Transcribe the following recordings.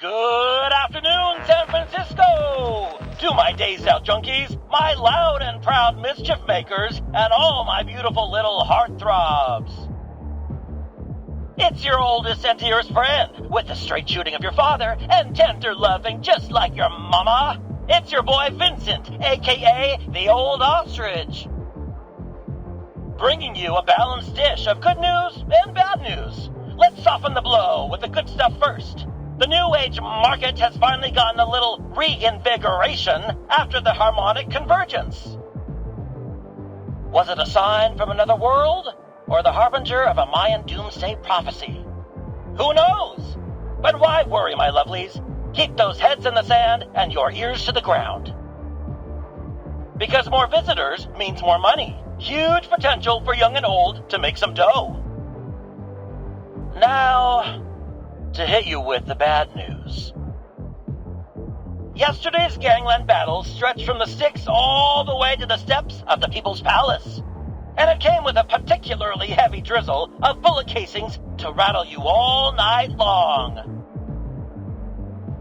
Good afternoon, San Francisco! To my Days Out junkies, my loud and proud mischief makers, and all my beautiful little heartthrobs. It's your oldest and dearest friend, with the straight shooting of your father, and tender loving just like your mama. It's your boy Vincent, aka the Old Ostrich. Bringing you a balanced dish of good news and bad news. Let's soften the blow with the good stuff first. The New Age market has finally gotten a little reinvigoration after the harmonic convergence. Was it a sign from another world, or the harbinger of a Mayan doomsday prophecy? Who knows? But why worry, my lovelies? Keep those heads in the sand and your ears to the ground. Because more visitors means more money. Huge potential for young and old to make some dough. Now, to hit you with the bad news. Yesterday's gangland battle stretched from the sticks all the way to the steps of the People's Palace. And it came with a particularly heavy drizzle of bullet casings to rattle you all night long.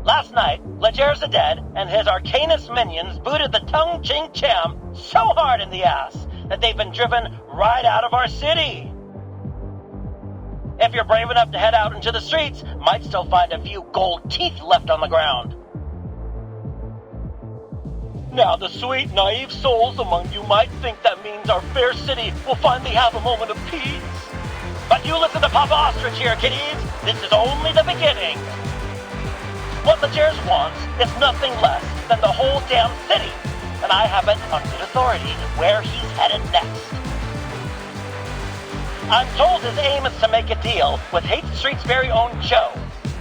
Last night, Leger Zeded and his Arcanist minions booted the Tung Ching Cham so hard in the ass that they've been driven right out of our city. If you're brave enough to head out into the streets, might still find a few gold teeth left on the ground. Now the sweet, naive souls among you might think that means our fair city will finally have a moment of peace. But you listen to Papa Ostrich here, kiddies. This is only the beginning. What Legers wants is nothing less than the whole damn city. And I have it on good authority where he's headed next. I'm told his aim is to make a deal with Hate Street's very own Joe,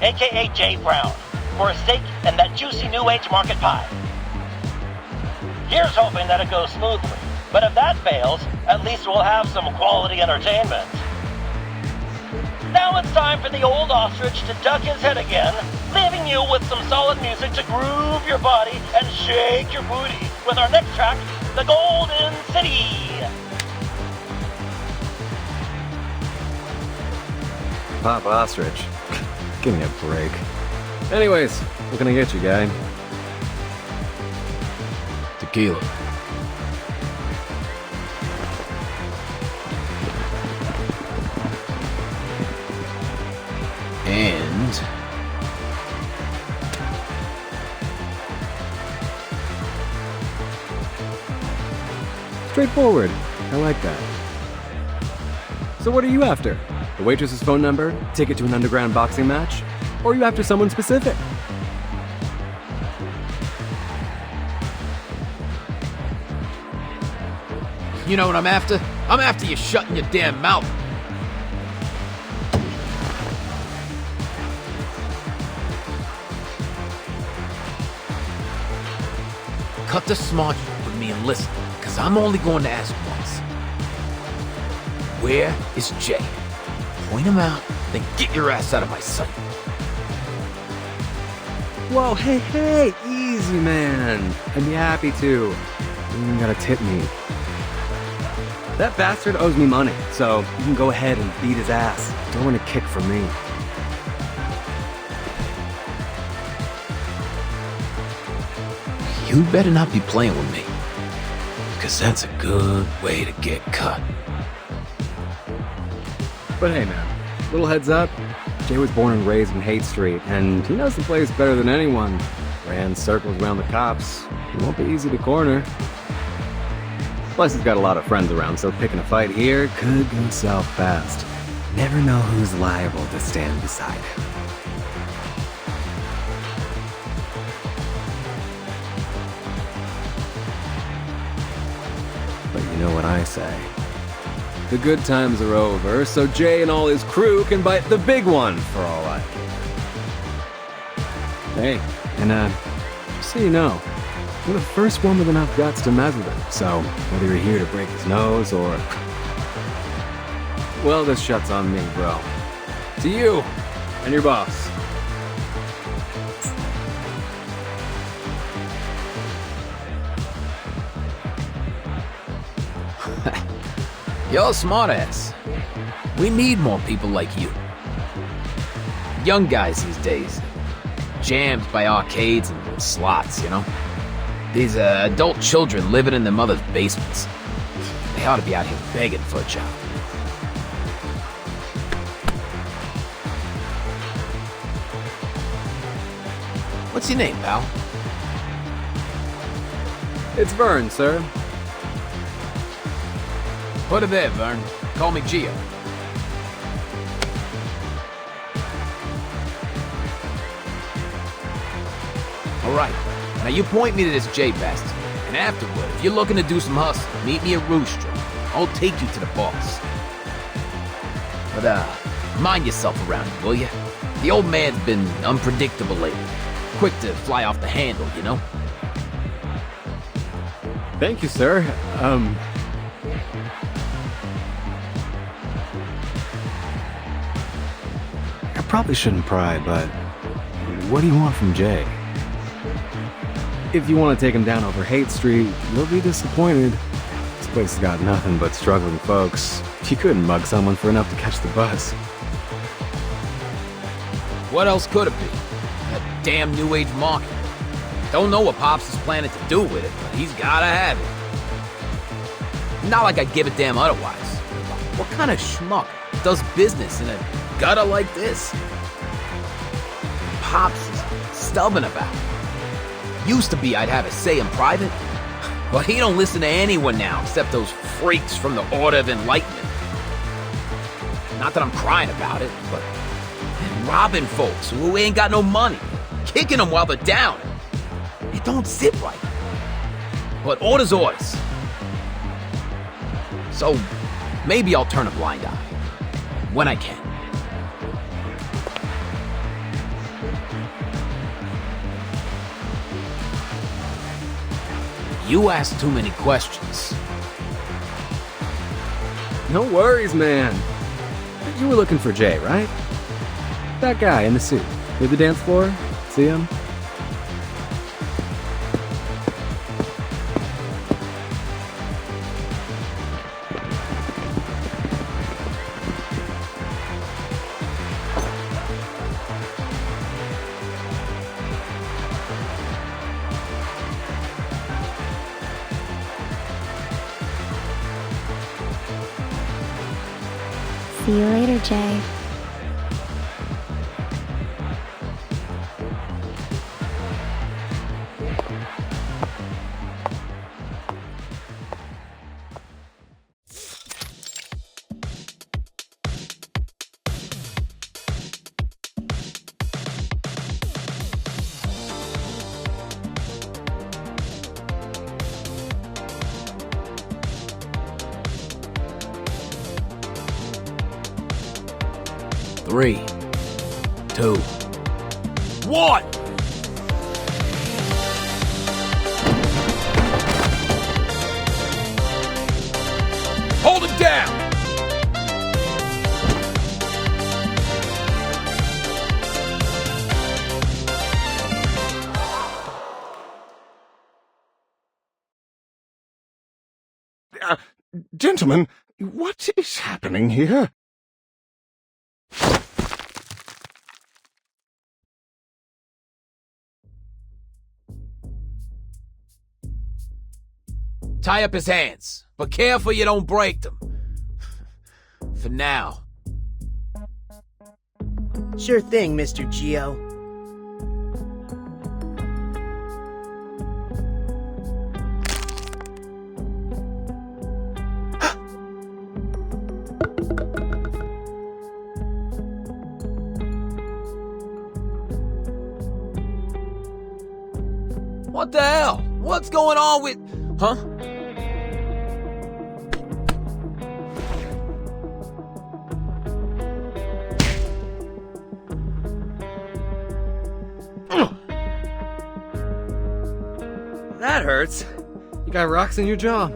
aka Jay Brown, for a stake in that juicy New Age market pie. Here's hoping that it goes smoothly, but if that fails, at least we'll have some quality entertainment. Now it's time for the Old Ostrich to duck his head again, leaving you with some solid music to groove your body and shake your booty with our next track, The Golden City. Papa Ostrich. Give me a break. Anyways, what can I get you, guy? Tequila. And straightforward. I like that. So what are you after? The waitress's phone number? Ticket to an underground boxing match? Or are you after someone specific? you know what I'm after? I'm after you shutting your damn mouth. Cut the smart shit with me and listen, because I'm only going to ask once. Where is Jay? Point him out, then get your ass out of my sight. Whoa, hey, easy, man. I'd be happy to. You even gotta tip me. That bastard owes me money, so you can go ahead and beat his ass. Don't want a kick from me. You better not be playing with me, because that's a good way to get cut. But hey, man, little heads up. Jay was born and raised in Hate Street, and he knows the place better than anyone. Ran circles around the cops. He won't be easy to corner. Plus, he's got a lot of friends around, so picking a fight here could go south fast. Never know who's liable to stand beside him. But you know what I say. The good times are over, so Jay and all his crew can bite the big one for all I care. Hey, and just so you know, you're the first one with enough guts to mess with him, so whether you're here to break his nose or... Well, this shut's on me, bro. To you, and your boss. You're a smartass. We need more people like you. Young guys these days jams by arcades and slots, you know? These adult children living in their mother's basements. They ought to be out here begging for a job. What's your name, pal? It's Vern, sir. Put it there, Vern. Call me Gio. Alright, now you point me to this J-Bastard, and afterward, if you're looking to do some hustle, meet me at Rooster. I'll take you to the boss. But, mind yourself around him, will ya? The old man's been unpredictable lately. Quick to fly off the handle, you know? Thank you, sir. I probably shouldn't pry, but what do you want from Jay? If you want to take him down over Haight Street, you'll be disappointed. This place has got nothing but struggling folks. You couldn't mug someone for enough to catch the bus. What else could it be? That damn New Age market. Don't know what Pops is planning to do with it, but he's gotta have it. Not like I'd give a damn otherwise. What kind of schmuck does business in a gutter like this? Pops is stubborn about it. Used to be I'd have a say in private, but he don't listen to anyone now except those freaks from the Order of Enlightenment. Not that I'm crying about it, but robbing folks who ain't got no money, kicking them while they're down. It don't sit right. But order's orders. So maybe I'll turn a blind eye when I can. You ask too many questions. No worries, man. You were looking for Jay, right? That guy in the suit. Near the dance floor? See him? See you later, Jay. Three, 2, 1! Hold it down! Gentlemen, what is happening here? Tie up his hands, but careful you don't break them. For now. Sure thing, Mr. Gio. What the hell? What's going on with... Huh? That hurts. You got rocks in your jaw.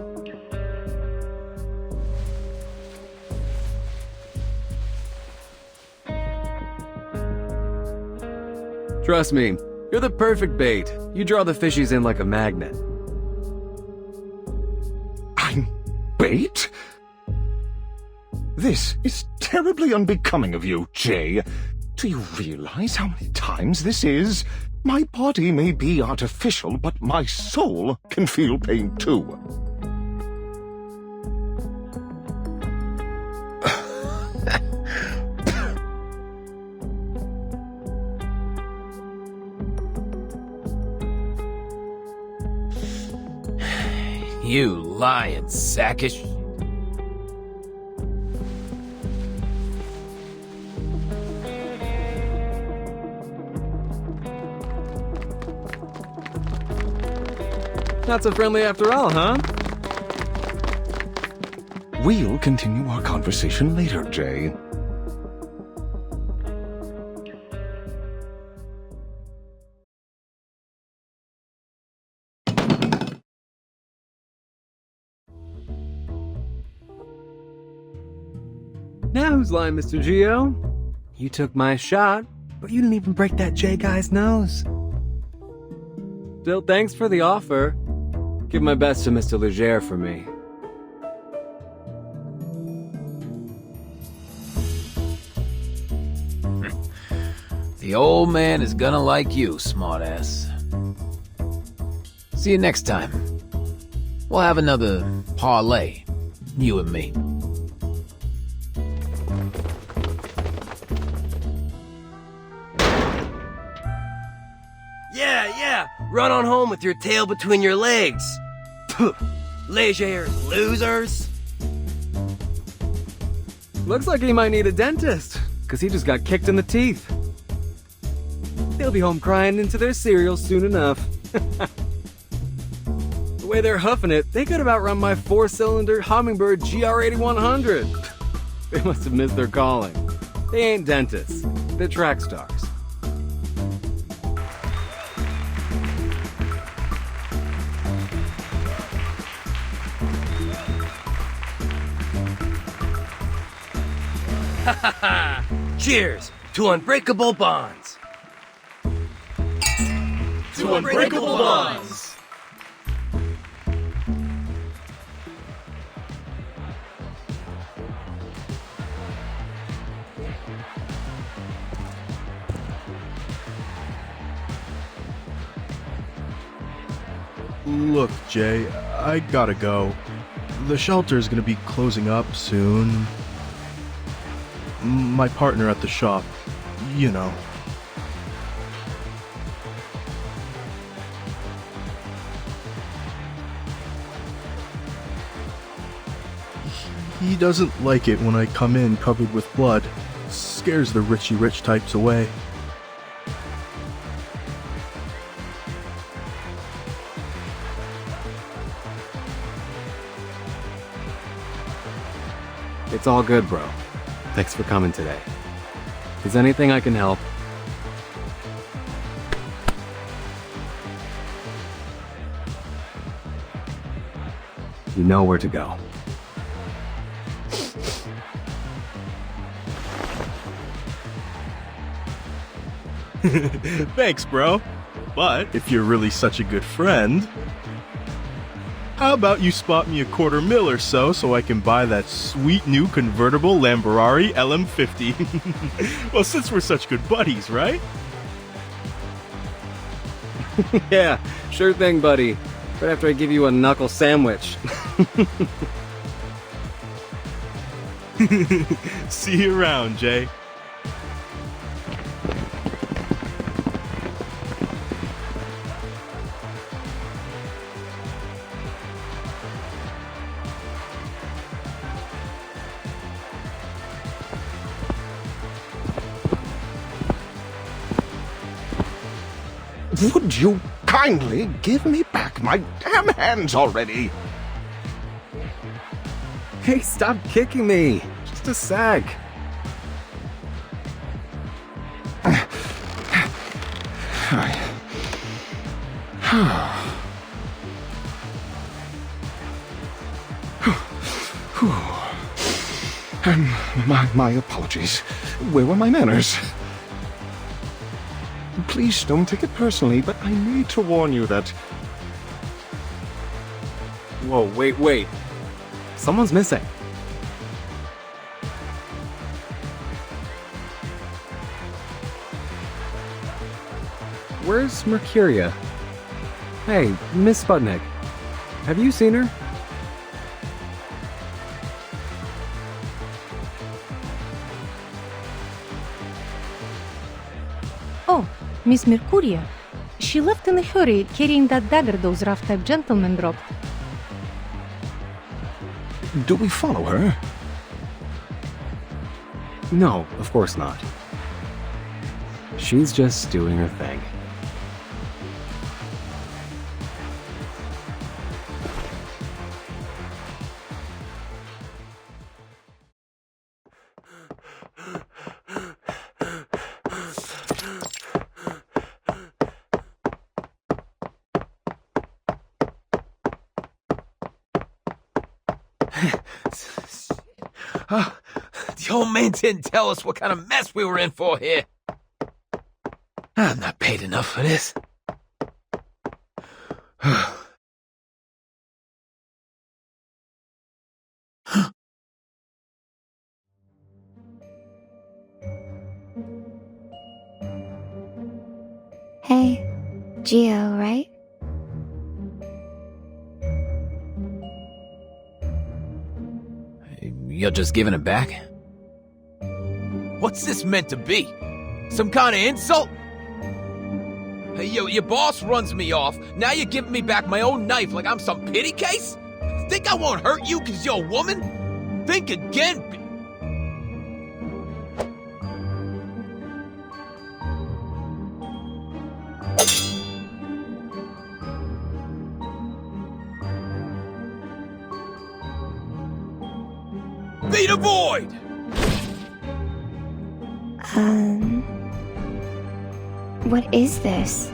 Trust me, you're the perfect bait. You draw the fishies in like a magnet. I'm bait? This is terribly unbecoming of you, Jay. Do you realize how many times this is? My body may be artificial, but my soul can feel pain too. You lying sack of shit. Not so friendly after all, huh? We'll continue our conversation later, Jay. Now who's lying, Mr. Geo? You took my shot, but you didn't even break that J guy's nose. Still, thanks for the offer. Give my best to Mr. Leger for me. The old man is gonna like you, smartass. See you next time. We'll have another parlay, you and me. Yeah, run on home with your tail between your legs. Leger losers. Looks like he might need a dentist, because he just got kicked in the teeth. They'll be home crying into their cereal soon enough. The way they're huffing it, they could have outrun my 4-cylinder Hummingbird GR8100. They must have missed their calling. They ain't dentists. They're track stars. Cheers to unbreakable bonds. To unbreakable bonds. Look, Jay, I gotta go. The shelter's gonna be closing up soon. My partner at the shop, you know. He doesn't like it when I come in covered with blood. Scares the Richie Rich types away. It's all good, bro. Thanks for coming today. Is anything I can help? You know where to go. Thanks, bro. But if you're really such a good friend, how about you spot me $250,000 so I can buy that sweet new convertible Lamborghini LM50? Well, since we're such good buddies, right? Yeah, sure thing, buddy. Right after I give you a knuckle sandwich. See you around, Jay. Would you kindly give me back my damn hands already? Hey, stop kicking me. Just a sec. My apologies. Where were my manners? Please don't take it personally, but I need to warn you that... Whoa, wait. Someone's missing. where's Mercuria? Hey, Miss Sputnik. Have you seen her? Oh, Miss Mercuria. She left in a hurry, carrying that dagger those rough-type gentlemen dropped. Do we follow her? No, of course not. She's just doing her thing. Oh, the old man didn't tell us what kind of mess we were in for here. I'm not paid enough for this. Hey, Geo, right? You're just giving it back? What's this meant to be? Some kind of insult? Hey, yo, your boss runs me off. Now you're giving me back my own knife like I'm some pity case? Think I won't hurt you because you're a woman? Think again. Be the void! What is this?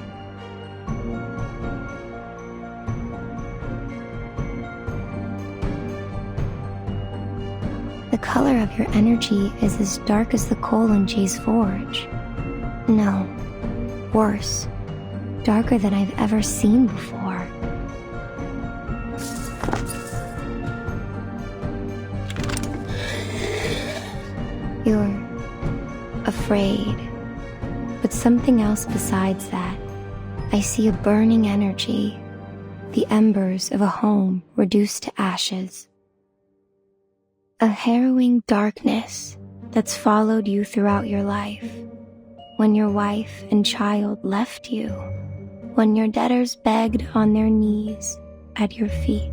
The color of your energy is as dark as the coal in Jay's forge. No, worse. Darker than I've ever seen before. You're afraid. But something else besides that. I see a burning energy. The embers of a home reduced to ashes. A harrowing darkness that's followed you throughout your life. When your wife and child left you. When your debtors begged on their knees at your feet.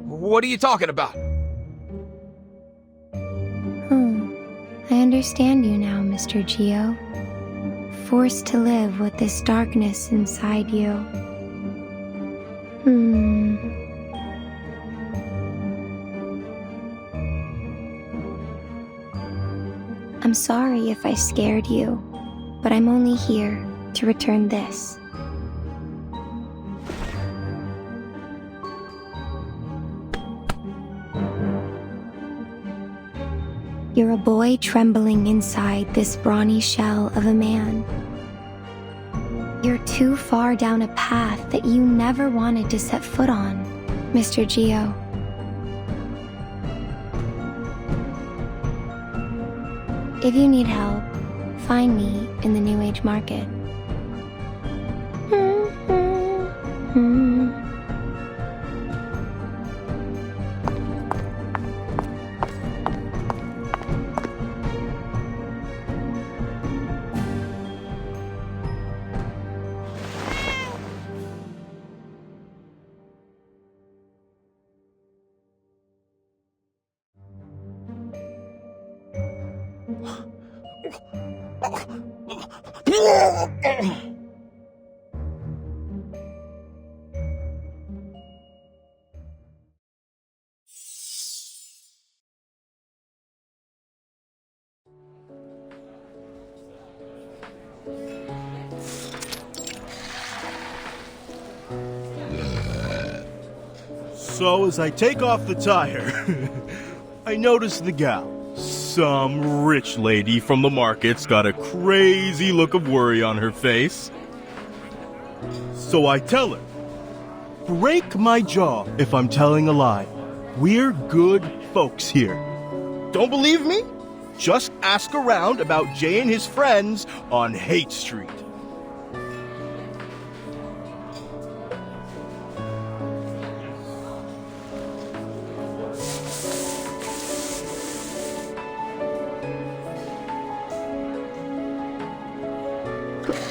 What are you talking about? I understand you now, Mr. Geo. Forced to live with this darkness inside you. I'm sorry if I scared you, but I'm only here to return this. You're a boy trembling inside this brawny shell of a man. You're too far down a path that you never wanted to set foot on, Mr. Geo. If you need help, find me in the New Age market. So as I take off the tire, I notice the gal. Some rich lady from the market's got a crazy look of worry on her face. So I tell her, break my jaw if I'm telling a lie. We're good folks here. Don't believe me? Just ask around about Jay and his friends on Hate Street.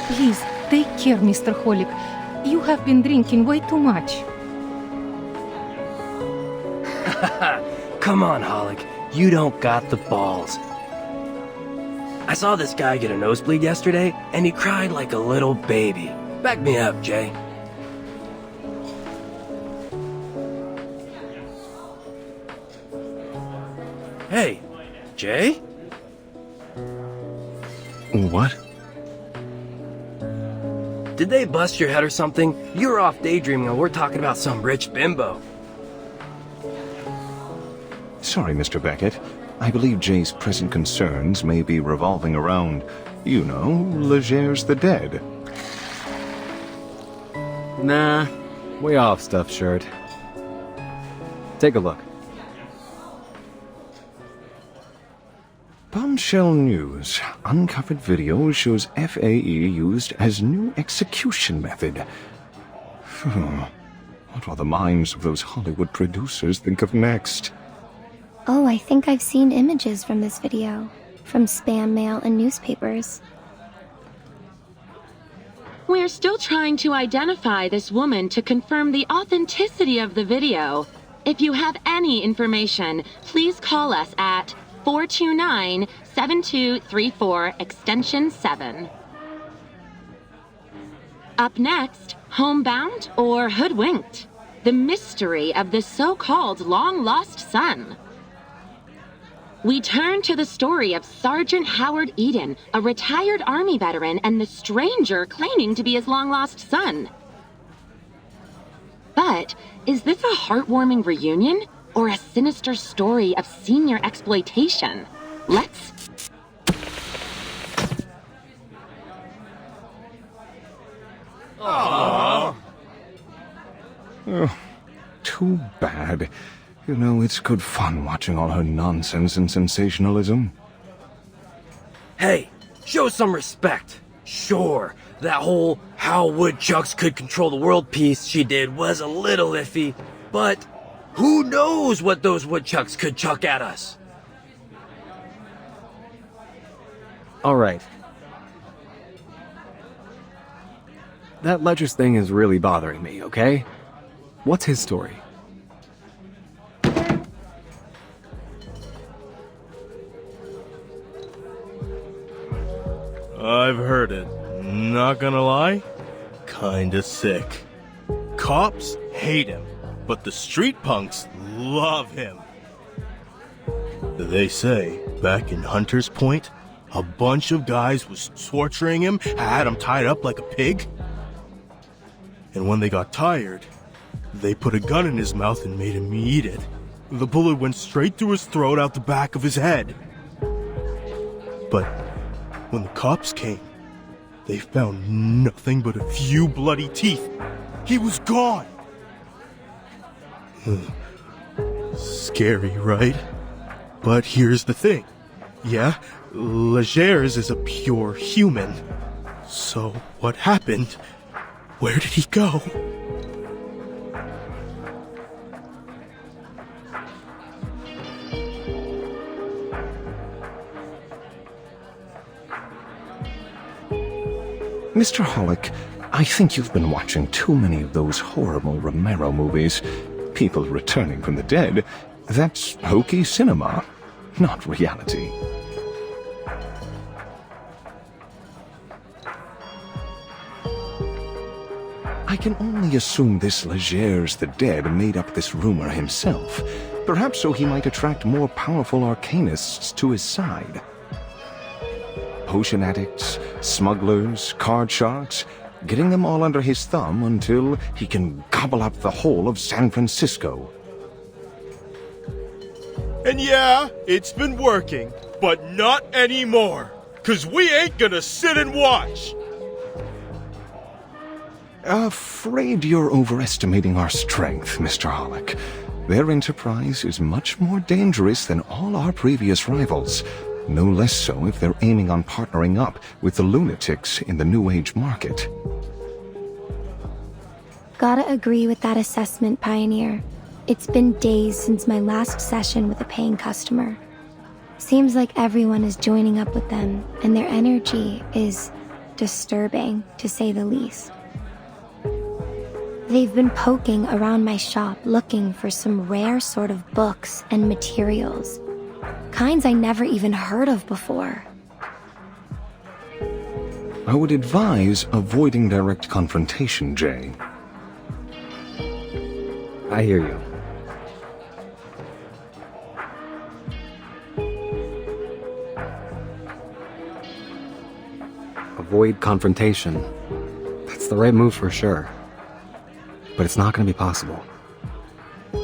Please, take care, Mr. Holic. You have been drinking way too much. Come on, Holic. You don't got the balls. I saw this guy get a nosebleed yesterday, and he cried like a little baby. Back me up, Jay. Hey, Jay? What? Did they bust your head or something? You were off daydreaming while we're talking about some rich bimbo. Sorry, Mr. Beckett. I believe Jay's present concerns may be revolving around, you know, Leger's the dead. Nah, way off, stuffed shirt. Take a look. Bombshell News. Uncovered video shows FAE used as new execution method. What will the minds of those Hollywood producers think of next? Oh, I think I've seen images from this video, from spam mail and newspapers. We're still trying to identify this woman to confirm the authenticity of the video. If you have any information, please call us at 429-7234 extension 7. Up next, homebound or hoodwinked? The mystery of the so-called long-lost son. We turn to the story of Sergeant Howard Eden, a retired Army veteran, and the stranger claiming to be his long-lost son. But is this a heartwarming reunion or a sinister story of senior exploitation? Let's... Aww. Oh, too bad. You know, it's good fun watching all her nonsense and sensationalism. Hey, show some respect. Sure, that whole how woodchucks could control the world piece she did was a little iffy, but who knows what those woodchucks could chuck at us? All right. That Ledger's thing is really bothering me, okay? What's his story? I've heard it. Not gonna lie, kinda sick. Cops hate him, but the street punks love him. They say, back in Hunter's Point, a bunch of guys was torturing him, had him tied up like a pig. And when they got tired, they put a gun in his mouth and made him eat it. The bullet went straight through his throat out the back of his head. But when the cops came, they found nothing but a few bloody teeth. He was gone. Scary, right? But here's the thing. Yeah, Leger's is a pure human. So what happened? Where did he go? Mr. Holic, I think you've been watching too many of those horrible Romero movies. People returning from the dead. That's hokey cinema, not reality. I can only assume this Leger's the dead made up this rumor himself, perhaps so he might attract more powerful arcanists to his side. Potion addicts, smugglers, card sharks, getting them all under his thumb until he can gobble up the whole of San Francisco. And yeah, it's been working, but not anymore. 'Cause we ain't gonna sit and watch. Afraid you're overestimating our strength, Mr. Holic. Their enterprise is much more dangerous than all our previous rivals. No less so if they're aiming on partnering up with the lunatics in the New Age market. Gotta agree with that assessment, Pioneer. It's been days since my last session with a paying customer. Seems like everyone is joining up with them, and their energy is disturbing, to say the least. They've been poking around my shop looking for some rare sort of books and materials. Kinds I never even heard of before. I would advise avoiding direct confrontation, Jay. I hear you. Avoid confrontation. That's the right move for sure. But it's not going to be possible.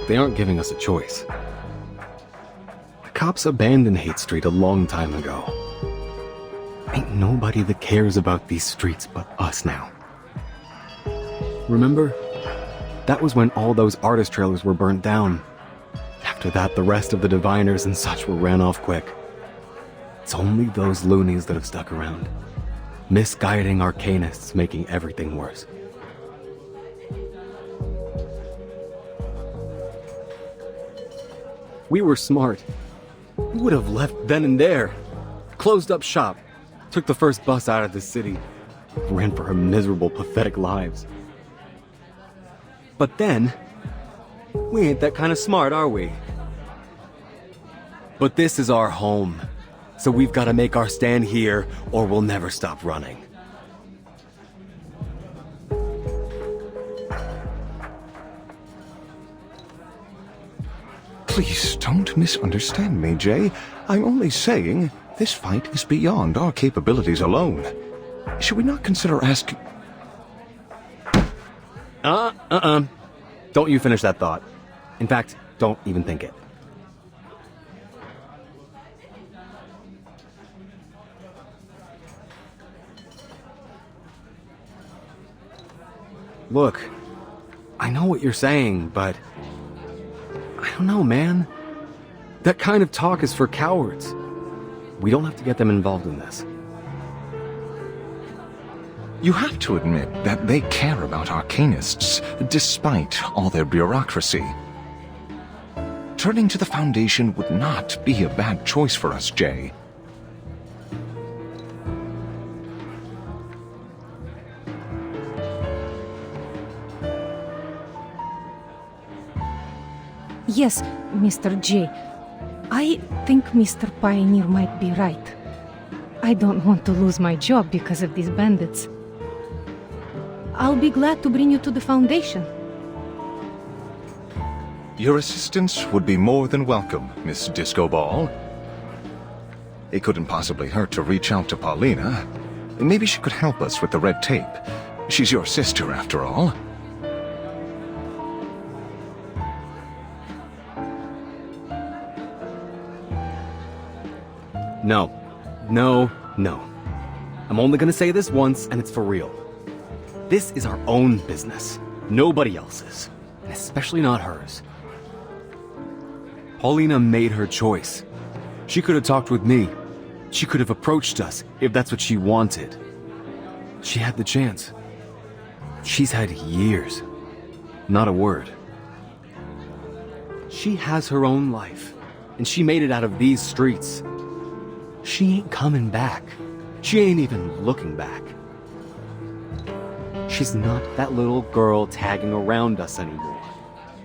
They aren't giving us a choice. The cops abandoned Hate Street a long time ago. Ain't nobody that cares about these streets but us now. Remember? That was when all those artist trailers were burnt down. After that, the rest of the diviners and such were ran off quick. It's only those loonies that have stuck around. Misguiding arcanists, making everything worse. We were smart. We would have left then and there. Closed up shop. Took the first bus out of the city. Ran for our miserable, pathetic lives. But then, we ain't that kind of smart, are we? But this is our home. So we've got to make our stand here, or we'll never stop running. Please don't misunderstand me, Jay. I'm only saying this fight is beyond our capabilities alone. Should we not consider asking... Don't you finish that thought. In fact, don't even think it. Look, I know what you're saying, but I don't know, man. That kind of talk is for cowards. We don't have to get them involved in this. You have to admit that they care about arcanists, despite all their bureaucracy. Turning to the Foundation would not be a bad choice for us, Jay. Yes, Mr. J. I think Mr. Pioneer might be right. I don't want to lose my job because of these bandits. I'll be glad to bring you to the Foundation. Your assistance would be more than welcome, Miss Disco Ball. It couldn't possibly hurt to reach out to Paulina. Maybe she could help us with the red tape. She's your sister, after all. No. No, no. I'm only gonna say this once, and it's for real. This is our own business. Nobody else's. And especially not hers. Paulina made her choice. She could have talked with me. She could have approached us, if that's what she wanted. She had the chance. She's had years. Not a word. She has her own life, and she made it out of these streets. She ain't coming back. She ain't even looking back. She's not that little girl tagging around us anymore.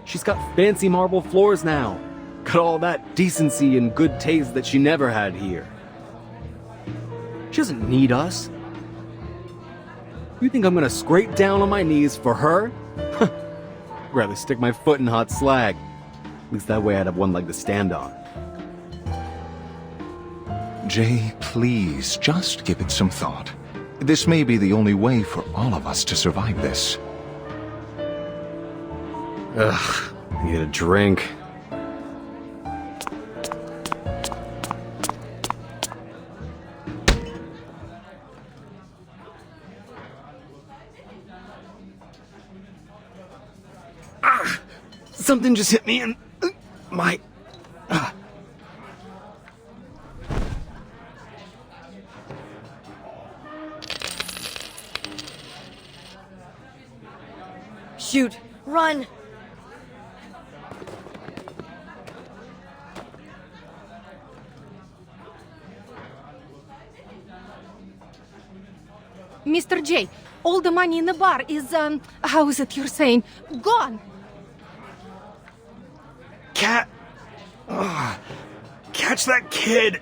She's got fancy marble floors now. Got all that decency and good taste that she never had here. She doesn't need us. You think I'm gonna scrape down on my knees for her? Rather stick my foot in hot slag. At least that way I'd have one leg to stand on. Jay, please, just give it some thought. This may be the only way for all of us to survive this. Ugh, I need a drink. Something just hit me in my... Shoot! Run! Mr. J, all the money in the bar is, how is it you're saying? Gone! Cat! Ugh. Catch that kid!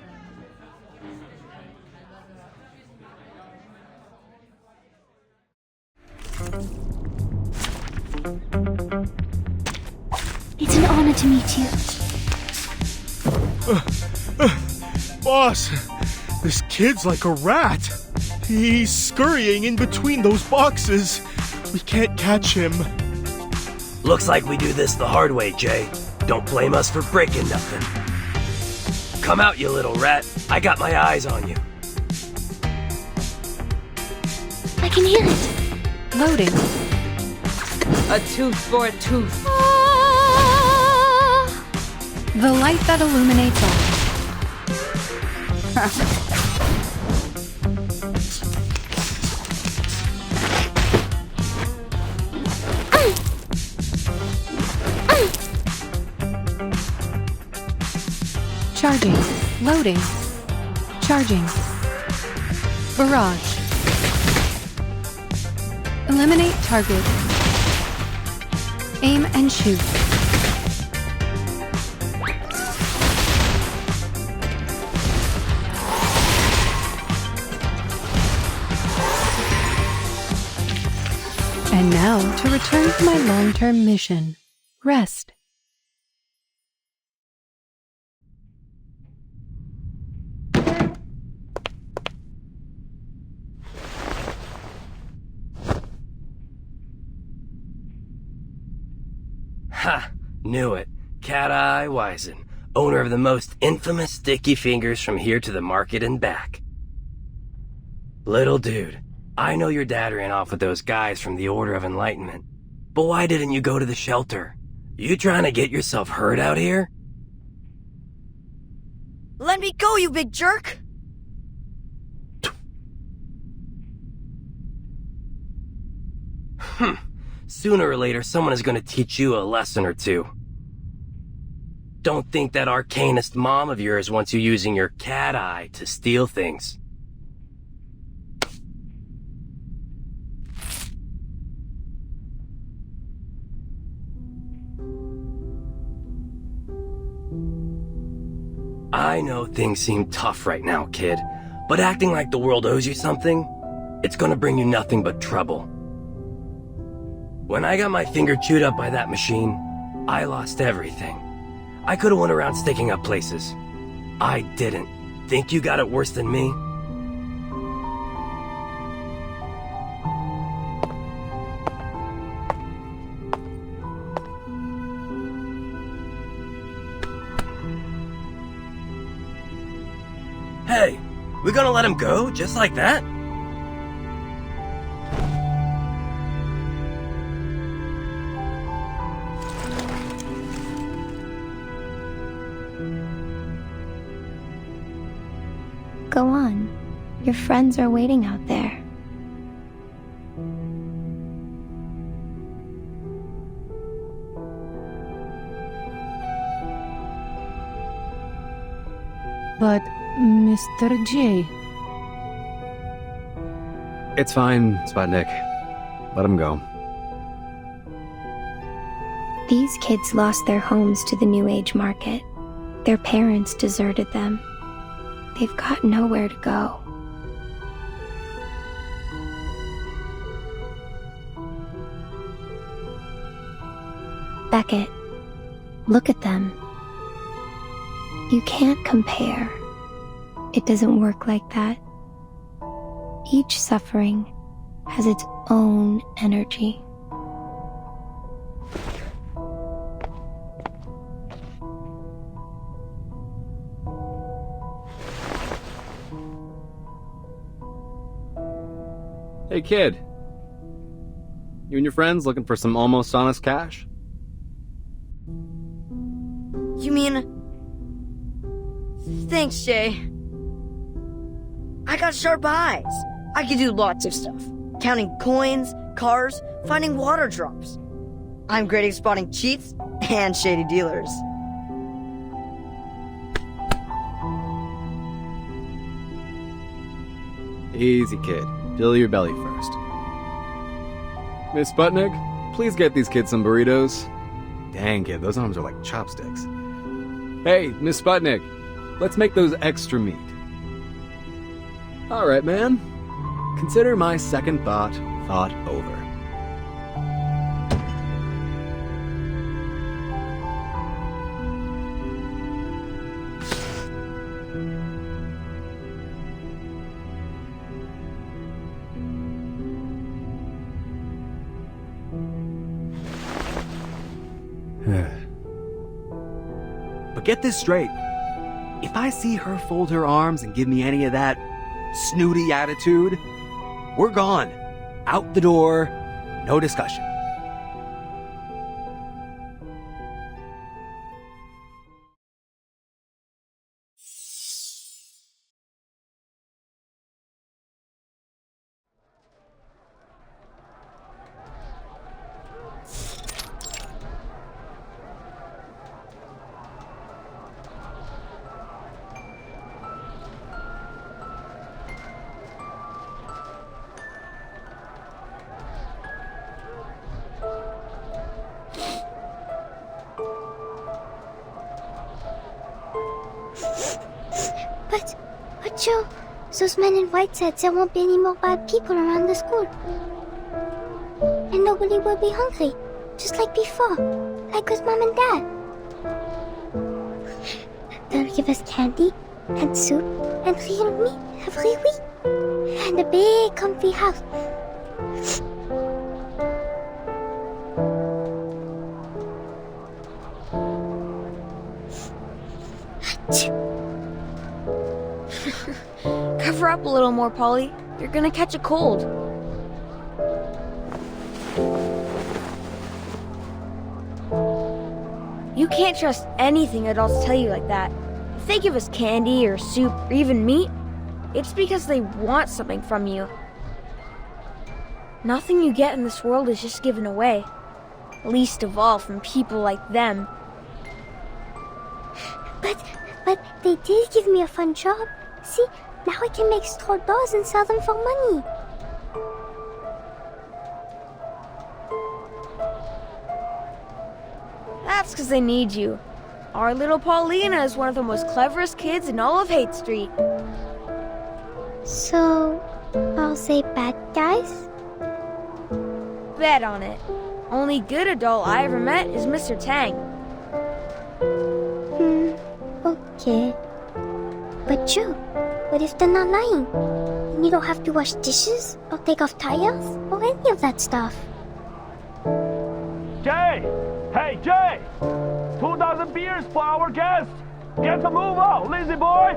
It's an honor to meet you. Boss, this kid's like a rat. He's scurrying in between those boxes. We can't catch him. Looks like we do this the hard way, Jay. Don't blame us for breaking nothing. Come out, you little rat. I got my eyes on you. I can hear it. Loading. A tooth for a tooth. The light that illuminates all. Charging. Loading. Charging. Barrage. Eliminate target. Aim and shoot. And now to return to my long-term mission. Rest. Ha! Knew it. Cat-Eye Wisen, owner of the most infamous sticky fingers from here to the market and back. Little dude, I know your dad ran off with those guys from the Order of Enlightenment, but why didn't you go to the shelter? You trying to get yourself hurt out here? Let me go, you big jerk! Sooner or later, someone is going to teach you a lesson or two. Don't think that arcanist mom of yours wants you using your cat eye to steal things. I know things seem tough right now, kid, but acting like the world owes you something, it's gonna bring you nothing but trouble. When I got my finger chewed up by that machine, I lost everything. I could've went around sticking up places. I didn't. Think you got it worse than me? Hey, we gonna let him go just like that? Go on. Your friends are waiting out there. But, Mr. J... It's fine, Sputnik. Let him go. These kids lost their homes to the New Age market. Their parents deserted them. They've got nowhere to go. Beckett, look at them. You can't compare. It doesn't work like that. Each suffering has its own energy. Hey, kid. You and your friends looking for some almost honest cash? You mean... Thanks, Jay. I got sharp eyes. I can do lots of stuff. Counting coins, cars, finding water drops. I'm great at spotting cheats and shady dealers. Easy, kid. Fill your belly first. Miss Sputnik, please get these kids some burritos. Dang, kid, those arms are like chopsticks. Hey, Miss Sputnik, let's make those extra meat. All right, man. Consider my second thought over. But get this straight. If I see her fold her arms and give me any of that snooty attitude, we're gone. Out the door. No discussion. But Joe, those men in white said there won't be any more bad people around the school. And nobody will be hungry, just like before, like with Mom and Dad. They'll give us candy, and soup, and real meat every week, and a big comfy house. Cover up a little more, Polly. You're gonna catch a cold. You can't trust anything adults tell you like that. If they give us candy or soup or even meat, it's because they want something from you. Nothing you get in this world is just given away. Least of all from people like them. But they did give me a fun job. See, now I can make straw dolls and sell them for money. That's because they need you. Our little Paulina is one of the most cleverest kids in all of Hate Street. So, I'll say bad guys? Bet on it. Only good adult I ever met is Mr. Tang. Okay. But Joe, what if they're not lying? And you don't have to wash dishes, or take off tires, or any of that stuff. Jay! Hey, Jay! 2,000 beers for our guest! Get to move out, lazy boy!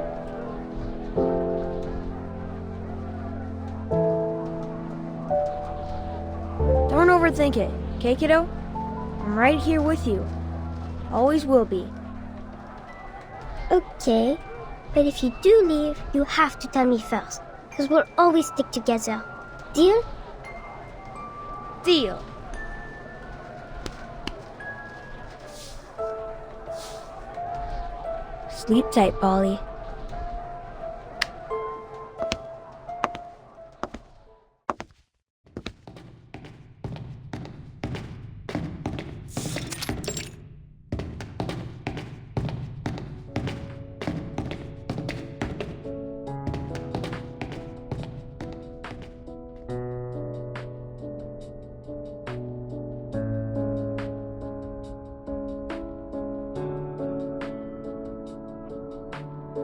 Don't overthink it, okay, kiddo? I'm right here with you. Always will be. Okay, but if you do leave, you have to tell me first, because we'll always stick together. Deal? Deal. Sleep tight, Polly.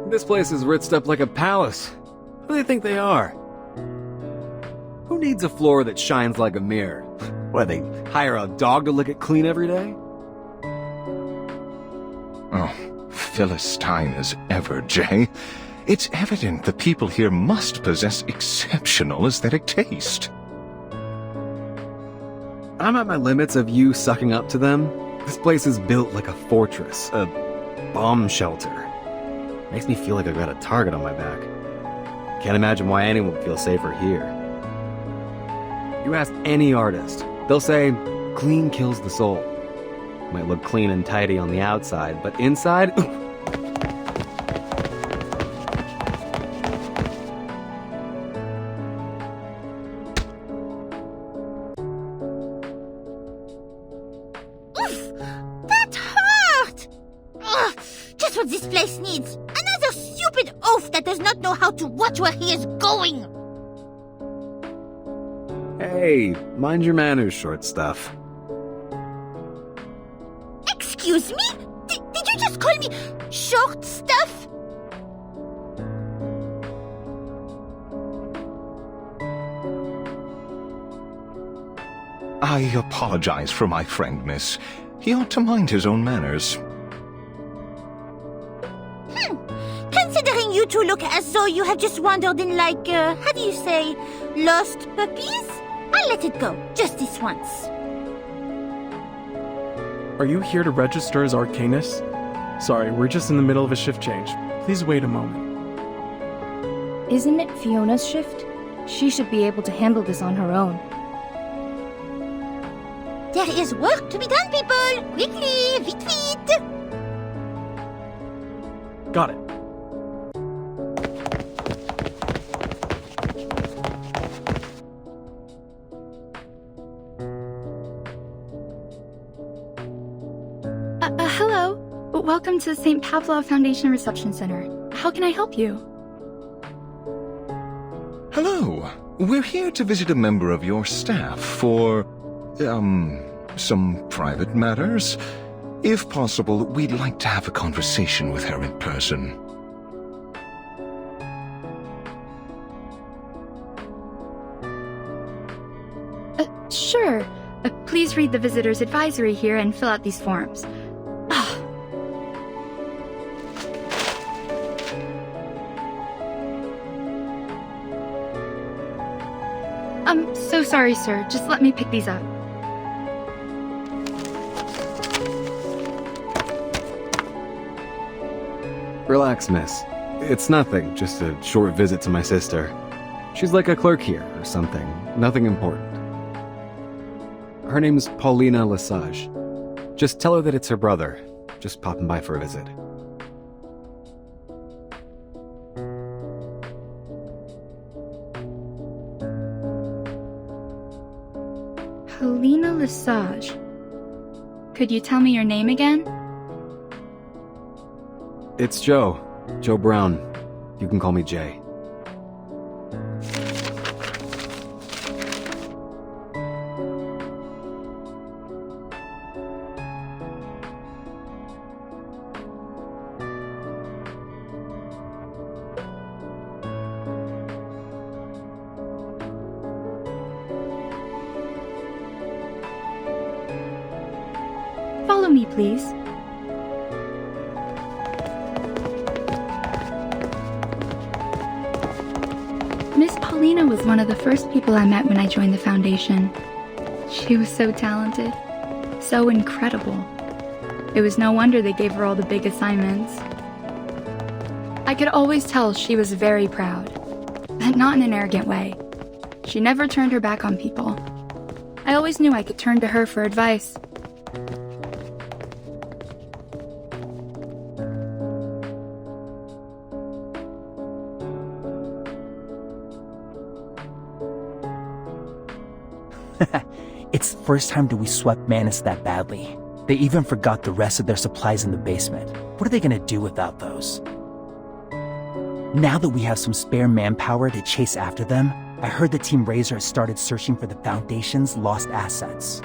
This place is ritzed up like a palace. Who do they think they are? Who needs a floor that shines like a mirror? What, they hire a dog to lick it clean every day? Oh, Philistine as ever, Jay. It's evident the people here must possess exceptional aesthetic taste. I'm at my limits of you sucking up to them. This place is built like a fortress, a bomb shelter. Makes me feel like I've got a target on my back. Can't imagine why anyone would feel safer here. You ask any artist, they'll say, Clean kills the soul. Might look clean and tidy on the outside, but inside... That hurt! Ugh, just what this place needs. Another stupid oaf that does not know how to watch where he is going. Hey, mind your manners, short stuff. Excuse me? Did you just call me short stuff? I apologize for my friend, miss. He ought to mind his own manners. Considering you two look as though you have just wandered in like, how do you say, lost puppies? I'll let it go, just this once. Are you here to register as Arcanist? Sorry, we're just in the middle of a shift change. Please wait a moment. Isn't it Fiona's shift? She should be able to handle this on her own. There is work to be done, people! Quickly, vite vite! Got it. Hello. Welcome to the St. Pavlov Foundation Reception Center. How can I help you? Hello. We're here to visit a member of your staff for, some private matters. If possible, we'd like to have a conversation with her in person. Sure. Please read the visitor's advisory here and fill out these forms. I'm so sorry, sir. Just let me pick these up. Relax, miss. It's nothing, just a short visit to my sister. She's like a clerk here, or something. Nothing important. Her name's Paulina Lesage. Just tell her that it's her brother. Just popping by for a visit. Paulina Lesage. Could you tell me your name again? It's Joe. Joe Brown. You can call me Jay. Follow me, please. Miss Paulina was one of the first people I met when I joined the Foundation. She was so talented, so incredible. It was no wonder they gave her all the big assignments. I could always tell she was very proud, but not in an arrogant way. She never turned her back on people. I always knew I could turn to her for advice. It's the first time that we swept Manus that badly. They even forgot the rest of their supplies in the basement. What are they gonna do without those? Now that we have some spare manpower to chase after them, I heard the Team Razor has started searching for the Foundation's lost assets.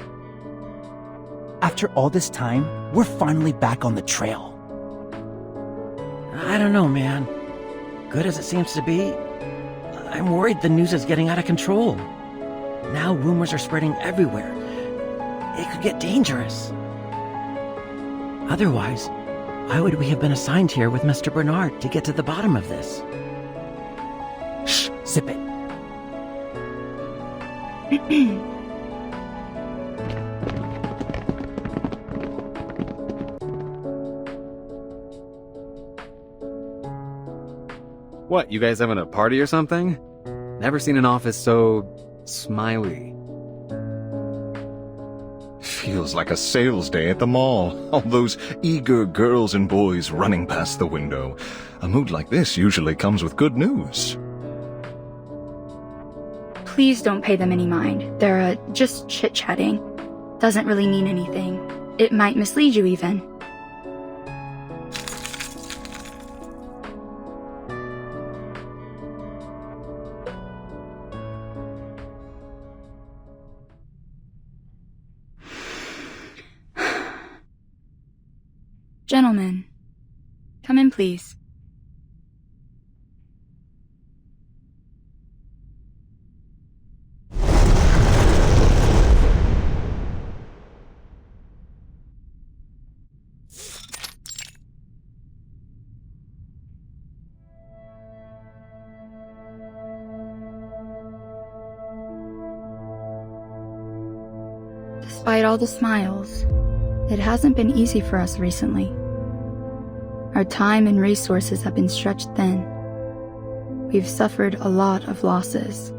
After all this time, we're finally back on the trail. I don't know, man. Good as it seems to be, I'm worried the news is getting out of control. Now rumors are spreading everywhere. It could get dangerous. Otherwise, why would we have been assigned here with Mr. Bernard to get to the bottom of this? Shh, zip it. What, you guys having a party or something? Never seen an office so smiley. feels like a sales day at the mall. All those eager girls and boys running past the window. A mood like this usually comes with good news. Please don't pay them any mind. They're, just chit-chatting. Doesn't really mean anything. It might mislead you even. Gentlemen, come in, please. Despite all the smiles, it hasn't been easy for us recently. Our time and resources have been stretched thin. We've suffered a lot of losses.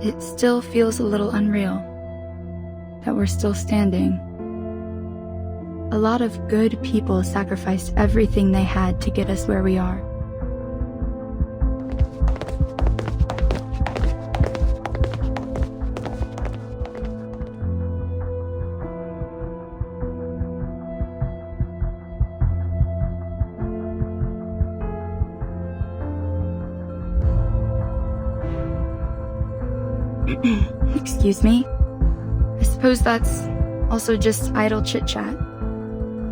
It still feels a little unreal that we're still standing. A lot of good people sacrificed everything they had to get us where we are. Excuse me? I suppose that's also just idle chit-chat.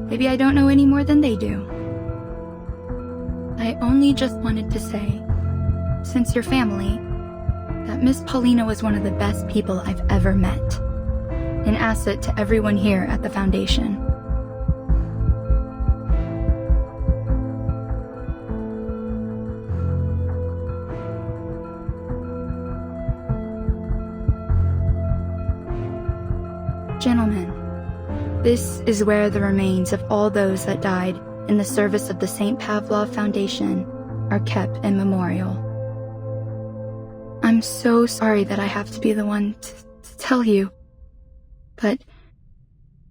Maybe I don't know any more than they do. I only just wanted to say, since you're family, that Miss Paulina was one of the best people I've ever met. An asset to everyone here at the Foundation. Gentlemen, this is where the remains of all those that died in the service of the St. Pavlov Foundation are kept in memorial. I'm so sorry that I have to be the one to tell you, but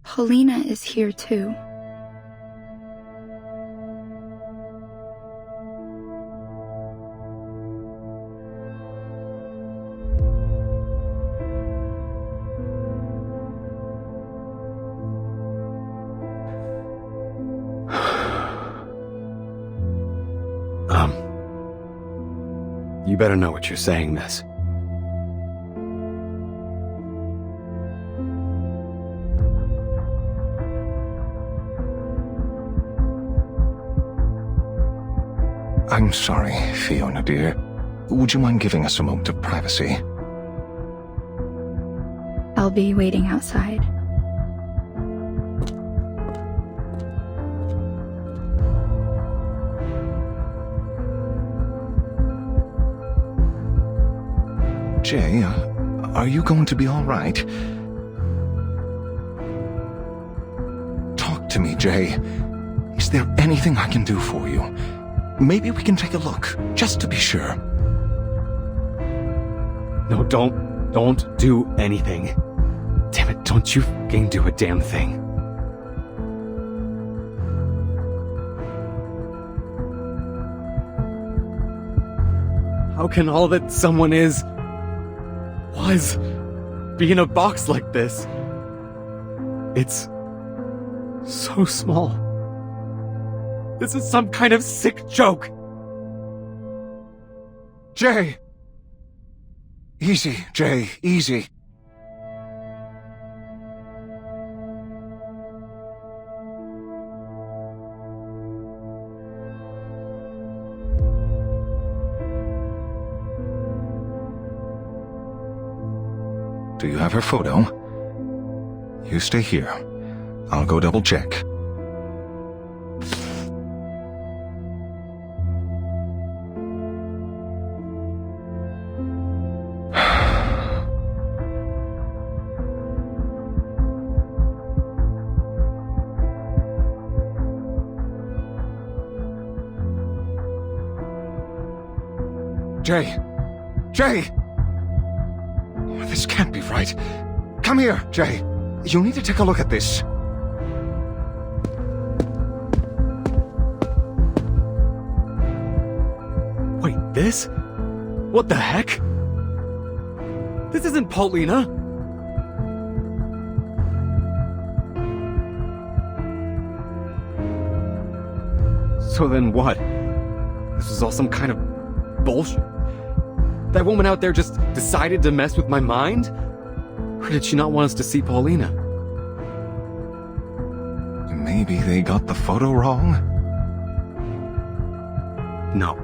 Paulina is here too. You better know what you're saying, miss. I'm sorry, Fiona dear. Would you mind giving us a moment of privacy? I'll be waiting outside. Jay, are you going to be all right? Talk to me, Jay. Is there anything I can do for you? Maybe we can take a look, just to be sure. No, don't do anything. Damn it, don't you fucking do a damn thing. How can all that someone was be in a box like this? It's so small. This is some kind of sick joke. Jay! Easy, Jay, easy. Do you have her photo? You stay here. I'll go double check. Jay! Jay! This can't be right. Come here, Jay. You need to take a look at this. Wait, this? What the heck? This isn't Paulina! So then what? This was all some kind of bullshit? That woman out there just decided to mess with my mind? Or did she not want us to see Paulina? Maybe they got the photo wrong? No.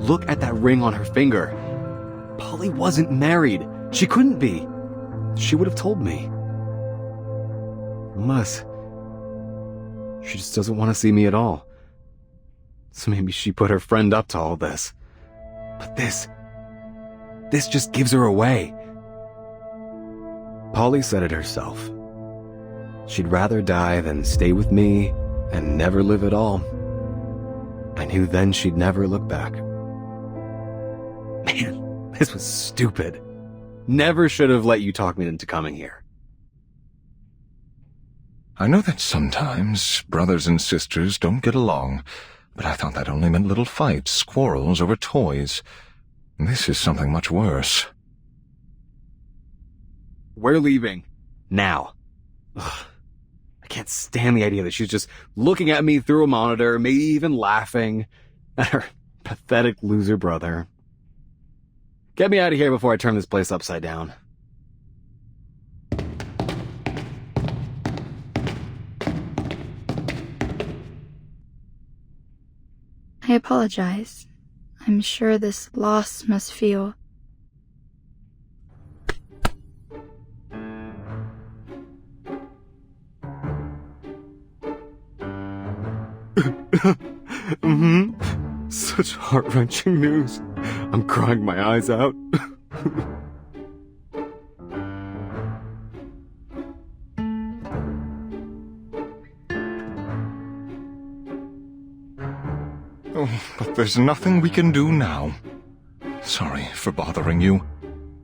Look at that ring on her finger. Polly wasn't married. She couldn't be. She would have told me. Unless she just doesn't want to see me at all. So maybe she put her friend up to all this. But this just gives her away. Polly said it herself. She'd rather die than stay with me and never live at all. I knew then she'd never look back. Man, this was stupid. Never should have let you talk me into coming here. I know that sometimes brothers and sisters don't get along, but I thought that only meant little fights, quarrels over toys. This is something much worse. We're leaving. Now. Ugh. I can't stand the idea that she's just looking at me through a monitor, maybe even laughing at her pathetic loser brother. Get me out of here before I turn this place upside down. I apologize. I'm sure this loss must feel... Such heart-wrenching news. I'm crying my eyes out. Oh, but there's nothing we can do now. Sorry for bothering you.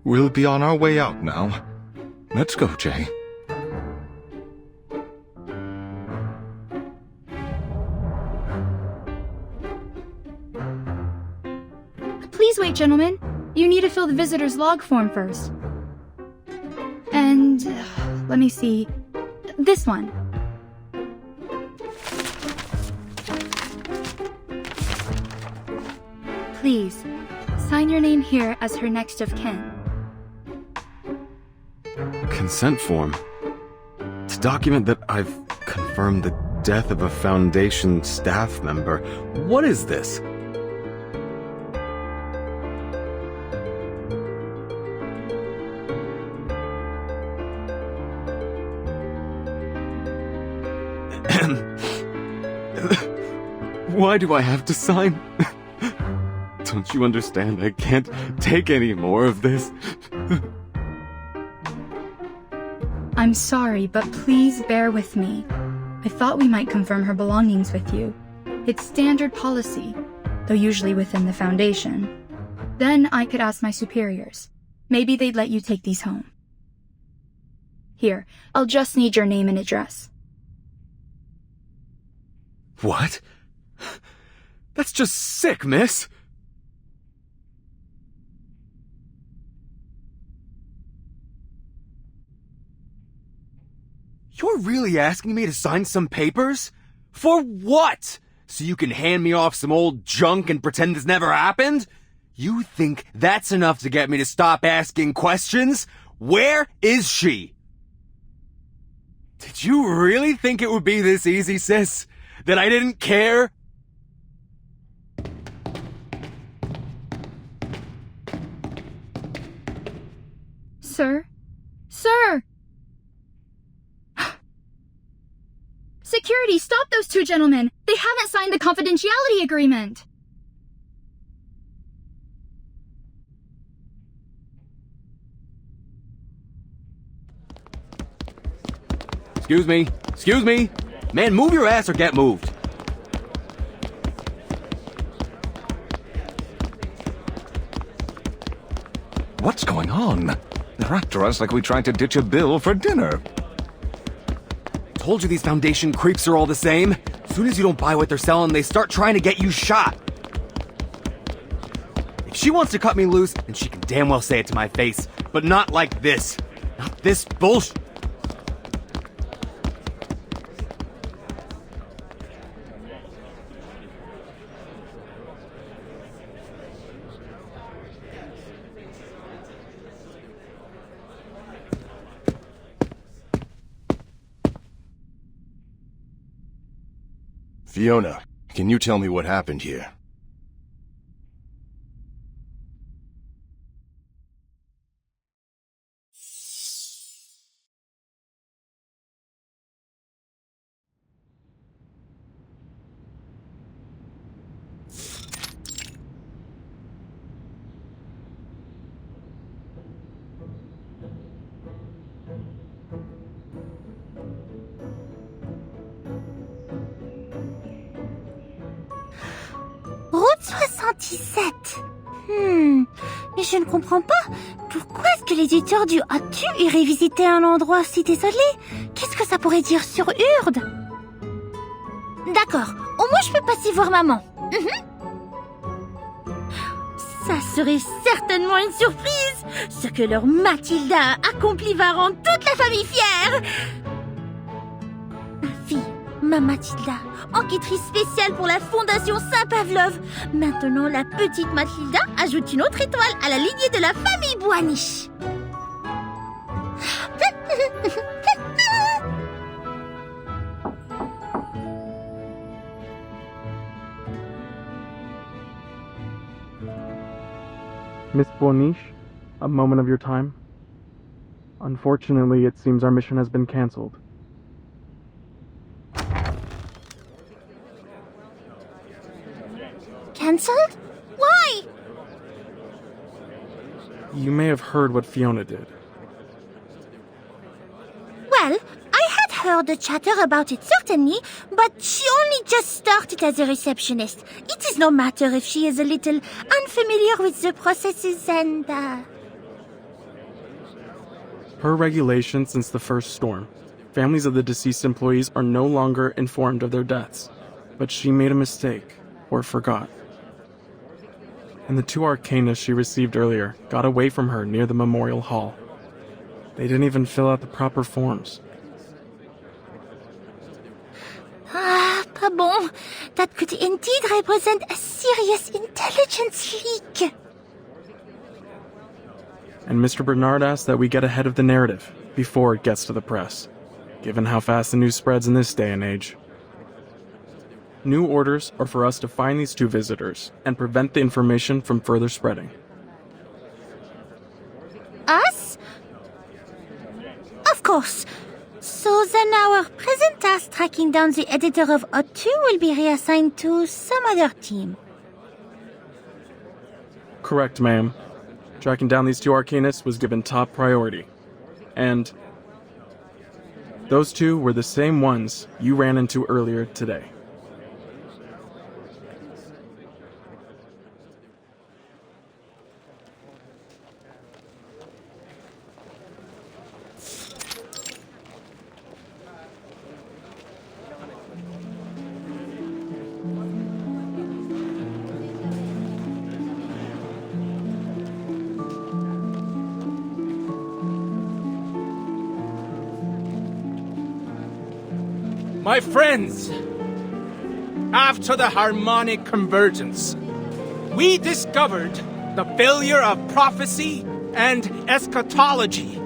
We'll be on our way out now. Let's go, Jay. Please wait, gentlemen. You need to fill the visitor's log form first. And... let me see... this one. Please, sign your name here as her next of kin. Consent form. To document that I've confirmed the death of a Foundation staff member. What is this? Why do I have to sign? Don't you understand? I can't take any more of this. I'm sorry, but please bear with me. I thought we might confirm her belongings with you. It's standard policy, though usually within the Foundation. Then I could ask my superiors. Maybe they'd let you take these home. Here, I'll just need your name and address. What? That's just sick, miss! You're really asking me to sign some papers? For what? So you can hand me off some old junk and pretend this never happened? You think that's enough to get me to stop asking questions? Where is she? Did you really think it would be this easy, sis? That I didn't care? Sir? Sir! Security, stop those two gentlemen! They haven't signed the confidentiality agreement! Excuse me. Excuse me. Man, move your ass or get moved. What's going on? They're after us like we tried to ditch a bill for dinner. Told you these Foundation creeps are all the same. As soon as you don't buy what they're selling, they start trying to get you shot. If she wants to cut me loose, then she can damn well say it to my face. But not like this. Not this bullshit. Fiona, can you tell me what happened here? Route 77. Mais je ne comprends pas. Pourquoi est-ce que l'éditeur du As-tu irait visiter un endroit si désolé? Qu'est-ce que ça pourrait dire sur Urde? D'accord, au moins je peux passer voir maman. Ça serait certainement une surprise. Ce que leur Mathilda a accompli va rendre toute la famille fière. Ma fille, ma Mathilda, enquêtrice spéciale pour la Fondation Saint-Pavlov. Maintenant, la petite Mathilda ajoute une autre étoile à la lignée de la famille Boaniche. Miss Boaniche, a moment of your time. Unfortunately, it seems our mission has been cancelled. Cancelled? Why? You may have heard what Fiona did. Well, I had heard the chatter about it certainly, but she only just started as a receptionist. It is no matter if she is a little unfamiliar with the processes and, Per regulation since the first storm, families of the deceased employees are no longer informed of their deaths. But she made a mistake, or forgot. And the two arcanists she received earlier got away from her near the memorial hall. They didn't even fill out the proper forms. Pas bon. That could indeed represent a serious intelligence leak. And Mr. Bernard asked that we get ahead of the narrative before it gets to the press, given how fast the news spreads in this day and age. New orders are for us to find these two visitors and prevent the information from further spreading. Us? Of course. So then our present task tracking down the editor of O2 will be reassigned to some other team. Correct, ma'am. Tracking down these two arcanists was given top priority. And those two were the same ones you ran into earlier today. My friends, after the harmonic convergence, we discovered the failure of prophecy and eschatology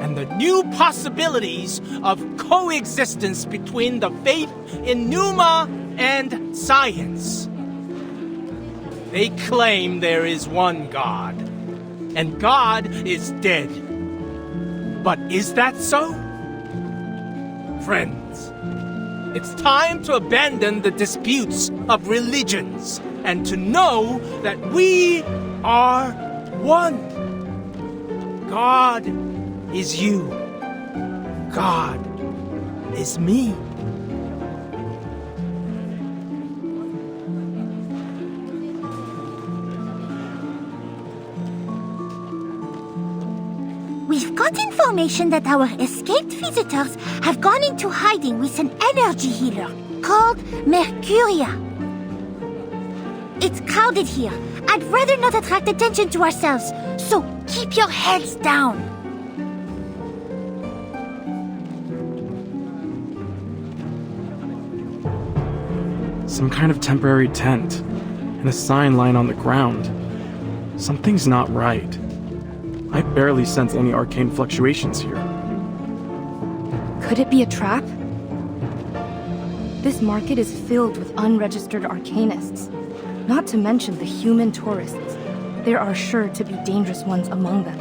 and the new possibilities of coexistence between the faith in pneuma and science. They claim there is one God, and God is dead. But is that so? Friends, it's time to abandon the disputes of religions and to know that we are one. God is you. God is me. got information that our escaped visitors have gone into hiding with an energy healer called Mercuria. It's crowded here. I'd rather not attract attention to ourselves, so keep your heads down. Some kind of temporary tent, and a sign lying on the ground. Something's not right. I barely sense any arcane fluctuations here. Could it be a trap? This market is filled with unregistered arcanists, not to mention the human tourists. There are sure to be dangerous ones among them.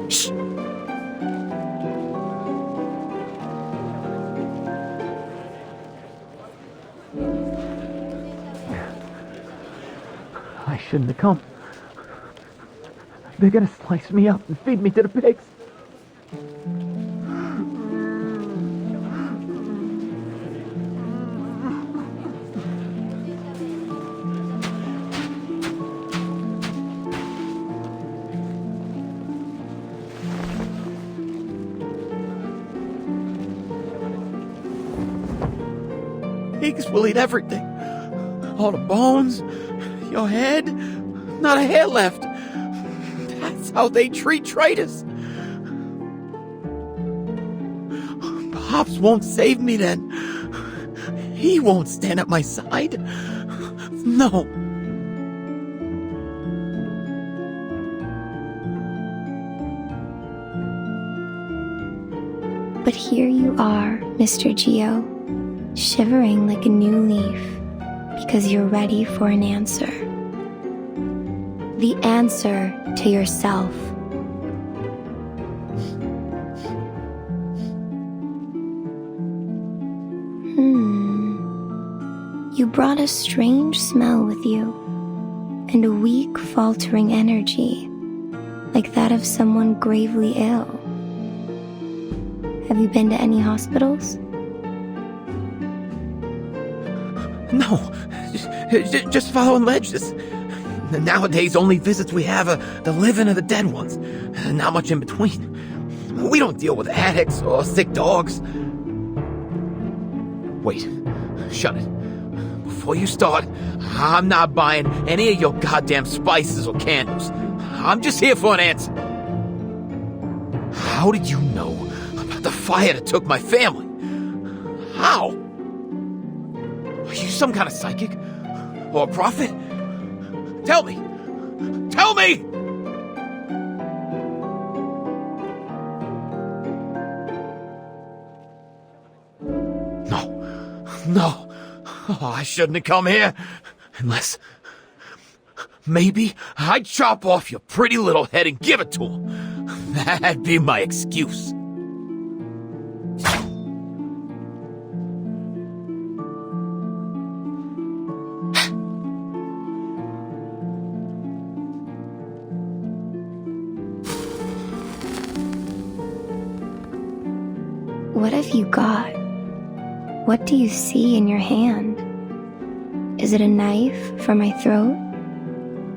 Shh! I shouldn't have come. They're gonna slice me up and feed me to the pigs. Pigs will eat everything. All the bones, your head, not a hair left. That's how they treat traitors. Pops won't save me then. He won't stand at my side. No. But here you are, Mr. Geo, shivering like a new leaf, because you're ready for an answer. The answer to yourself. You brought a strange smell with you, and a weak, faltering energy, like that of someone gravely ill. Have you been to any hospitals? No, just following ledges. Nowadays, only visits we have are the living or the dead ones. Not much in between. We don't deal with addicts or sick dogs. Wait, shut it. Before you start, I'm not buying any of your goddamn spices or candles. I'm just here for an answer. How did you know about the fire that took my family? How? Are you some kind of psychic? Or a prophet? Tell me! Tell me! No. Oh, I shouldn't have come here. Unless... maybe I'd chop off your pretty little head and give it to him. That'd be my excuse. What have you got? What do you see in your hand? Is it a knife for my throat?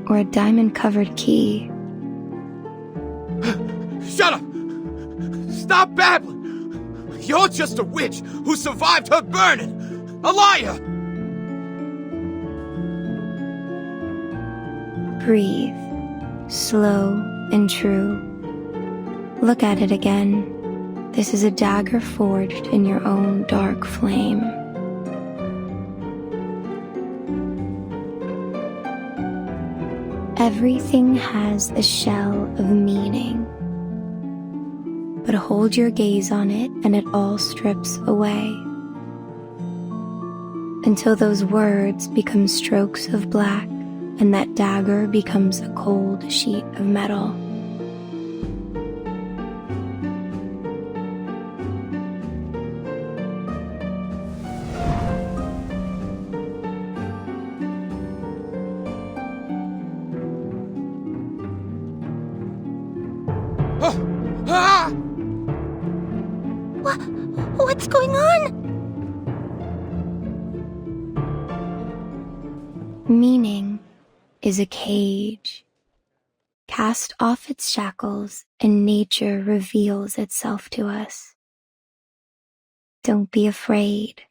Or a diamond-covered key? Shut up! Stop babbling! You're just a witch who survived her burning! A liar! Breathe, slow and true. Look at it again. This is a dagger forged in your own dark flame. Everything has a shell of meaning. But hold your gaze on it and it all strips away. Until those words become strokes of black and that dagger becomes a cold sheet of metal. What's going on? Meaning is a cage. cast off its shackles and nature reveals itself to us. Don't be afraid.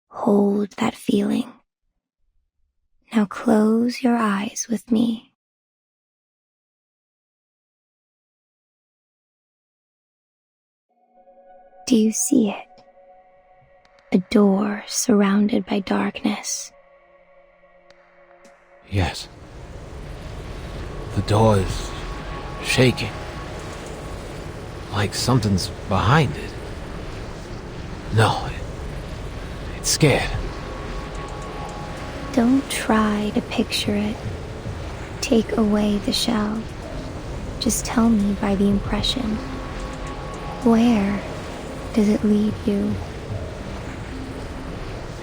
Hold that feeling. Now close your eyes with me. Do you see it? A door surrounded by darkness. Yes. The door is shaking. Like something's behind it. No, it's scared. Don't try to picture it. Take away the shell. Just tell me by the impression. Where does it lead you?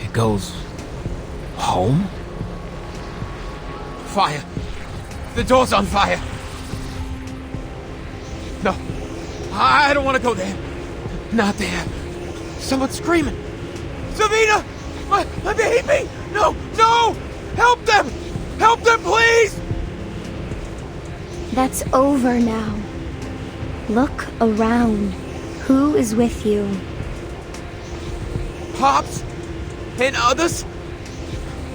It goes home? Fire! The door's on fire! No, I don't want to go there. Not there. Someone's screaming. Savina! My baby! No! No! Help them! Help them, please! That's over now. Look around. Who is with you? Pops and others.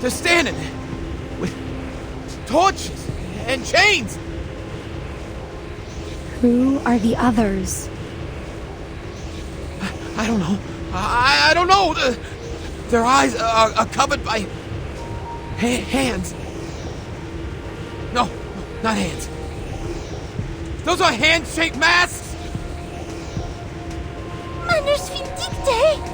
They're standing there with torches and chains. Who are the others? I don't know. I don't know. Their eyes are covered by hands. No, not hands. Those are hand-shaped masks. Manus vindicte!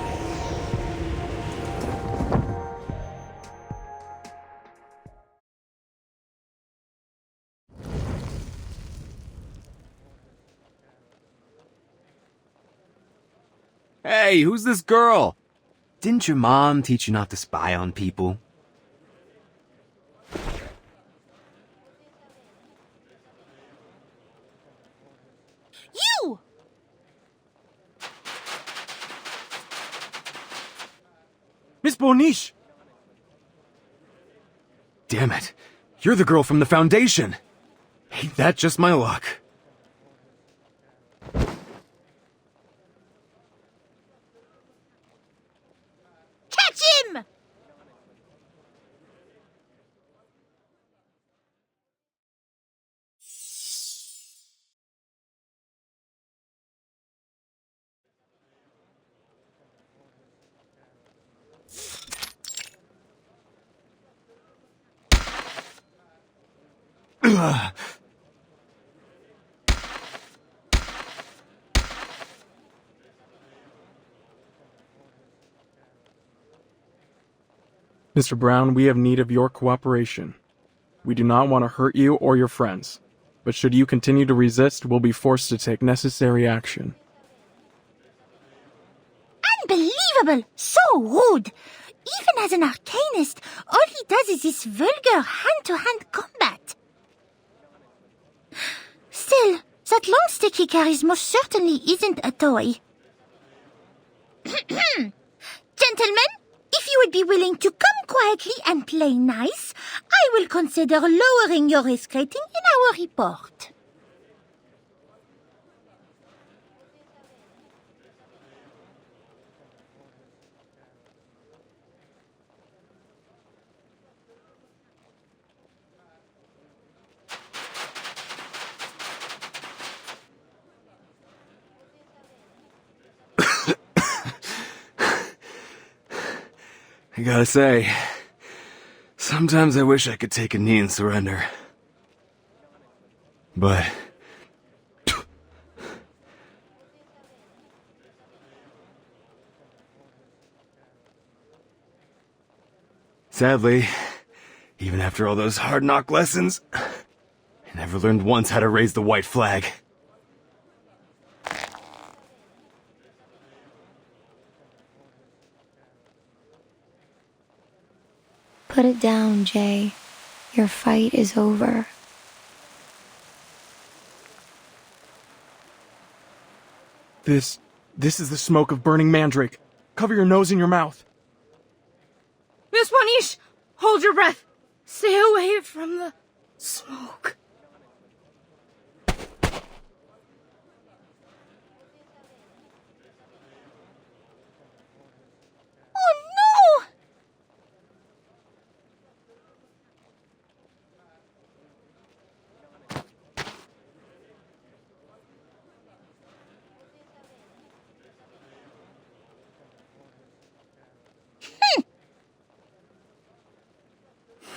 Hey, who's this girl? Didn't your mom teach you not to spy on people? You! Miss Boniche! Damn it. You're the girl from the Foundation. Ain't that just my luck? Catch him! Mr. Brown, we have need of your cooperation. We do not want to hurt you or your friends, but should you continue to resist, we'll be forced to take necessary action. Unbelievable! So rude! Even as an arcanist, all he does is this vulgar hand-to-hand combat. Still, that long stick he carries most certainly isn't a toy. Gentlemen, if you would be willing to come quietly and play nice, I will consider lowering your risk rating in our report. I gotta say, sometimes I wish I could take a knee and surrender. But... sadly, even after all those hard knock lessons, I never learned once how to raise the white flag. Put it down, Jay. Your fight is over. This is the smoke of burning mandrake. Cover your nose and your mouth. Miss Boniche, hold your breath. Stay away from the smoke.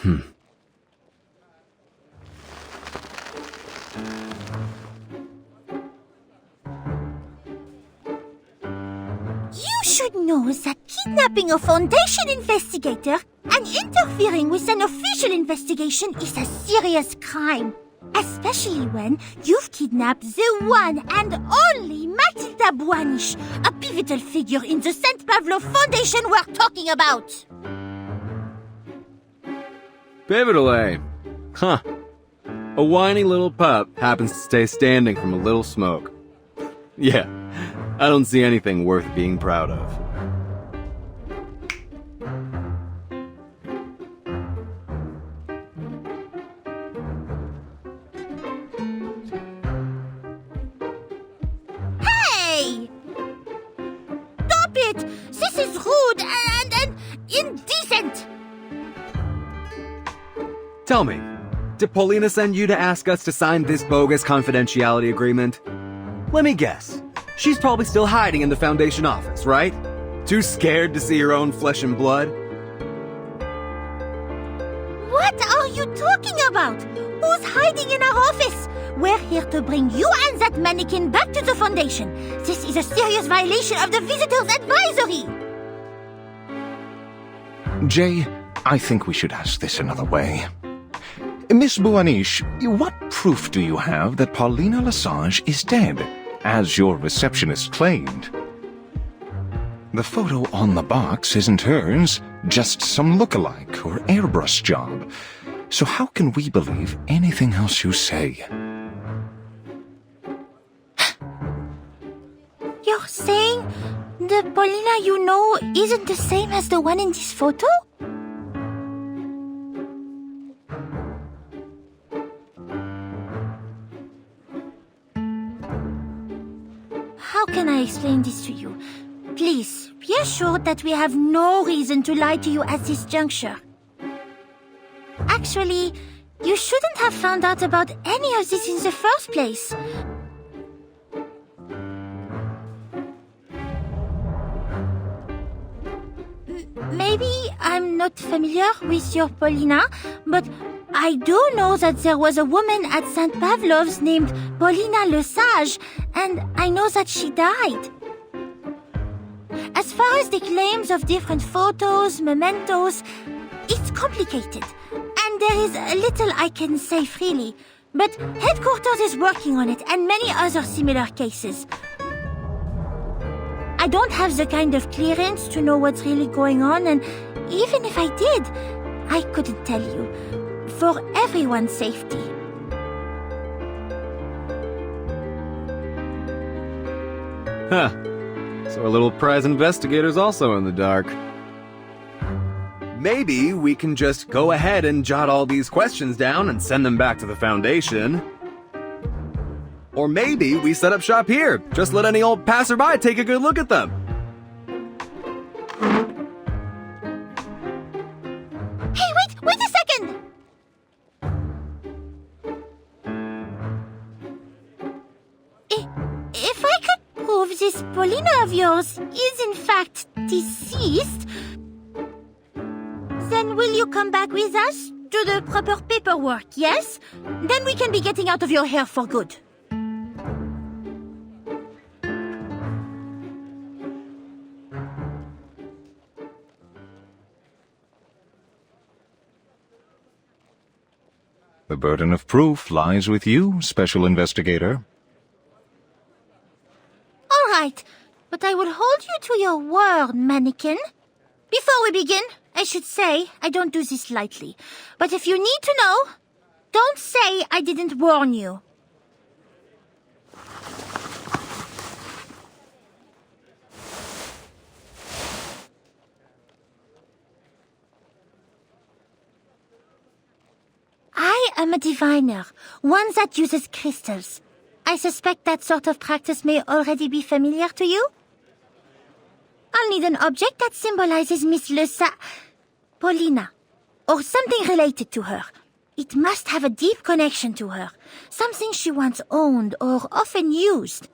You should know that kidnapping a Foundation investigator and interfering with an official investigation is a serious crime. Especially when you've kidnapped the one and only Matilda Buanish, a pivotal figure in the St. Pavlov Foundation we're talking about. Pivotal, eh? Huh. A whiny little pup happens to stay standing from a little smoke. Yeah, I don't see anything worth being proud of. Hey! Stop it! This is rude and indecent! Tell me, did Paulina send you to ask us to sign this bogus confidentiality agreement? Let me guess. She's probably still hiding in the Foundation office, right? Too scared to see her own flesh and blood? What are you talking about? Who's hiding in our office? We're here to bring you and that mannequin back to the Foundation. This is a serious violation of the Visitors Advisory. Jay, I think we should ask this another way. Miss Buanish, what proof do you have that Paulina Lesage is dead, as your receptionist claimed? The photo on the box isn't hers, just some look-alike or airbrush job. So how can we believe anything else you say? You're saying the Paulina you know isn't the same as the one in this photo? How can I explain this to you? Please, be assured that we have no reason to lie to you at this juncture. Actually, you shouldn't have found out about any of this in the first place. Maybe I'm not familiar with your Paulina, but I do know that there was a woman at St. Pavlov's named Paulina Lesage, and I know that she died. As far as the claims of different photos, mementos, it's complicated, and there is little I can say freely. But headquarters is working on it, and many other similar cases. I don't have the kind of clearance to know what's really going on, and even if I did, I couldn't tell you. For everyone's safety. Huh. So our little prize investigator's also in the dark. Maybe we can just go ahead and jot all these questions down and send them back to the Foundation. Or maybe we set up shop here. Just let any old passerby take a good look at them. Hey, wait a second! If I could prove this Paulina of yours is in fact deceased, then will you come back with us to the proper paperwork, yes? Then we can be getting out of your hair for good. The burden of proof lies with you, Special Investigator. All right, but I will hold you to your word, mannequin. Before we begin, I should say I don't do this lightly. But if you need to know, don't say I didn't warn you. I am a diviner, one that uses crystals. I suspect that sort of practice may already be familiar to you. I'll need an object that symbolizes Miss Paulina, or something related to her. It must have a deep connection to her, something she once owned or often used.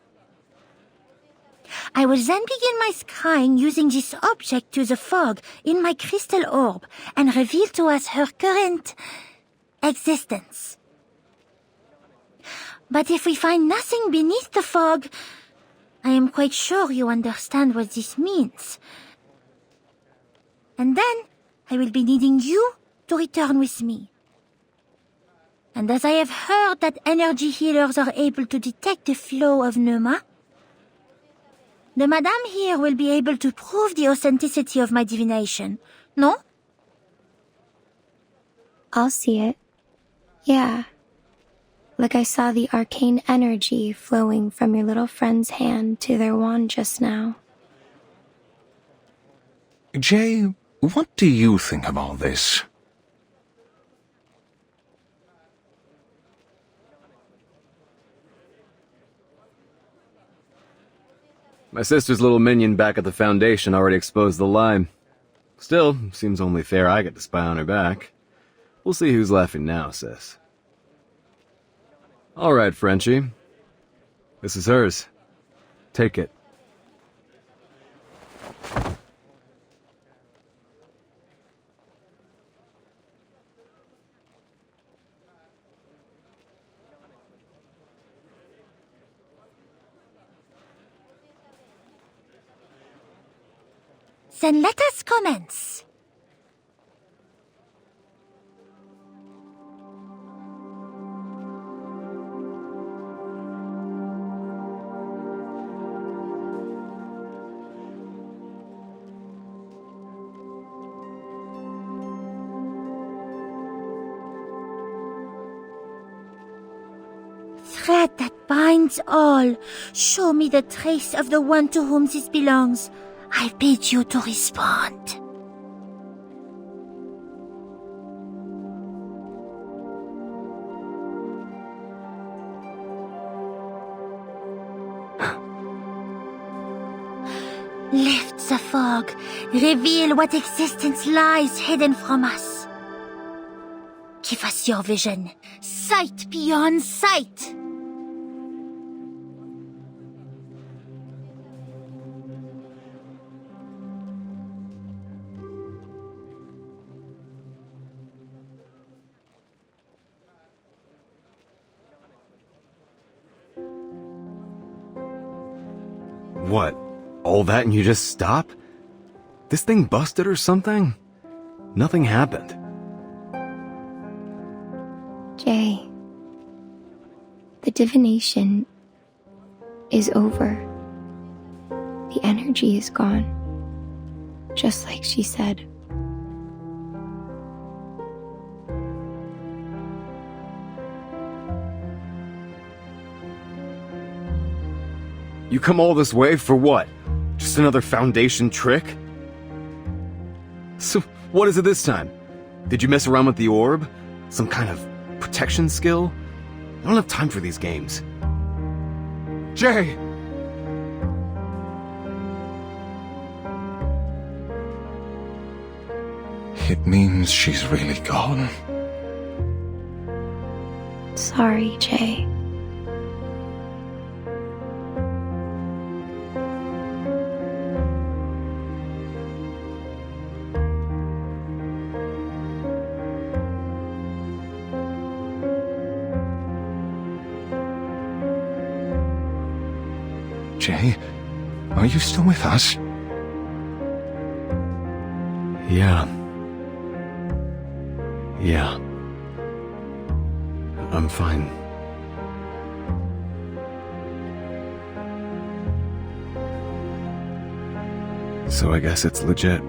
I will then begin my scrying using this object to the fog in my crystal orb and reveal to us her current existence. But if we find nothing beneath the fog, I am quite sure you understand what this means. And then I will be needing you to return with me. And as I have heard that energy healers are able to detect the flow of pneuma, the madame here will be able to prove the authenticity of my divination, no? I'll see it. Yeah. Like I saw the arcane energy flowing from your little friend's hand to their wand just now. Jay, what do you think of all this? My sister's little minion back at the Foundation already exposed the lie. Still, seems only fair I get to spy on her back. We'll see who's laughing now, sis. All right, Frenchie. This is hers. Take it. Then let us commence. Thread that binds all, show me the trace of the one to whom this belongs. I bid you to respond. Lift the fog, reveal what existence lies hidden from us. Give us your vision, sight beyond sight. What? All that and you just stop? This thing busted or something? Nothing happened. Jay, the divination is over. The energy is gone. Just like she said. You come all this way for what? Just another Foundation trick? So, what is it this time? Did you mess around with the orb? Some kind of protection skill? I don't have time for these games. Jay! It means she's really gone. Sorry, Jay. Jay, are you still with us? Yeah. I'm fine. So I guess it's legit.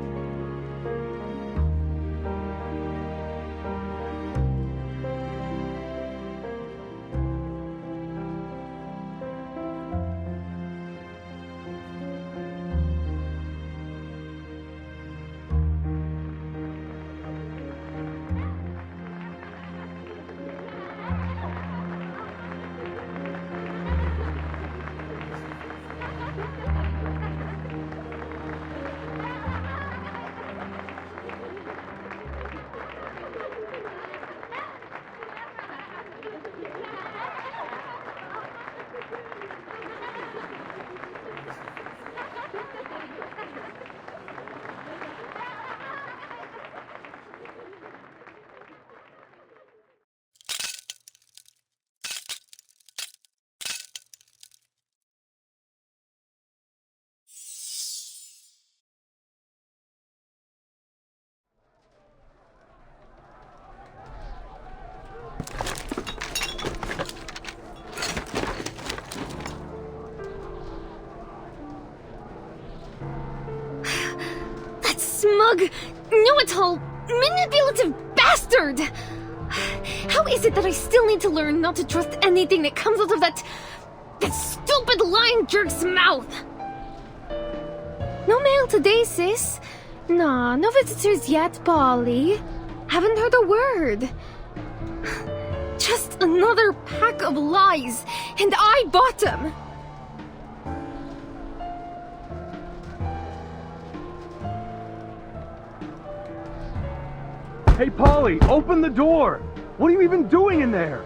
smug, know-it-all, manipulative bastard! How is it that I still need to learn not to trust anything that comes out of that stupid lying jerk's mouth? No mail today, sis. Nah, no visitors yet, Polly. Haven't heard a word. Just another pack of lies, and I bought them. Hey, Polly, open the door! What are you even doing in there?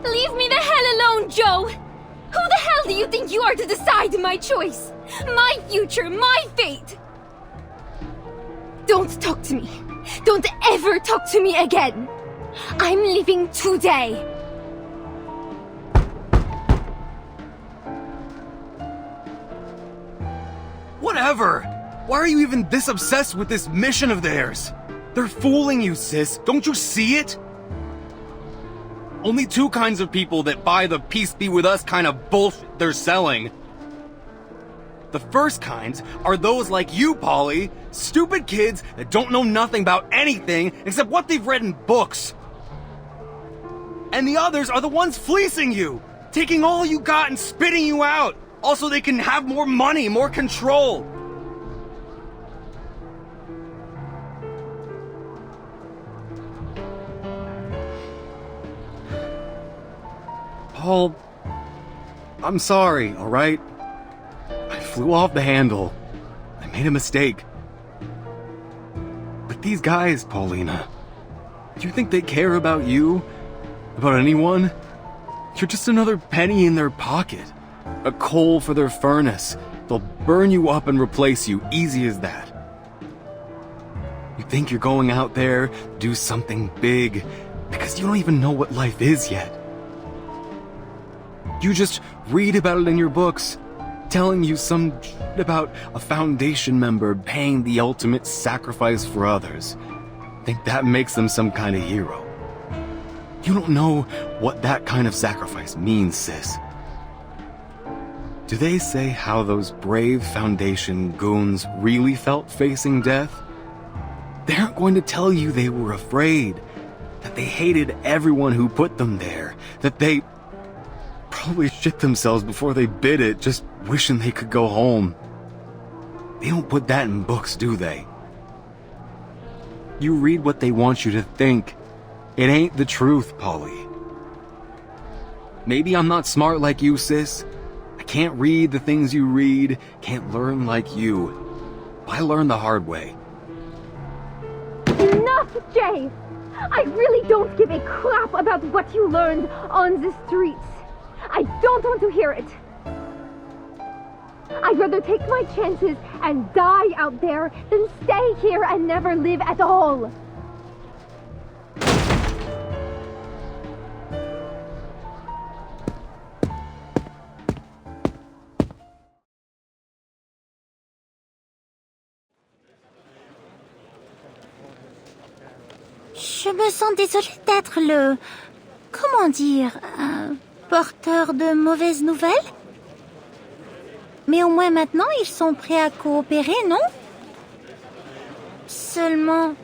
Leave me the hell alone, Joe! Who the hell do you think you are to decide my choice? My future, my fate! Don't talk to me. Don't ever talk to me again. I'm leaving today. Whatever! Why are you even this obsessed with this mission of theirs? They're fooling you, sis. Don't you see it? Only two kinds of people that buy the peace be with us kind of bullshit they're selling. The first kinds are those like you, Polly. Stupid kids that don't know nothing about anything except what they've read in books. And the others are the ones fleecing you, taking all you got and spitting you out. Also, they can have more money, more control. Paul, I'm sorry, all right? I flew off the handle. I made a mistake. But these guys, Paulina, do you think they care about you? About anyone? You're just another penny in their pocket. A coal for their furnace. They'll burn you up and replace you, easy as that. You think you're going out there, do something big, because you don't even know what life is yet. You just read about it in your books, telling you some shit about a Foundation member paying the ultimate sacrifice for others. Think that makes them some kind of hero. You don't know what that kind of sacrifice means, sis. Do they say how those brave Foundation goons really felt facing death? They aren't going to tell you they were afraid, that they hated everyone who put them there, that they probably shit themselves before they bid it, just wishing they could go home. They don't put that in books, do they? You read what they want you to think. It ain't the truth, Polly. Maybe I'm not smart like you, sis. I can't read the things you read, can't learn like you. I learned the hard way. Enough, Jay! I really don't give a crap about what you learned on the streets. I don't want to hear it. I'd rather take my chances and die out there than stay here and never live at all. Je me sens désolée d'être le... Comment dire... porteur de mauvaises nouvelles? Mais au moins maintenant, ils sont prêts à coopérer, non? Seulement...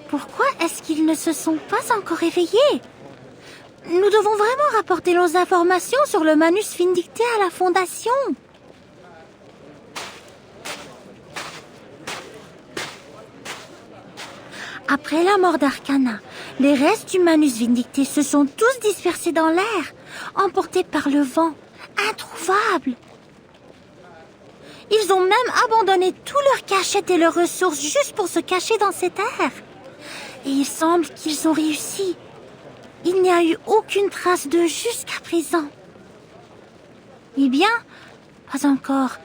Pourquoi est-ce qu'ils ne se sont pas encore réveillés? Nous devons vraiment rapporter nos informations sur le manus vindicté à la Fondation. Après la mort d'Arcana, les restes du manus vindicté se sont tous dispersés dans l'air, emportés par le vent, introuvables. Ils ont même abandonné tous leurs cachettes et leurs ressources juste pour se cacher dans cet air. Et il semble qu'ils ont réussi. Il n'y a eu aucune trace d'eux jusqu'à présent. Eh bien, pas encore.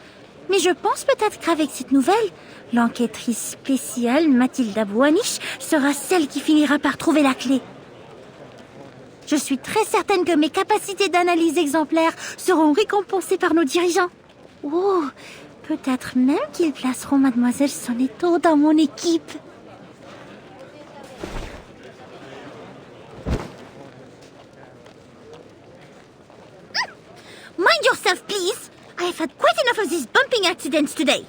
Mais je pense peut-être qu'avec cette nouvelle, l'enquêtrice spéciale Mathilda Bouaniche sera celle qui finira par trouver la clé. Je suis très certaine que mes capacités d'analyse exemplaires seront récompensées par nos dirigeants. Oh, peut-être même qu'ils placeront Mademoiselle Sonetto dans mon équipe. yourself, please! I have had quite enough of these bumping accidents today.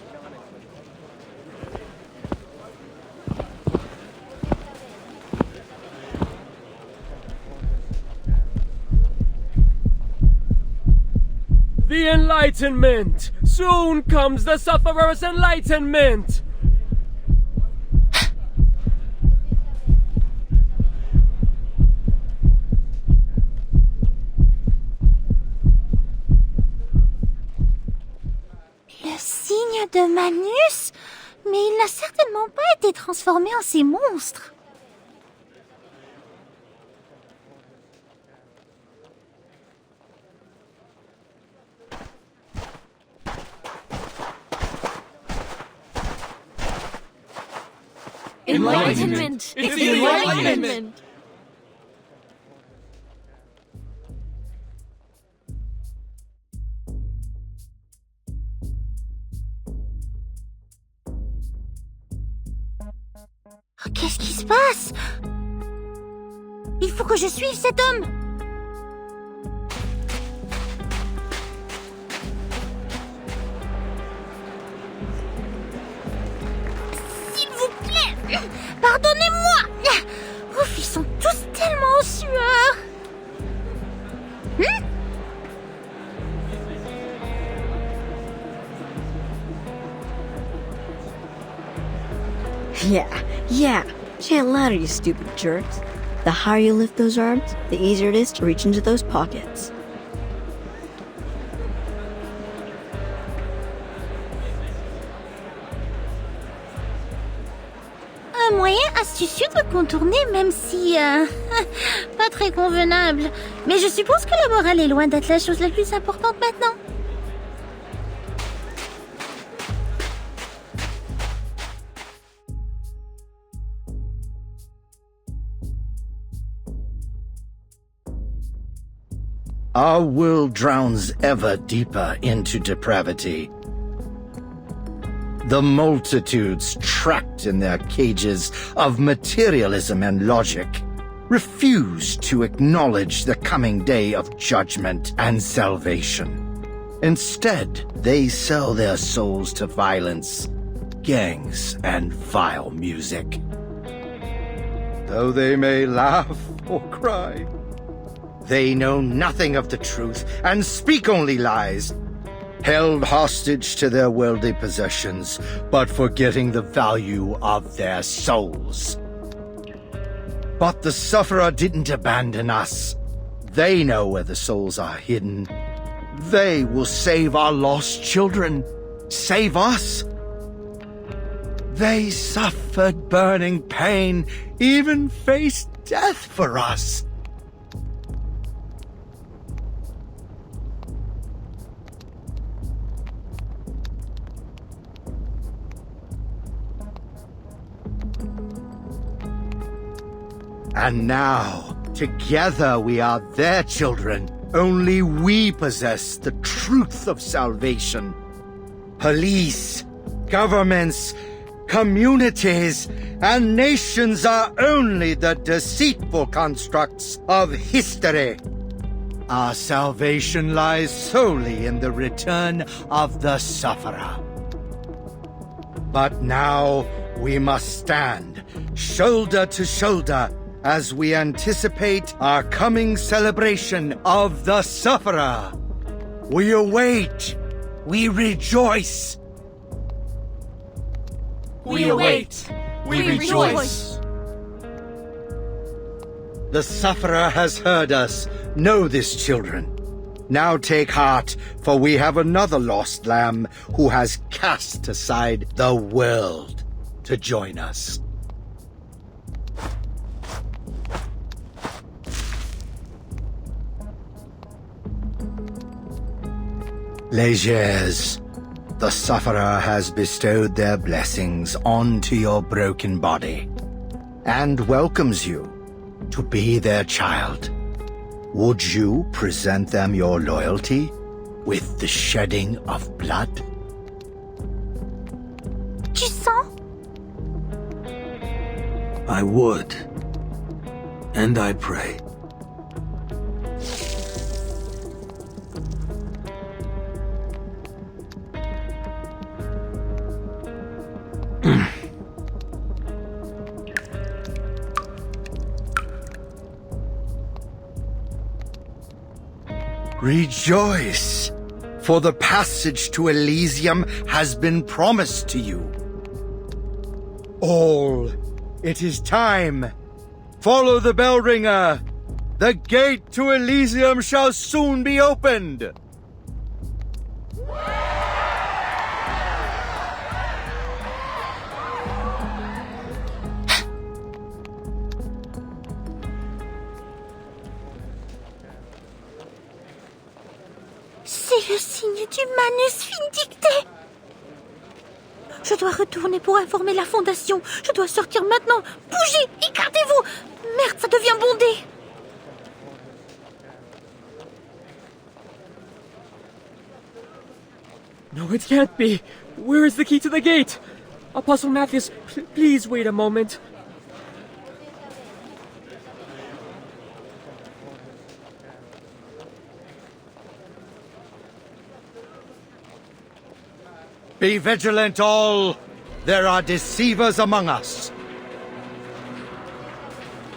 The Enlightenment! Soon comes the sufferer's enlightenment! Le signe de Manus? Mais il n'a certainement pas été transformé en ces monstres. Enlightenment! It's the Enlightenment! Qu'est-ce qui se passe? Il faut que je suive cet homme. S'il vous plaît, pardonnez-moi. Ouf, ils sont tous tellement en sueur. Yeah. Chant louder, you stupid jerks. The higher you lift those arms, the easier it is to reach into those pockets. Un moyen astucieux de contourner, même si... pas très convenable. Mais je suppose que la morale est loin d'être la chose la plus importante maintenant. Our world drowns ever deeper into depravity. The multitudes trapped in their cages of materialism and logic refuse to acknowledge the coming day of judgment and salvation. Instead, they sell their souls to violence, gangs, and vile music. Though they may laugh or cry, they know nothing of the truth and speak only lies, held hostage to their worldly possessions, but forgetting the value of their souls. But the sufferer didn't abandon us. They know where the souls are hidden. They will save our lost children, save us. They suffered burning pain, even faced death for us. And now, together we are their children. Only we possess the truth of salvation. Police, governments, communities, and nations are only the deceitful constructs of history. Our salvation lies solely in the return of the sufferer. But now we must stand, shoulder to shoulder, as we anticipate our coming celebration of the sufferer. We await. We rejoice. We await. We rejoice. The sufferer has heard us. Know this, children. Now take heart, for we have another lost lamb who has cast aside the world to join us. Légers, the sufferer has bestowed their blessings onto your broken body and welcomes you to be their child. Would you present them your loyalty with the shedding of blood? Tu sens? I would. And I pray. Rejoice, for the passage to Elysium has been promised to you. All, it is time. Follow the bell ringer. The gate to Elysium shall soon be opened. C'est le signe du manus vindicté. Je dois retourner pour informer la Fondation. Je dois sortir maintenant. Bougez, écartez-vous. Merde, ça devient bondé. No, it can't be. Where is the key to the gate? Apostle Matthias, please wait a moment. Be vigilant all. There are deceivers among us.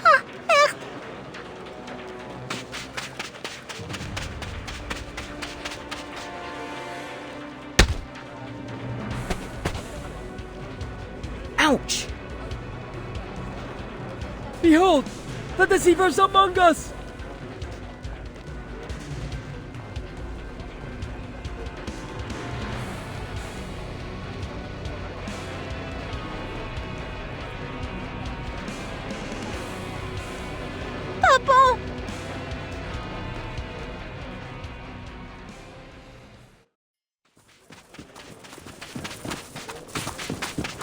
Ah, merde. Ouch! Behold, the deceivers among us! Papa!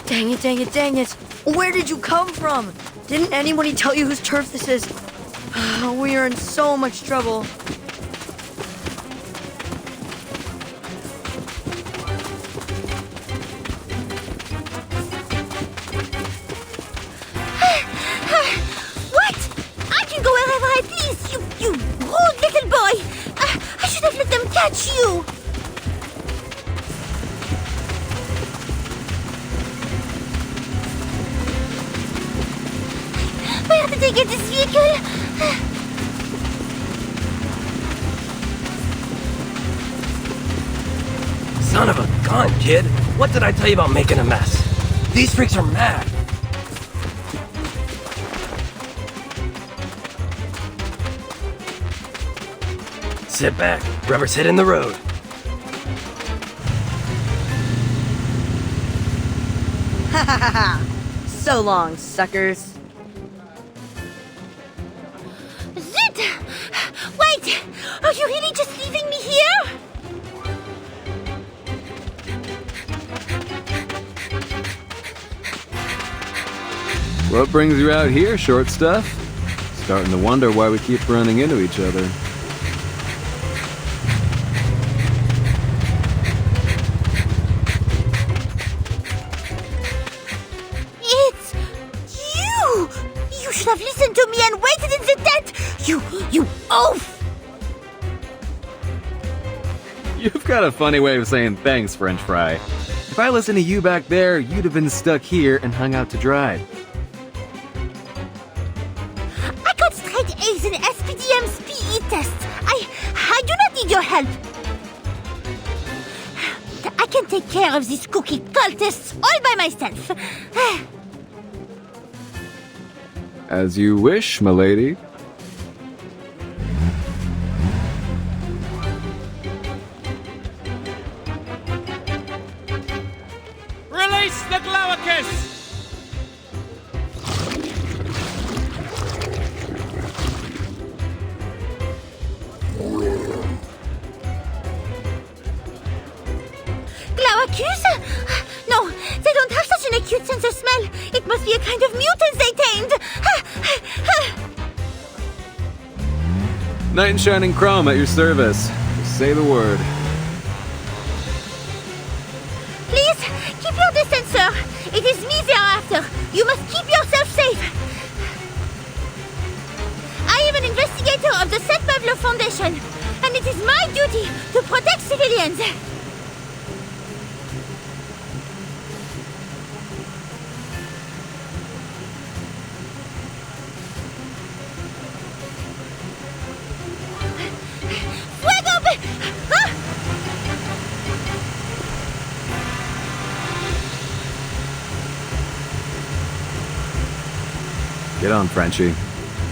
Dang it, dang it, dang it! Where did you come from? Didn't anybody tell you whose turf this is? We are in so much trouble. What? I can go wherever I please, you rude little boy! I should have let them catch you! Where did they get this vehicle? Son of a gun, kid! What did I tell you about making a mess? These freaks are mad! Sit back. Rubber's hitting the road. Ha ha ha ha! So long, suckers. Zut! Wait! Are you really just leaving me here? What brings you out here, short stuff? Starting to wonder why we keep running into each other. It's you! You should have listened to me and waited in the tent! You oaf! You've got a funny way of saying thanks, French fry. If I listened to you back there, you'd have been stuck here and hung out to dry. I got straight A's in SPDM's PE tests. I do not need your help. I can take care of these cookie cultists all by myself. As you wish, milady. Release the Glaucus! Glaucus? No, they don't have such an acute sense of smell. It must be a kind of mutant they tamed. Knight in shining chrome at your service. Just say the word. Please, keep your distance, sir. It is me they are after. You must keep yourself safe. I am an investigator of the St. Pablo Foundation, and it is my duty to protect civilians. Fuego! Get on, Frenchie.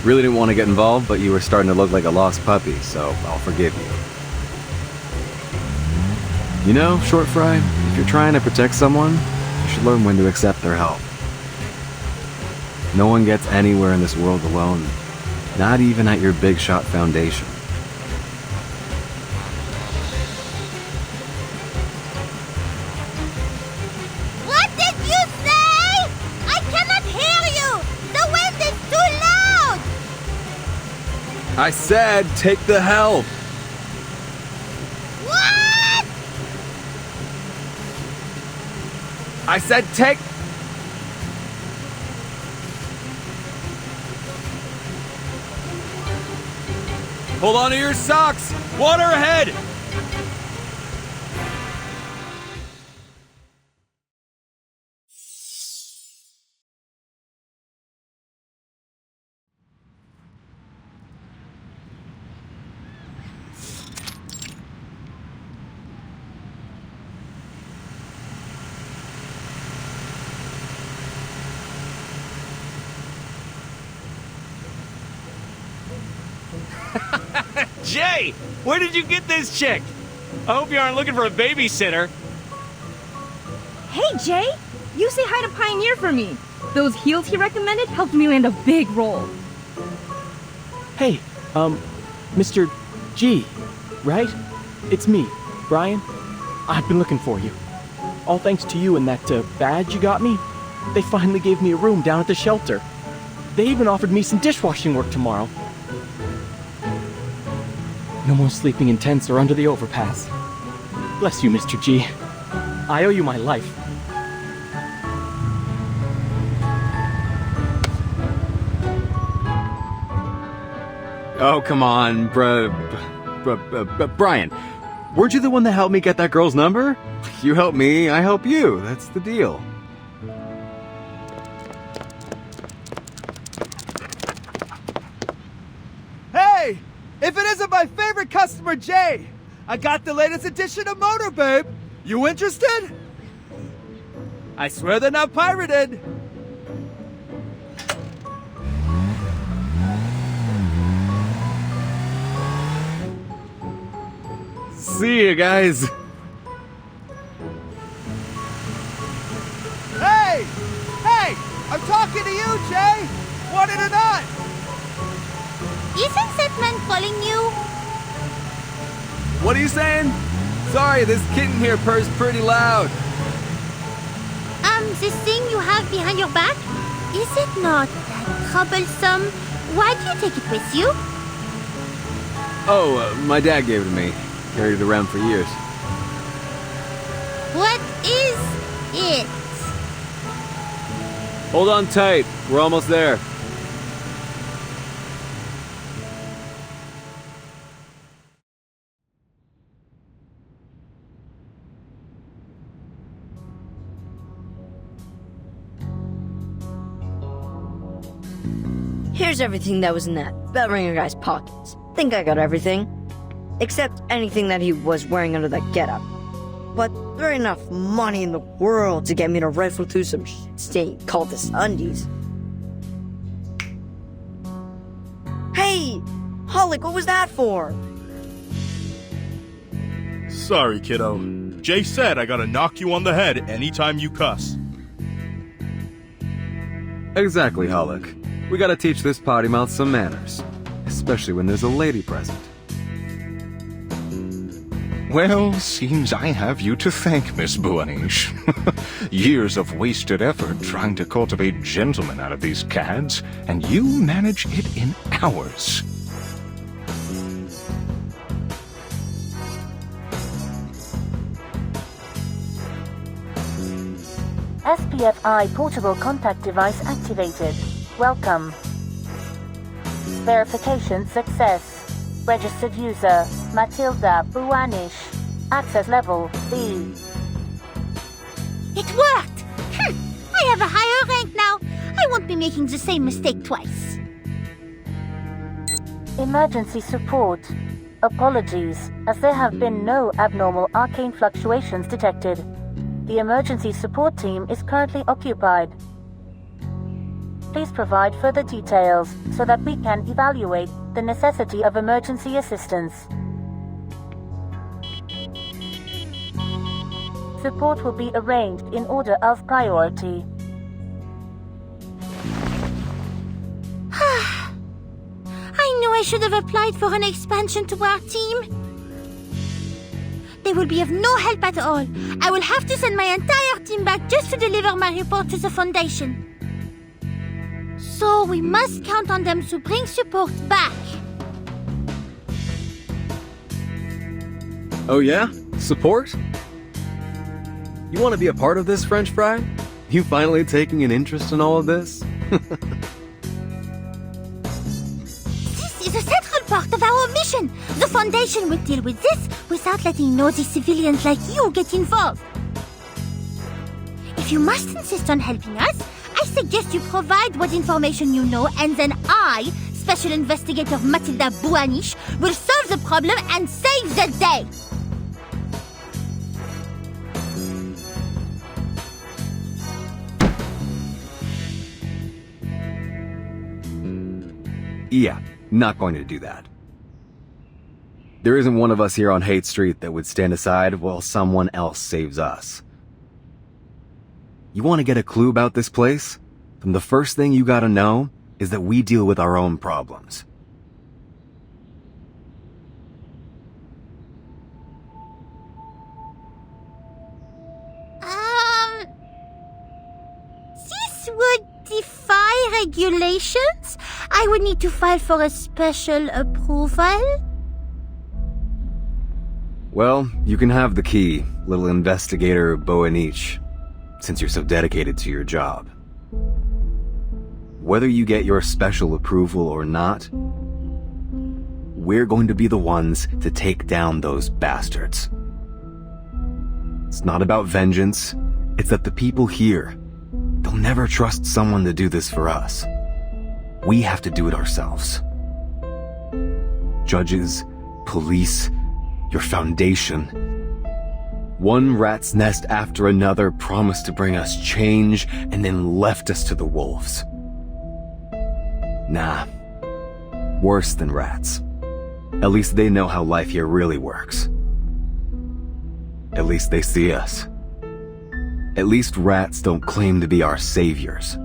Really didn't want to get involved, but you were starting to look like a lost puppy, so I'll forgive you. You know, Short Fry, if you're trying to protect someone, you should learn when to accept their help. No one gets anywhere in this world alone, not even at your big shot foundation. What did you say? I cannot hear you! The wind is too loud! I said, take the help! What? I said, take... Hold on to your socks! Water ahead! Jay, where did you get this chick? I hope you aren't looking for a babysitter. Hey, Jay! You say hi to Pioneer for me. Those heels he recommended helped me land a big role. Hey, Mr. G, right? It's me, Brian. I've been looking for you. All thanks to you and that badge you got me, they finally gave me a room down at the shelter. They even offered me some dishwashing work tomorrow. No more sleeping in tents or under the overpass. Bless you, Mr. G. I owe you my life. Oh, come on, Brian. Weren't you the one that helped me get that girl's number? You help me, I help you. That's the deal. Hey! If it isn't my favorite customer, Jay! I got the latest edition of Motor, babe! You interested? I swear they're not pirated! See you guys. Hey! Hey! I'm talking to you, Jay! Want it or not? Isn't that man calling you? What are you saying? Sorry, this kitten here purrs pretty loud. This thing you have behind your back? Is it not that troublesome? Why do you take it with you? Oh, my dad gave it to me. Carried it around for years. What is it? Hold on tight. We're almost there. Here's everything that was in that bell ringer guy's pockets. Think I got everything. Except anything that he was wearing under that getup. But there ain't enough money in the world to get me to rifle through some shit called this undies. Hey! Hollick, what was that for? Sorry, kiddo. Jay said I gotta knock you on the head anytime you cuss. Exactly, Hollick. We gotta teach this potty mouth some manners. Especially when there's a lady present. Well, seems I have you to thank, Miss Buanish. Years of wasted effort trying to cultivate gentlemen out of these cads, and you manage it in hours. SPFI portable contact device activated. Welcome. Verification success. Registered user, Matilda Buanish. Access level, B. It worked! I have a higher rank now. I won't be making the same mistake twice. Emergency support. Apologies, as there have been no abnormal arcane fluctuations detected. The emergency support team is currently occupied. Please provide further details so that we can evaluate the necessity of emergency assistance. Support will be arranged in order of priority. I knew I should have applied for an expansion to our team. They will be of no help at all. I will have to send my entire team back just to deliver my report to the Foundation. So we must count on them to bring support back. Oh yeah? Support? You want to be a part of this, French fry? You finally taking an interest in all of this? This is a central part of our mission. The Foundation will deal with this without letting nosy civilians like you get involved. If you must insist on helping us, I suggest you provide what information you know, and then I, Special Investigator Matilda Buanish, will solve the problem and save the day. Yeah, not going to do that. There isn't one of us here on Hate Street that would stand aside while someone else saves us. You want to get a clue about this place? Then the first thing you gotta know is that we deal with our own problems. This would defy regulations. I would need to file for a special approval. Well, you can have the key, little investigator Boanich, since you're so dedicated to your job. Whether you get your special approval or not, we're going to be the ones to take down those bastards. It's not about vengeance, it's that the people here, they'll never trust someone to do this for us. We have to do it ourselves. Judges, police, your foundation. One rat's nest after another promised to bring us change and then left us to the wolves. Nah, worse than rats. At least they know how life here really works. At least they see us. At least rats don't claim to be our saviors.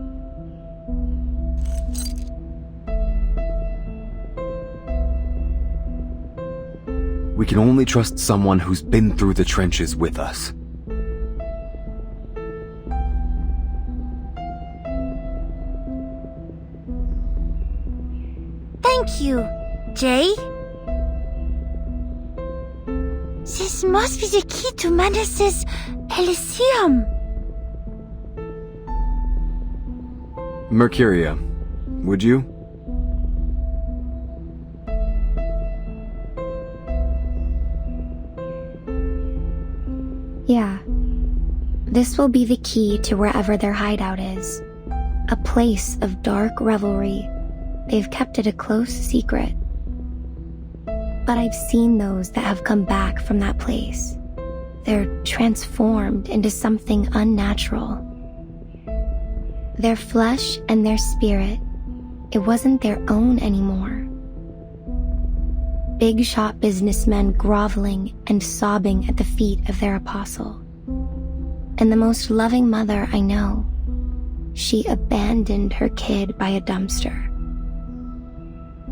We can only trust someone who's been through the trenches with us. Thank you, Jay. This must be the key to Manus's ELYSIUM. Mercuria, would you? Yeah. This will be the key to wherever their hideout is. A place of dark revelry. They've kept it a close secret. But I've seen those that have come back from that place. They're transformed into something unnatural. Their flesh and their spirit, it wasn't their own anymore. Big shot businessmen groveling and sobbing at the feet of their apostle. And the most loving mother I know, she abandoned her kid by a dumpster.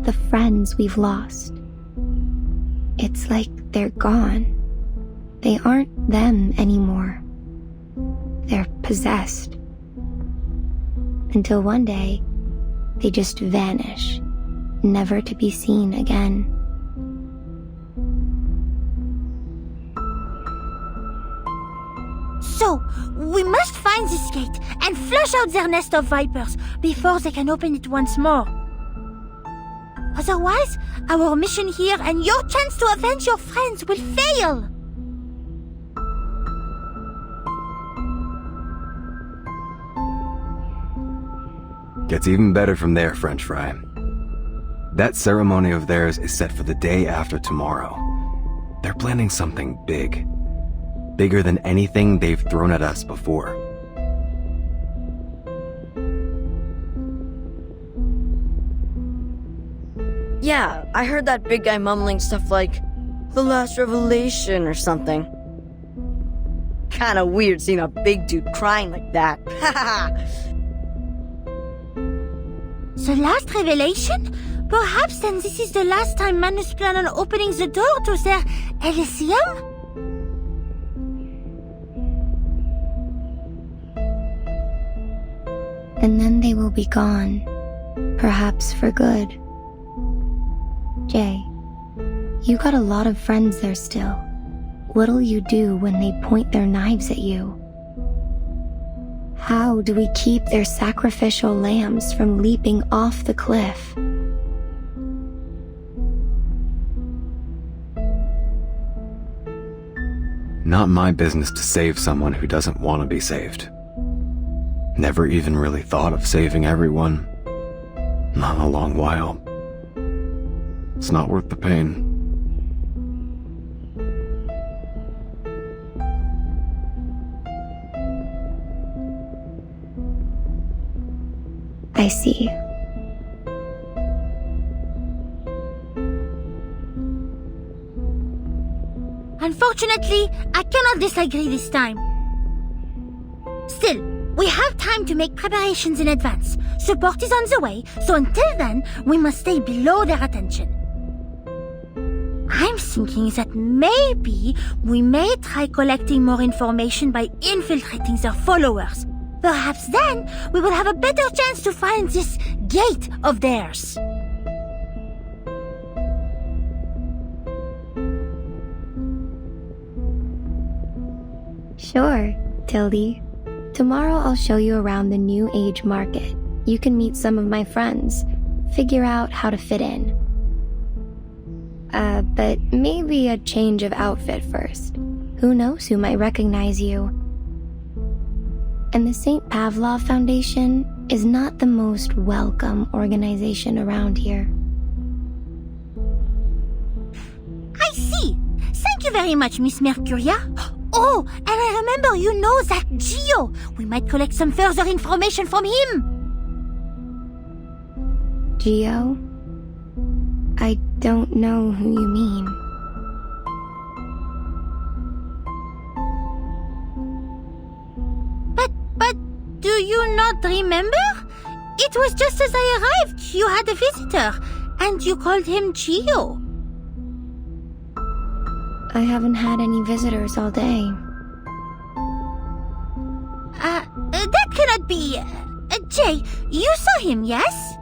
The friends we've lost, it's like they're gone. They aren't them anymore. They're possessed. Until one day, they just vanish, never to be seen again. So, we must find this gate and flush out their nest of vipers before they can open it once more. Otherwise, our mission here and your chance to avenge your friends will fail. Gets even better from there, French fry. That ceremony of theirs is set for the day after tomorrow. They're planning something big. Bigger than anything they've thrown at us before. Yeah, I heard that big guy mumbling stuff like, "The last revelation" or something. Kinda weird seeing a big dude crying like that. The last revelation? Perhaps then this is the last time Manus plan on opening the door to their Elysium? And then they will be gone, perhaps for good. Jay, you got a lot of friends there still. What'll you do when they point their knives at you? How do we keep their sacrificial lambs from leaping off the cliff? Not my business to save someone who doesn't want to be saved. Never even really thought of saving everyone. Not in a long while. It's not worth the pain. I see. Unfortunately, I cannot disagree this time. Still, we have time to make preparations in advance. Support is on the way, so until then, we must stay below their attention. I'm thinking that maybe we may try collecting more information by infiltrating their followers. Perhaps then we will have a better chance to find this gate of theirs. Sure, Tildy. Tomorrow I'll show you around the New Age market. You can meet some of my friends, figure out how to fit in. But maybe a change of outfit first. Who knows who might recognize you? And the St. Pavlov Foundation is not the most welcome organization around here. I see. Thank you very much, Miss Mercuria. Oh, and I remember you know that Gio. We might collect some further information from him. Gio? I don't know who you mean. But do you not remember? It was just as I arrived. You had a visitor, and you called him Gio. I haven't had any visitors all day. That cannot be. Jay, you saw him, yes?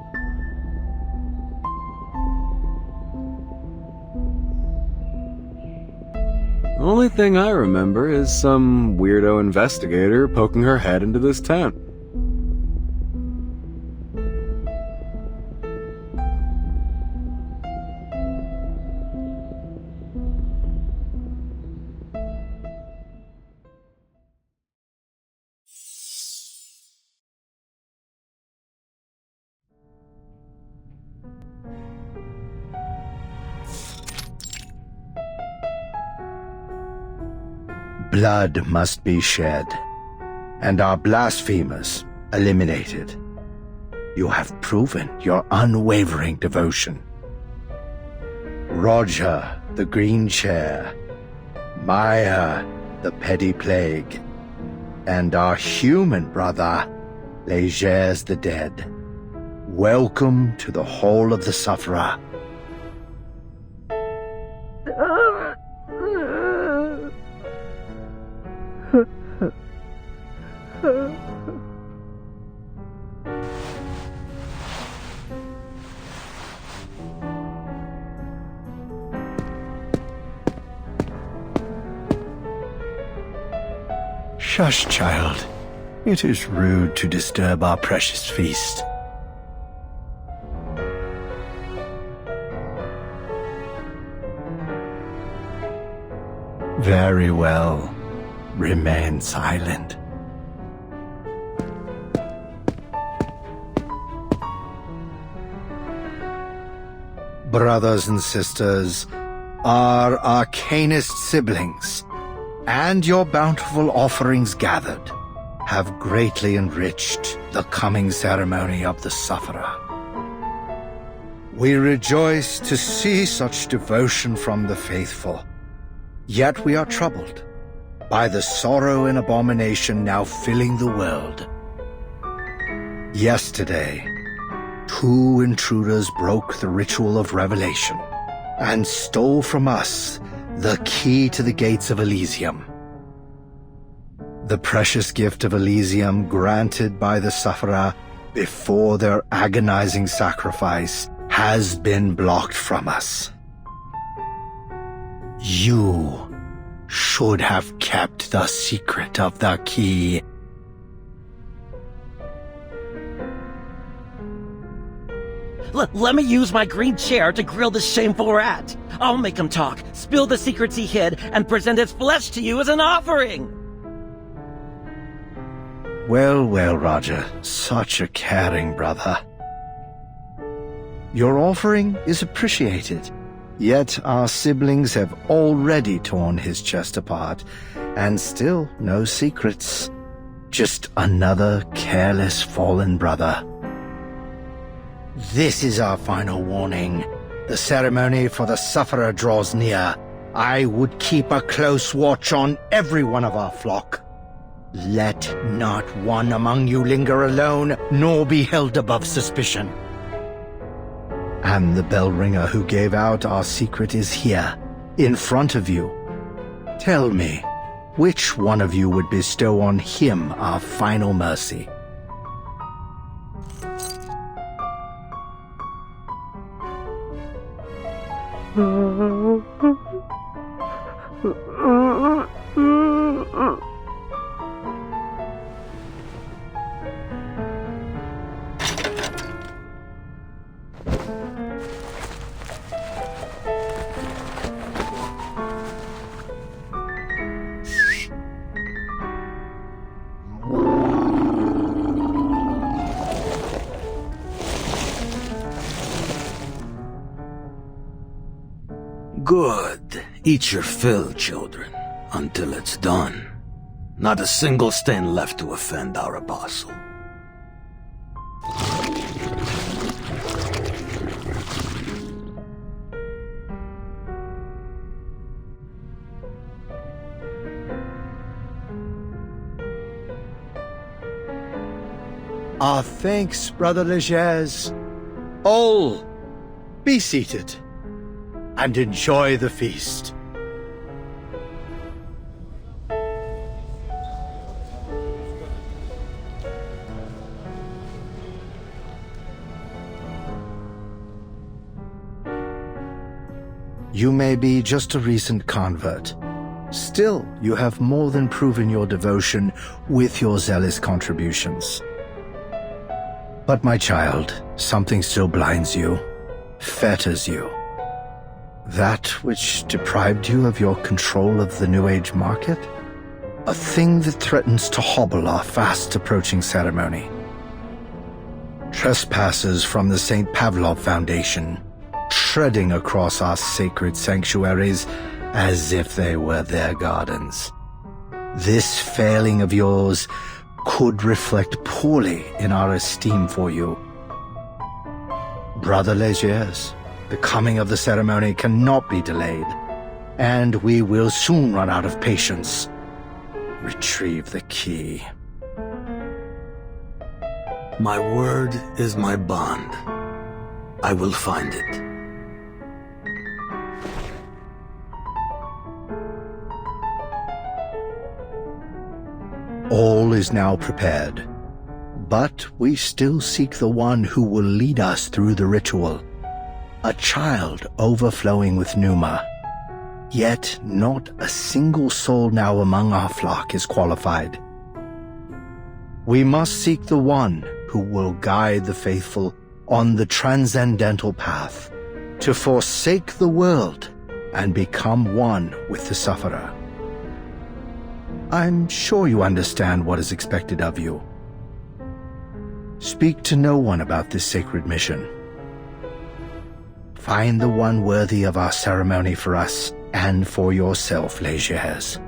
The only thing I remember is some weirdo investigator poking her head into this tent. Blood must be shed, and our blasphemers eliminated. You have proven your unwavering devotion. Roger, the Green Chair, Maya, the Petty Plague, and our human brother, Legers the Dead. Welcome to the Hall of the Sufferer. Shush, child. It is rude to disturb our precious feast. Very well. Remain silent. Brothers and sisters, our arcanist siblings, and your bountiful offerings gathered, have greatly enriched the coming ceremony of the Sufferer. We rejoice to see such devotion from the faithful. Yet we are troubled by the sorrow and abomination now filling the world. Yesterday, 2 intruders broke the ritual of revelation and stole from us the key to the gates of Elysium. The precious gift of Elysium granted by the sufferer before their agonizing sacrifice has been blocked from us. You should have kept the secret of the key. Let me use my green chair to grill this shameful rat. I'll make him talk, spill the secrets he hid, and present his flesh to you as an offering. Well, well, Roger, such a caring brother. Your offering is appreciated, yet our siblings have already torn his chest apart, and still no secrets. Just another careless fallen brother. This is our final warning. The ceremony for the sufferer draws near. I would keep a close watch on every one of our flock. Let not one among you linger alone, nor be held above suspicion. And the bell ringer who gave out our secret is here, in front of you. Tell me, which one of you would bestow on him our final mercy? Good. Eat your fill, children, until it's done. Not a single stain left to offend our apostle. Our thanks, Brother Legers. All, be seated and enjoy the feast. You may be just a recent convert. Still, you have more than proven your devotion with your zealous contributions. But my child, something still blinds you, fetters you. That which deprived you of your control of the New Age market? A thing that threatens to hobble our fast-approaching ceremony. Trespassers from the St. Pavlov Foundation, treading across our sacred sanctuaries as if they were their gardens. This failing of yours could reflect poorly in our esteem for you. Brother Legers, the coming of the ceremony cannot be delayed, and we will soon run out of patience. Retrieve the key. My word is my bond. I will find it. All is now prepared, but we still seek the one who will lead us through the ritual. A child overflowing with pneuma. Yet not a single soul now among our flock is qualified. We must seek the one who will guide the faithful on the transcendental path, to forsake the world and become one with the sufferer. I'm sure you understand what is expected of you. Speak to no one about this sacred mission. Find the one worthy of our ceremony for us and for yourself, Legers.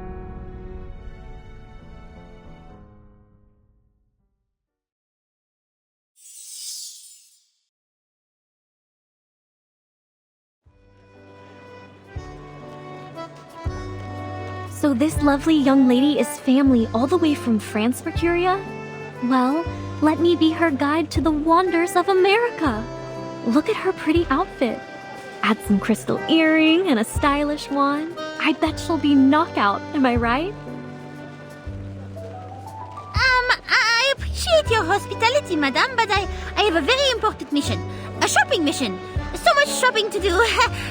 So this lovely young lady is family all the way from France, Mercuria? Well, let me be her guide to the wonders of America. Look at her pretty outfit. Add some crystal earring and a stylish one. I bet she'll be knockout, am I right? I appreciate your hospitality, madame, but I have a very important mission. A shopping mission. So much shopping to do.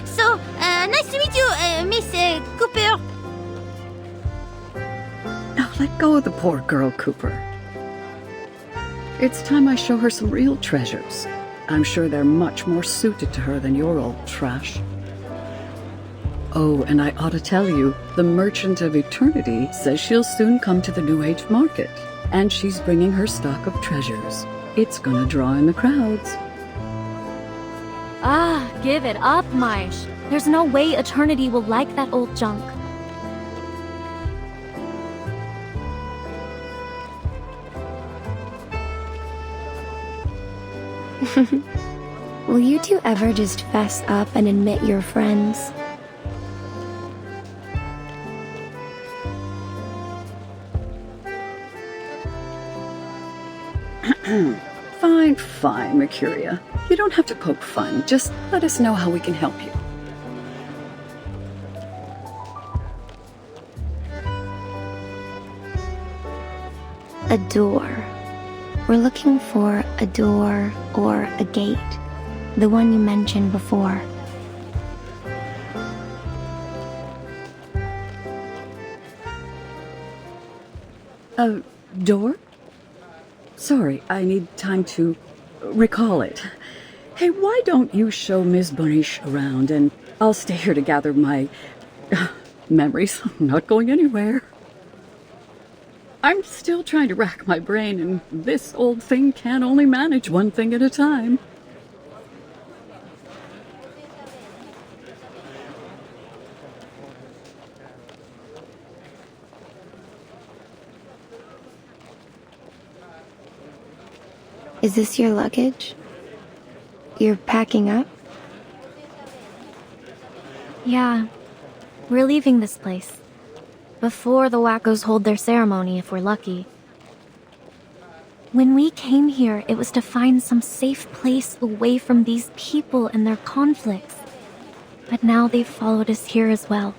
So, nice to meet you, Miss Cooper. Now let go of the poor girl, Cooper. It's time I show her some real treasures. I'm sure they're much more suited to her than your old trash. Oh, and I ought to tell you, the Merchant of Eternity says she'll soon come to the New Age market, and she's bringing her stock of treasures. It's gonna draw in the crowds. Ah, give it up, Marsh. There's no way Eternity will like that old junk. Will you two ever just fess up and admit you're friends? Fine, Mercuria. You don't have to poke fun. Just let us know how we can help you. A door. We're looking for a door or a gate. The one you mentioned before. A door? Sorry, I need time to recall it. Hey, why don't you show Ms. Bonish around and I'll stay here to gather my memories. I'm not going anywhere. I'm still trying to rack my brain, and this old thing can only manage one thing at a time. Is this your luggage? You're packing up? Yeah, we're leaving this place. Before the wackos hold their ceremony, if we're lucky. When we came here, it was to find some safe place away from these people and their conflicts. But now they've followed us here as well.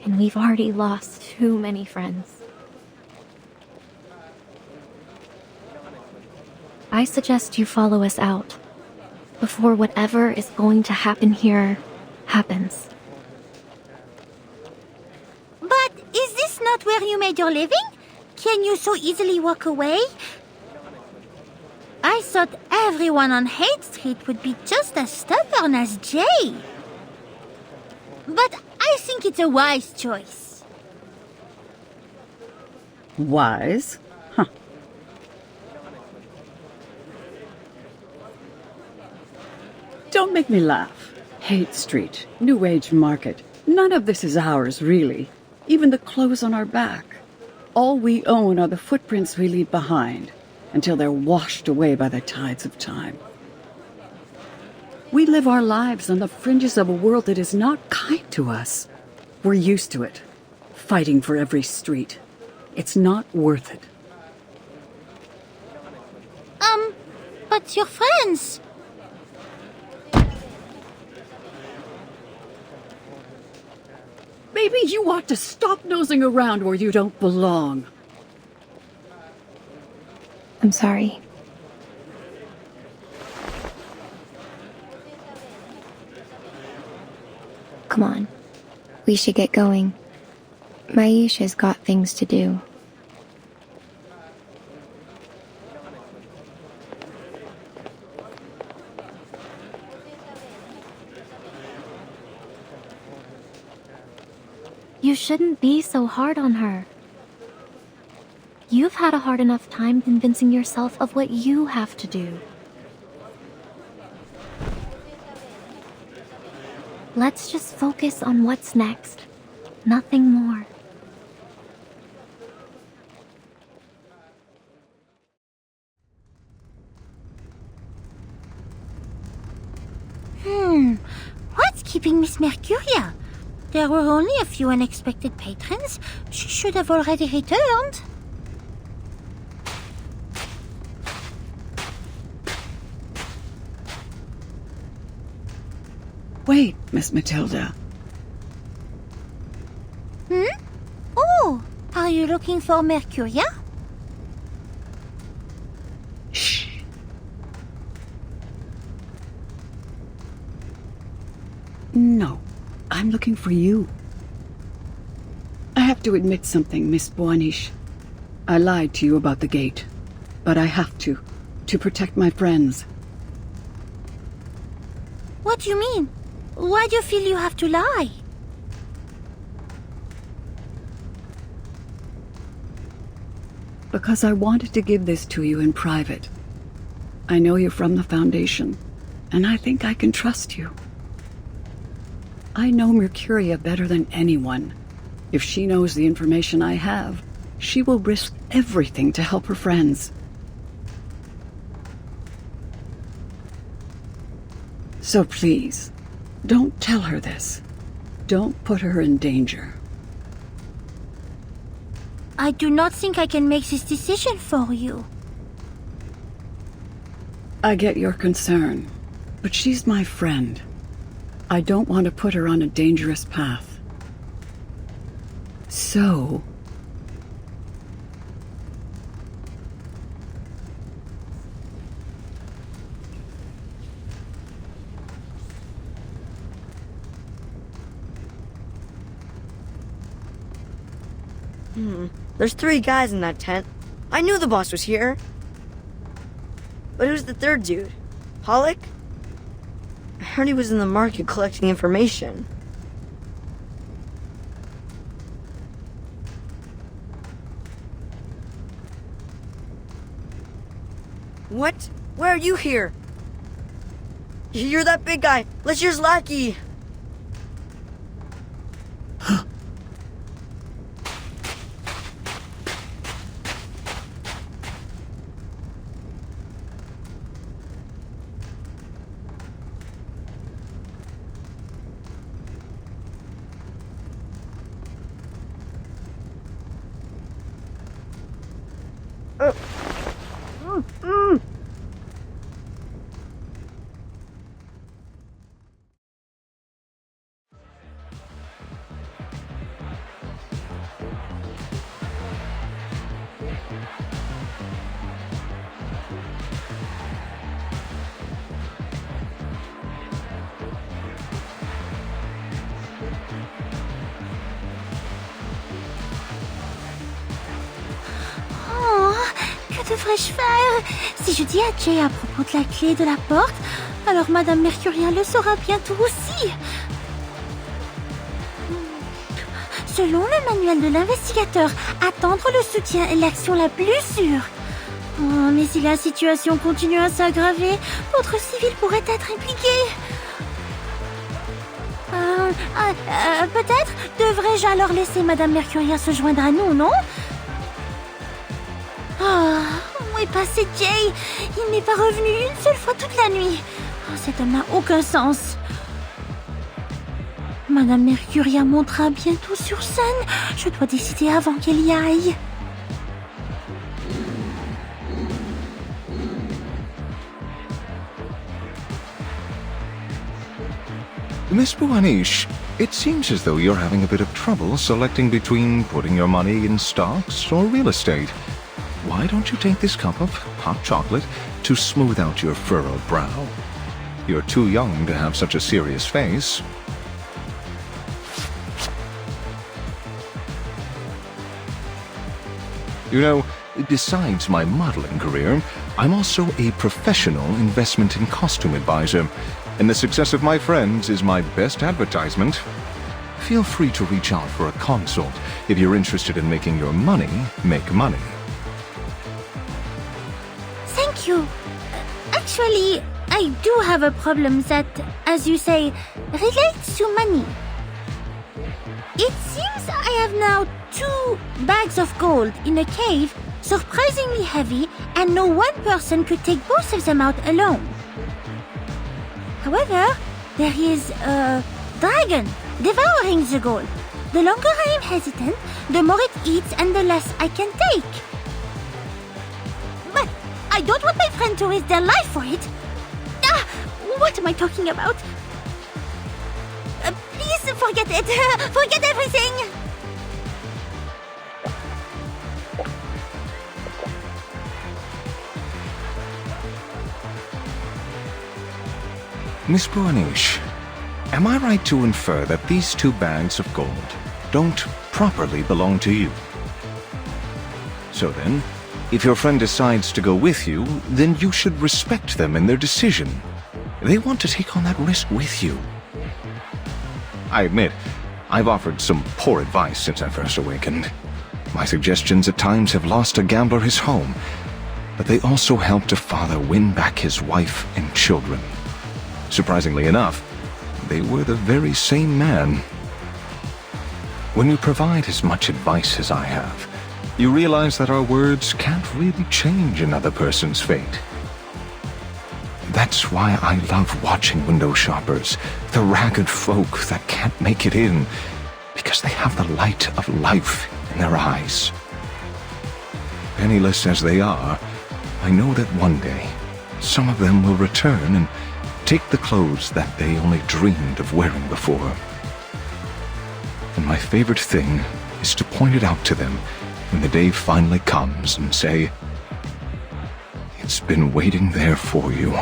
And we've already lost too many friends. I suggest you follow us out, before whatever is going to happen here happens. But is this not where you made your living? Can you so easily walk away? I thought everyone on Haight Street would be just as stubborn as Jay. But I think it's a wise choice. Wise? Huh. Don't make me laugh. Haight Street, New Age Market. None of this is ours, really. Even the clothes on our back. All we own are the footprints we leave behind, until they're washed away by the tides of time. We live our lives on the fringes of a world that is not kind to us. We're used to it, fighting for every street. It's not worth it. But your friends... Maybe you ought to stop nosing around where you don't belong. I'm sorry. Come on. We should get going. Maisha's got things to do. You shouldn't be so hard on her. You've had a hard enough time convincing yourself of what you have to do. Let's just focus on what's next. Nothing more. What's keeping Miss Mercuria? There were only a few unexpected patrons. She should have already returned. Wait, Miss Matilda. Oh, are you looking for Mercuria? Shh. No, I'm looking for you. I have to admit something, Miss Boanish. I lied to you about the gate, but I have to protect my friends. What do you mean? Why do you feel you have to lie? Because I wanted to give this to you in private. I know you're from the Foundation, and I think I can trust you. I know Mercuria better than anyone. If she knows the information I have, she will risk everything to help her friends. So please, don't tell her this. Don't put her in danger. I do not think I can make this decision for you. I get your concern, but she's my friend. I don't want to put her on a dangerous path. So... There's 3 guys in that tent. I knew the boss was here. But who's the 3rd dude? Pollock? I heard he was in the market collecting information. What? Why are you here? You're that big guy. Leisure's lackey. Que devrais-je faire? Si je dis à Jay à propos de la clé de la porte, alors Madame Mercuria le saura bientôt aussi. Selon le manuel de l'investigateur, attendre le soutien est l'action la plus sûre. Oh, mais si la situation continue à s'aggraver, d'autres civils pourraient être impliqués. Peut-être devrais-je alors laisser Madame Mercuria se joindre à nous, non? Où est passé Jay? Il n'est pas revenu une seule fois toute la nuit. Cet homme n'a aucun sens. Madame Mercuria montera bientôt sur scène. Je dois décider avant qu'elle y aille. Miss Boanish, it seems as though you're having a bit of trouble selecting between putting your money in stocks or real estate. Why don't you take this cup of hot chocolate to smooth out your furrowed brow? You're too young to have such a serious face. You know, besides my modeling career, I'm also a professional investment and costume advisor, and the success of my friends is my best advertisement. Feel free to reach out for a consult if you're interested in making your money make money. Thank you. Actually, I do have a problem that, as you say, relates to money. It seems I have now 2 bags of gold in a cave, surprisingly heavy, and no one person could take both of them out alone. However, there is a dragon devouring the gold. The longer I am hesitant, the more it eats and the less I can take. But I don't want my friend to risk their life for it. Ah, what am I talking about? Please forget it. Forget everything. Miss Boanish, am I right to infer that these 2 bags of gold don't properly belong to you? So then, if your friend decides to go with you, then you should respect them in their decision. They want to take on that risk with you. I admit, I've offered some poor advice since I first awakened. My suggestions at times have lost a gambler his home, but they also helped a father win back his wife and children. Surprisingly enough, they were the very same man. When you provide as much advice as I have, you realize that our words can't really change another person's fate. That's why I love watching window shoppers, the ragged folk that can't make it in, because they have the light of life in their eyes. Penniless as they are, I know that one day, some of them will return and take the clothes that they only dreamed of wearing before. And my favorite thing is to point it out to them when the day finally comes and say, "It's been waiting there for you."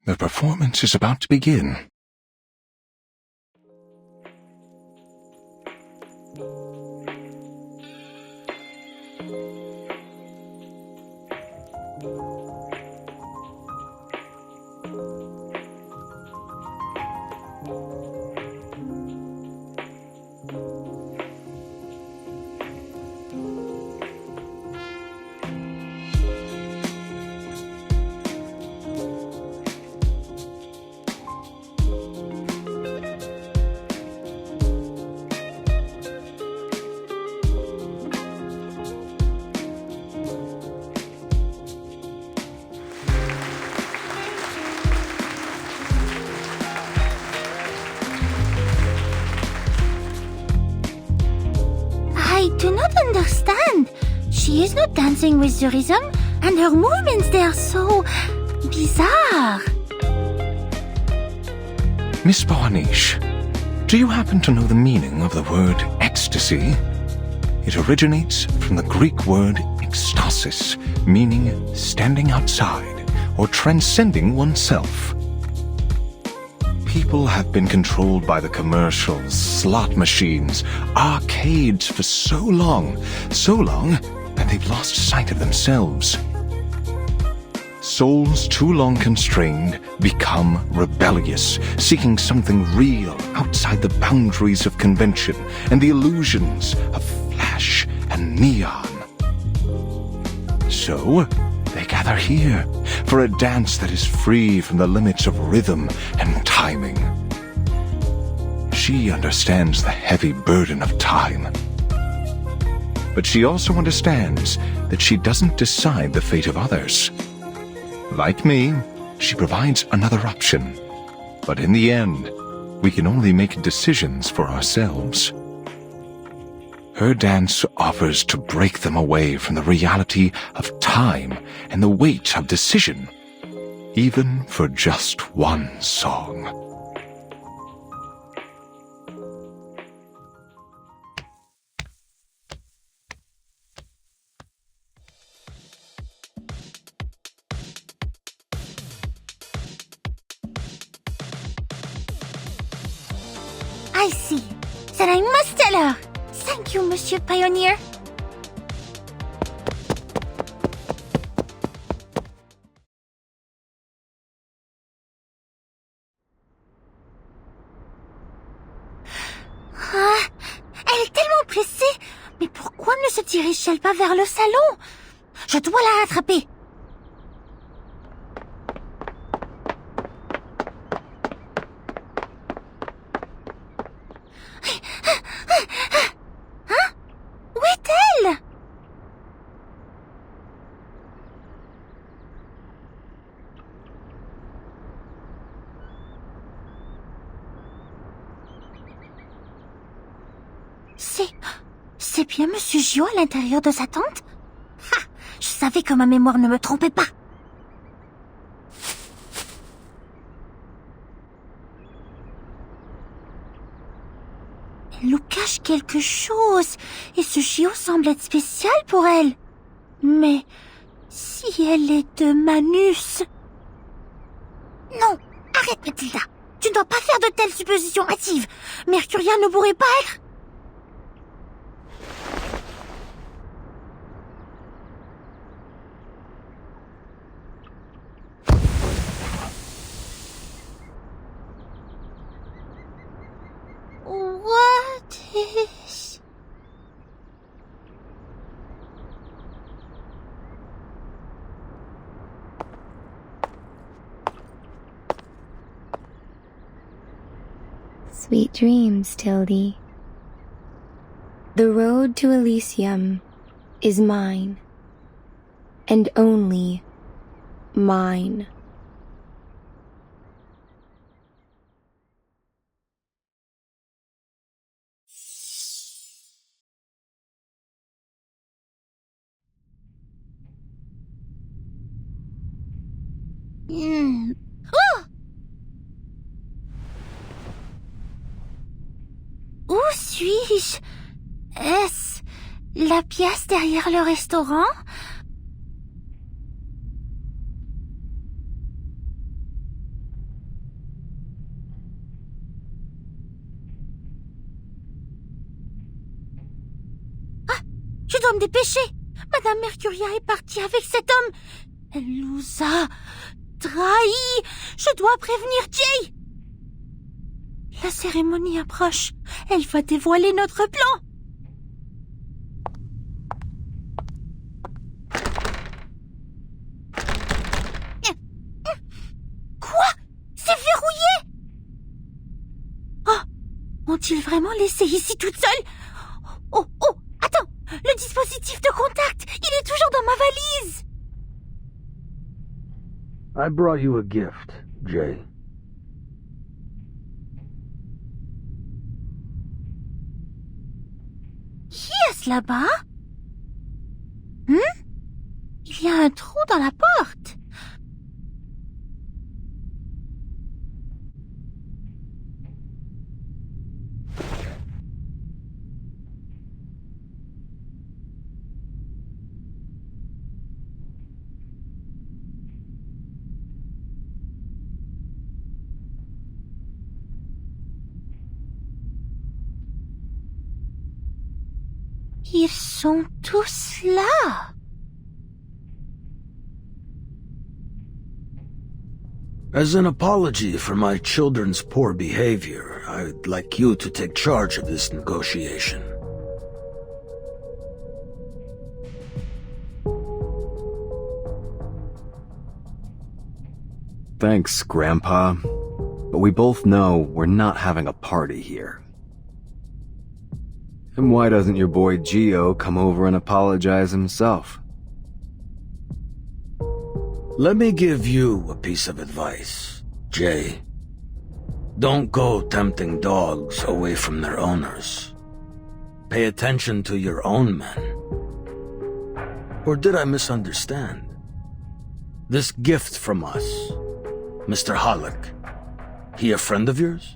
The performance is about to begin. I do not understand. She is not dancing with the rhythm, and her movements, they are so bizarre. Miss Boanish, do you happen to know the meaning of the word ecstasy? It originates from the Greek word ekstasis, meaning standing outside or transcending oneself. People have been controlled by the commercials, slot machines, arcades for so long that they've lost sight of themselves. Souls too long constrained become rebellious, seeking something real outside the boundaries of convention and the illusions of flash and neon. So, they gather here for a dance that is free from the limits of rhythm and timing. She understands the heavy burden of time. But she also understands that she doesn't decide the fate of others. Like me, she provides another option. But in the end, we can only make decisions for ourselves. Her dance offers to break them away from the reality of time and the weight of decision, even for just one song. I see. Then I must tell her. Thank you, Monsieur Pioneer. Elle est tellement pressée. Mais pourquoi ne se dirige-t-elle pas vers le salon? Je dois la rattraper. Hein? Où est-elle? C'est bien Monsieur Gio à l'intérieur de sa tente? Ha! Je savais que ma mémoire ne me trompait pas. Elle nous cache quelque chose, et ce Gio semble être spécial pour elle. Mais si elle est de Manus... Non, arrête Mathilda. Tu ne dois pas faire de telles suppositions hâtives. Mercuria ne pourrait pas être... What is... Sweet dreams, Tildy. The road to Elysium is mine, and only mine. Oh! Où suis-je? Est-ce la pièce derrière le restaurant? Ah! Je dois me dépêcher! Madame Mercuria est partie avec cet homme! Elle nous a trahis! Je dois prévenir Jay! La cérémonie approche. Elle va dévoiler notre plan. Quoi? C'est verrouillé? Oh! Ont-ils vraiment laissé ici toute seule? Oh! Attends! Le dispositif de contact! Il est toujours dans ma valise! I brought you a gift, Jay. Qui est-ce là-bas? Il y a un trou dans la porte. Ils sont tous là. As an apology for my children's poor behavior, I'd like you to take charge of this negotiation. Thanks, Grandpa. But we both know we're not having a party here. And why doesn't your boy Gio come over and apologize himself? Let me give you a piece of advice, Jay. Don't go tempting dogs away from their owners. Pay attention to your own men. Or did I misunderstand? This gift from us, Mr. Halleck, he a friend of yours?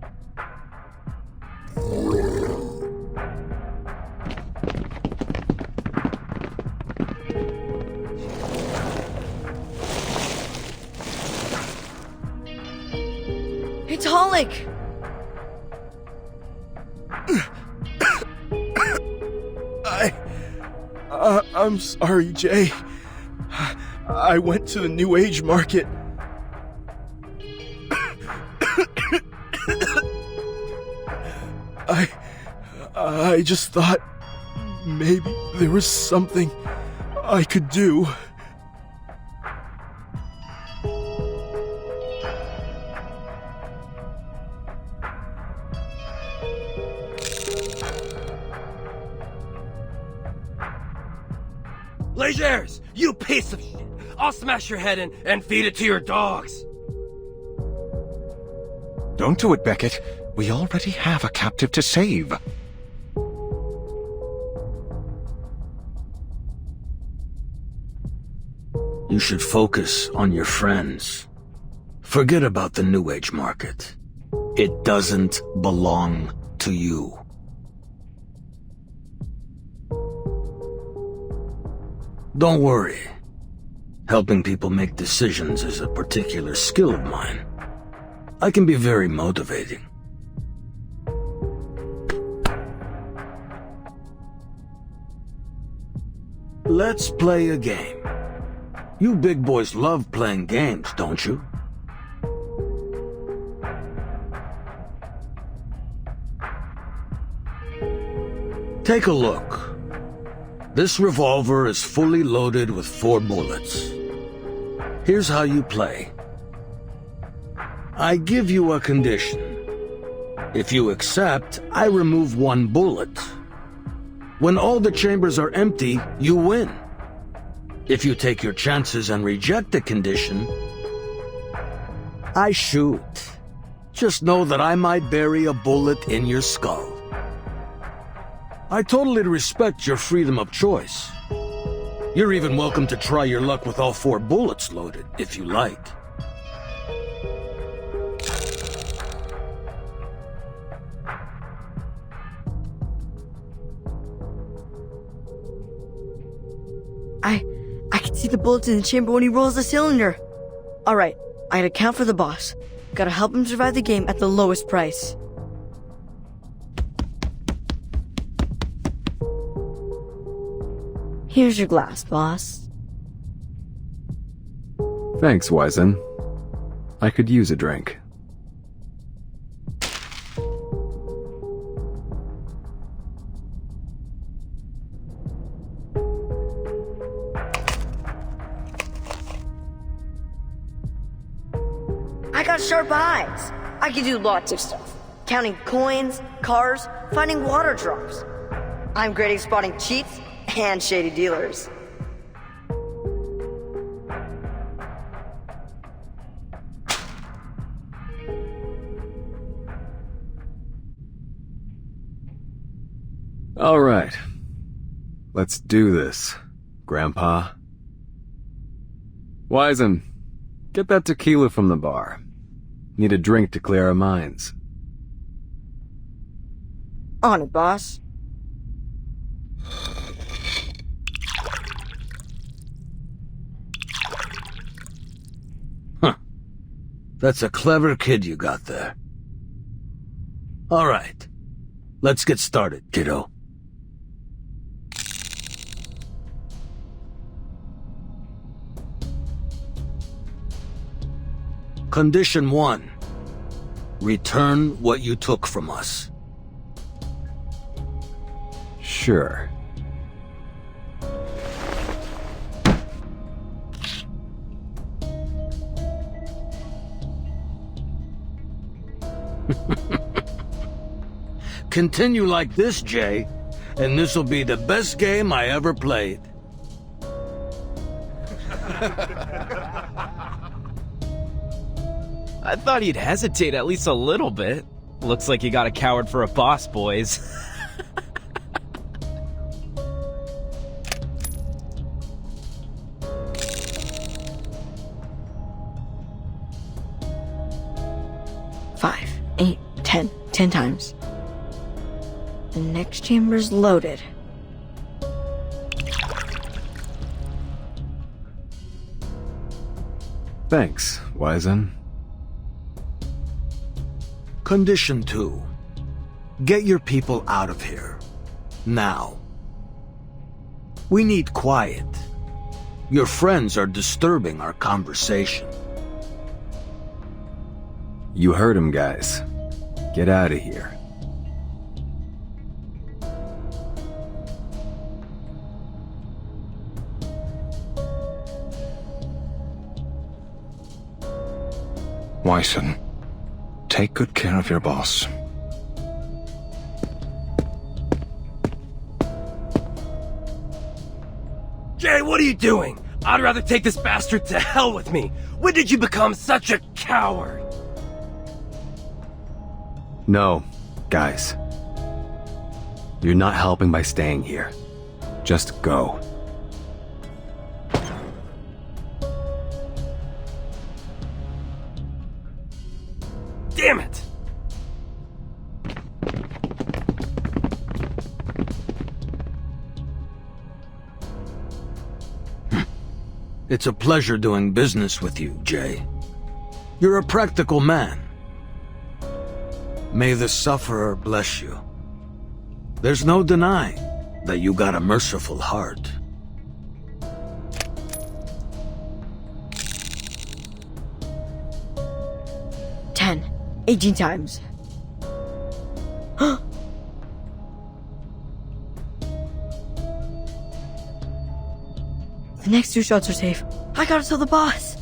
It's Halleck! I'm sorry, Jay. I went to the New Age market. I just thought maybe there was something I could do. Legers, you piece of shit! I'll smash your head in and feed it to your dogs! Don't do it, Beckett. We already have a captive to save. You should focus on your friends. Forget about the New Age market. It doesn't belong to you. Don't worry. Helping people make decisions is a particular skill of mine. I can be very motivating. Let's play a game. You big boys love playing games, don't you? Take a look. This revolver is fully loaded with 4 bullets. Here's how you play. I give you a condition. If you accept, I remove 1 bullet. When all the chambers are empty, you win. If you take your chances and reject the condition, I shoot. Just know that I might bury a bullet in your skull. I totally respect your freedom of choice. You're even welcome to try your luck with all 4 bullets loaded, if you like. I can see the bullets in the chamber when he rolls the cylinder. Alright, I gotta count for the boss. Gotta help him survive the game at the lowest price. Here's your glass, boss. Thanks, Wizen. I could use a drink. I got sharp eyes. I can do lots of stuff. Counting coins, cars, finding water drops. I'm great at spotting cheats and shady dealers. All right. Let's do this, Grandpa. Wizen, get that tequila from the bar. Need a drink to clear our minds. On it, boss. That's a clever kid you got there. All right. Let's get started, kiddo. Condition 1. Return what you took from us. Sure. Continue like this, Jay, and this'll be the best game I ever played. I thought he'd hesitate at least a little bit. Looks like you got a coward for a boss, boys. Five, 8, 10. 10 times. The next chamber's loaded. Thanks, Wizen. Condition 2. Get your people out of here. Now. We need quiet. Your friends are disturbing our conversation. You heard him, guys. Get out of here. Wizen, take good care of your boss. Jay! Jay, what are you doing? I'd rather take this bastard to hell with me. When did you become such a coward? No, guys. You're not helping by staying here. Just go. Damn it! It's a pleasure doing business with you, Jay. You're a practical man. May the sufferer bless you. There's no denying that you got a merciful heart. Ten. 18 times. The next 2 shots are safe. I gotta tell the boss.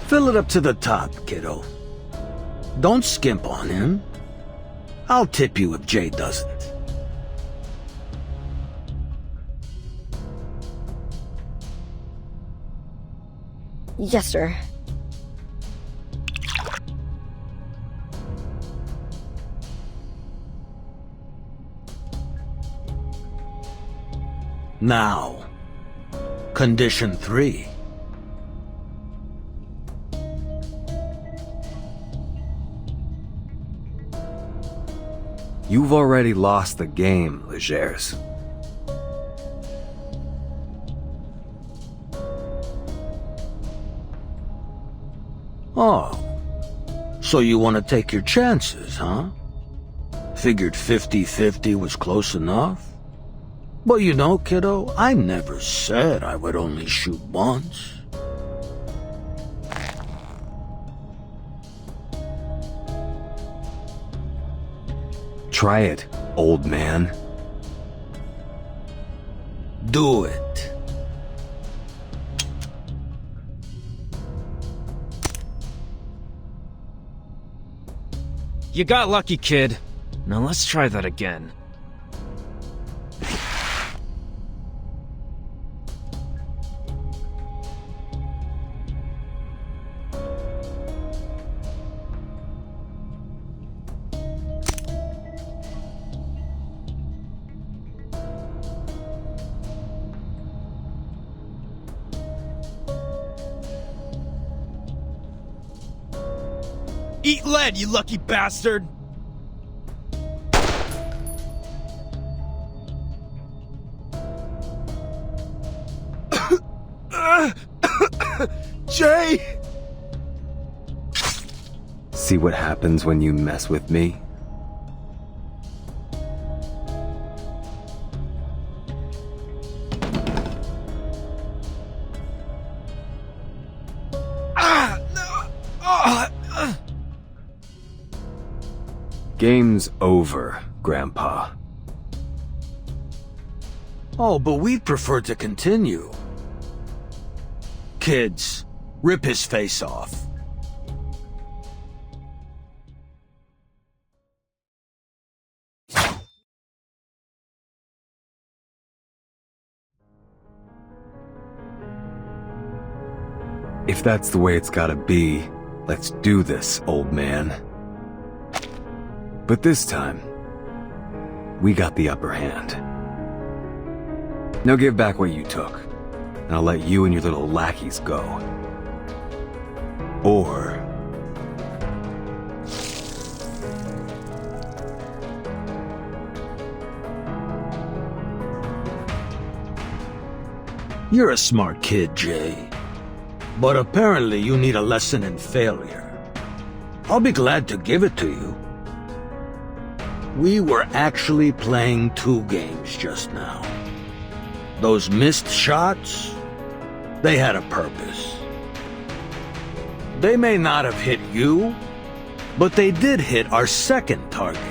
Fill it up to the top, kiddo. Don't skimp on him. I'll tip you if Jay doesn't. Yes, sir. Now, condition 3. You've already lost the game, Legers. Oh, so you want to take your chances, huh? Figured 50-50 was close enough? But you know, kiddo, I never said I would only shoot once. Try it, old man. Do it. You got lucky, kid. Now let's try that again. Eat lead, you lucky bastard! Jay! See what happens when you mess with me? Game's over, Grandpa. Oh, but we'd prefer to continue. Kids, rip his face off. If that's the way it's gotta be, let's do this, old man. But this time, we got the upper hand. Now give back what you took, and I'll let you and your little lackeys go. Or... You're a smart kid, Jay. But apparently you need a lesson in failure. I'll be glad to give it to you. We were actually playing 2 games just now. Those missed shots, they had a purpose. They may not have hit you, but they did hit our second target.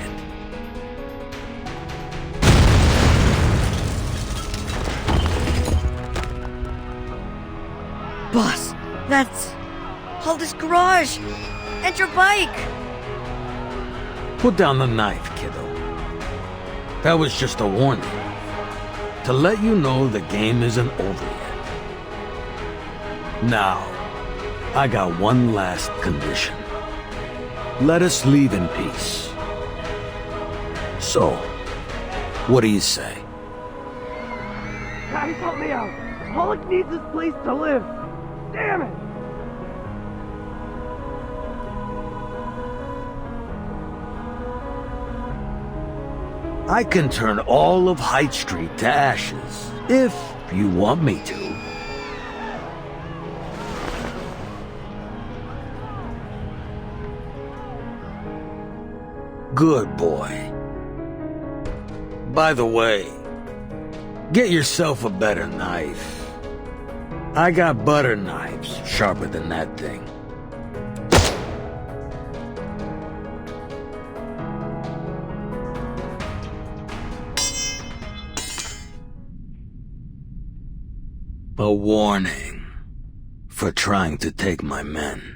Boss, that's... Hold this garage! And your bike! Put down the knife, kiddo. That was just a warning. To let you know the game isn't over yet. Now, I got one last condition. Let us leave in peace. So, what do you say? Guys, help me out! Pollock needs this place to live! Damn it! I can turn all of Hyde Street to ashes, if you want me to. Good boy. By the way, get yourself a better knife. I got butter knives sharper than that thing. A warning for trying to take my men.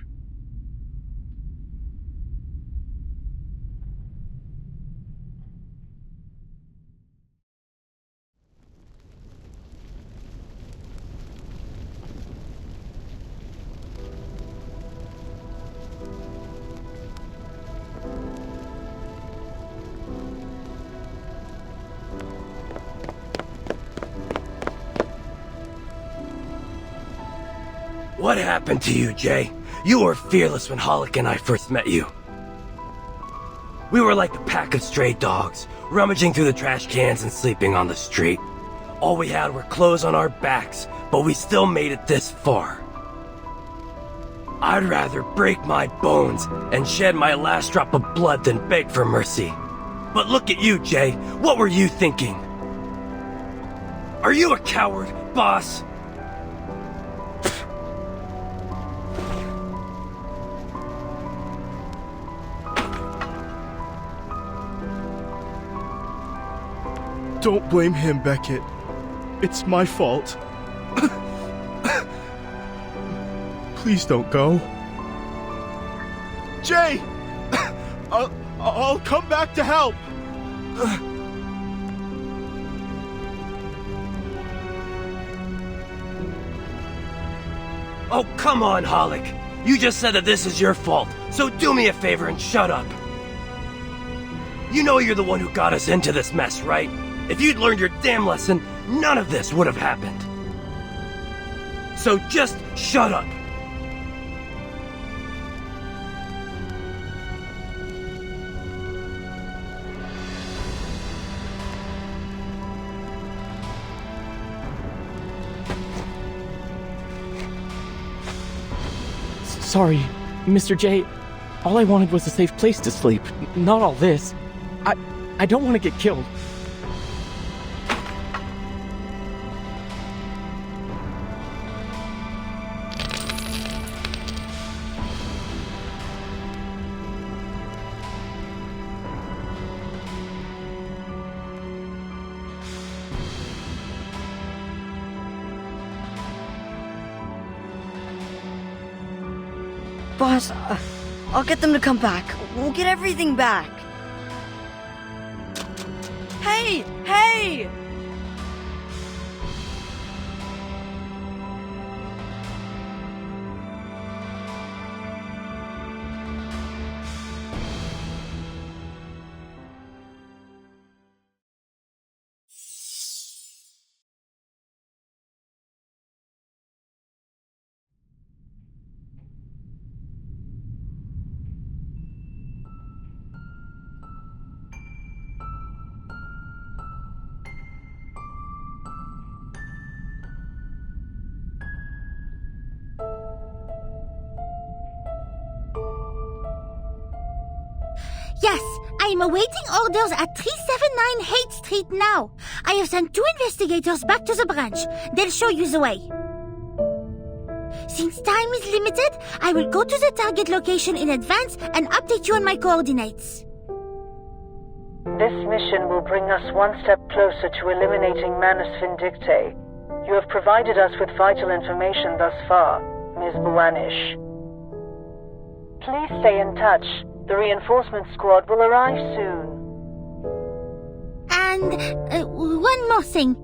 What happened to you, Jay? You were fearless when Hollick and I first met you. We were like a pack of stray dogs, rummaging through the trash cans and sleeping on the street. All we had were clothes on our backs, but we still made it this far. I'd rather break my bones and shed my last drop of blood than beg for mercy. But look at you, Jay. What were you thinking? Are you a coward, boss? Don't blame him, Beckett. It's my fault. Please don't go. Jay! I'll come back to help. Oh, come on, Hollick. You just said that this is your fault, so do me a favor and shut up. You know you're the one who got us into this mess, right? If you'd learned your damn lesson, none of this would have happened. So just shut up. Sorry, Mr. J. All I wanted was a safe place to sleep, not all this. I don't want to get killed. Boss, I'll get them to come back. We'll get everything back. Hey! Hey! Yes, I am awaiting orders at 379 Haight Street now. I have sent 2 investigators back to the branch. They'll show you the way. Since time is limited, I will go to the target location in advance and update you on my coordinates. This mission will bring us one step closer to eliminating Manus Vindictae. You have provided us with vital information thus far, Ms. Buanish. Please stay in touch. The reinforcement squad will arrive soon. And one more thing.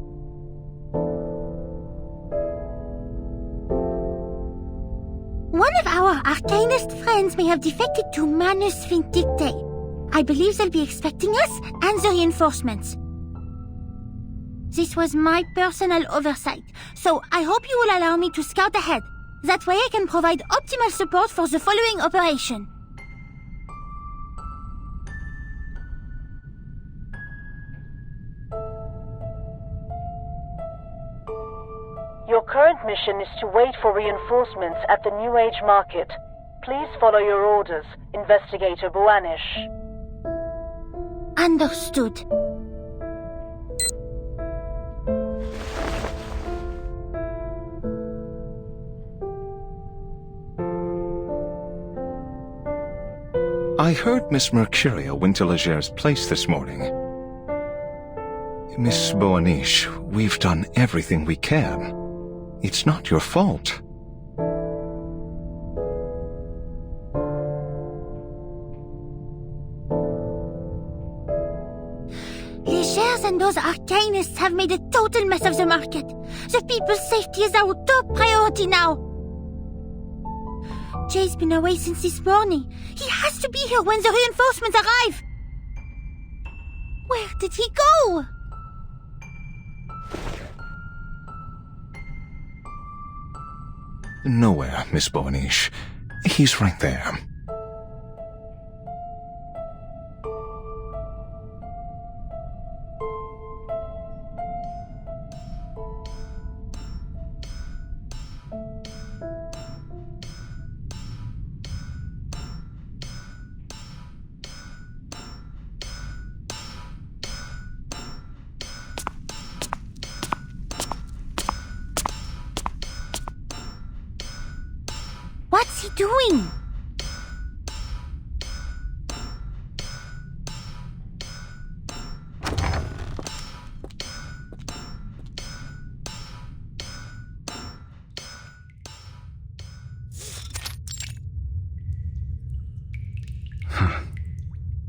One of our Arcanist friends may have defected to Manus Vindictae. I believe they'll be expecting us and the reinforcements. This was my personal oversight, so I hope you will allow me to scout ahead. That way I can provide optimal support for the following operation. Your current mission is to wait for reinforcements at the New Age Market. Please follow your orders, Investigator Buanish. Understood. I heard Miss Mercuria went to Leger's place this morning. Miss Buanish, we've done everything we can. It's not your fault. Legers and those Arcanists have made a total mess of the market. The people's safety is our top priority now. Jay's been away since this morning. He has to be here when the reinforcements arrive. Where did he go? Nowhere, Miss Buanish. He's right there. What's he doing?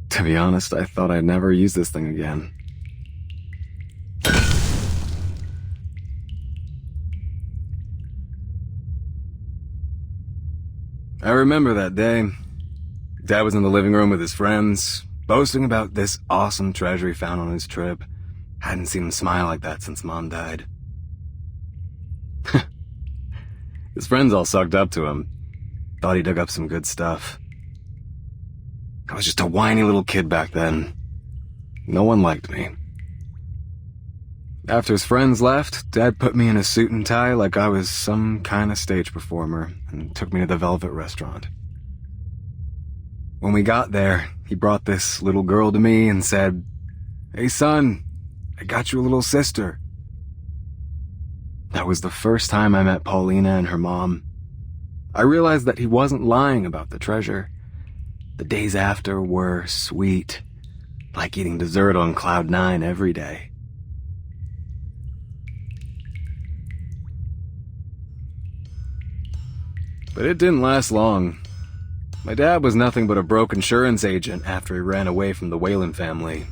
To be honest, I thought I'd never use this thing again. I remember that day. Dad was in the living room with his friends, boasting about this awesome treasure he found on his trip. Hadn't seen him smile like that since Mom died. His friends all sucked up to him. Thought he dug up some good stuff. I was just a whiny little kid back then. No one liked me. After his friends left, Dad put me in a suit and tie like I was some kind of stage performer and took me to the Velvet Restaurant. When we got there, he brought this little girl to me and said, "Hey son, I got you a little sister." That was the first time I met Paulina and her mom. I realized that he wasn't lying about the treasure. The days after were sweet, like eating dessert on Cloud 9 every day. But it didn't last long. My dad was nothing but a broke insurance agent after he ran away from the Whalen family.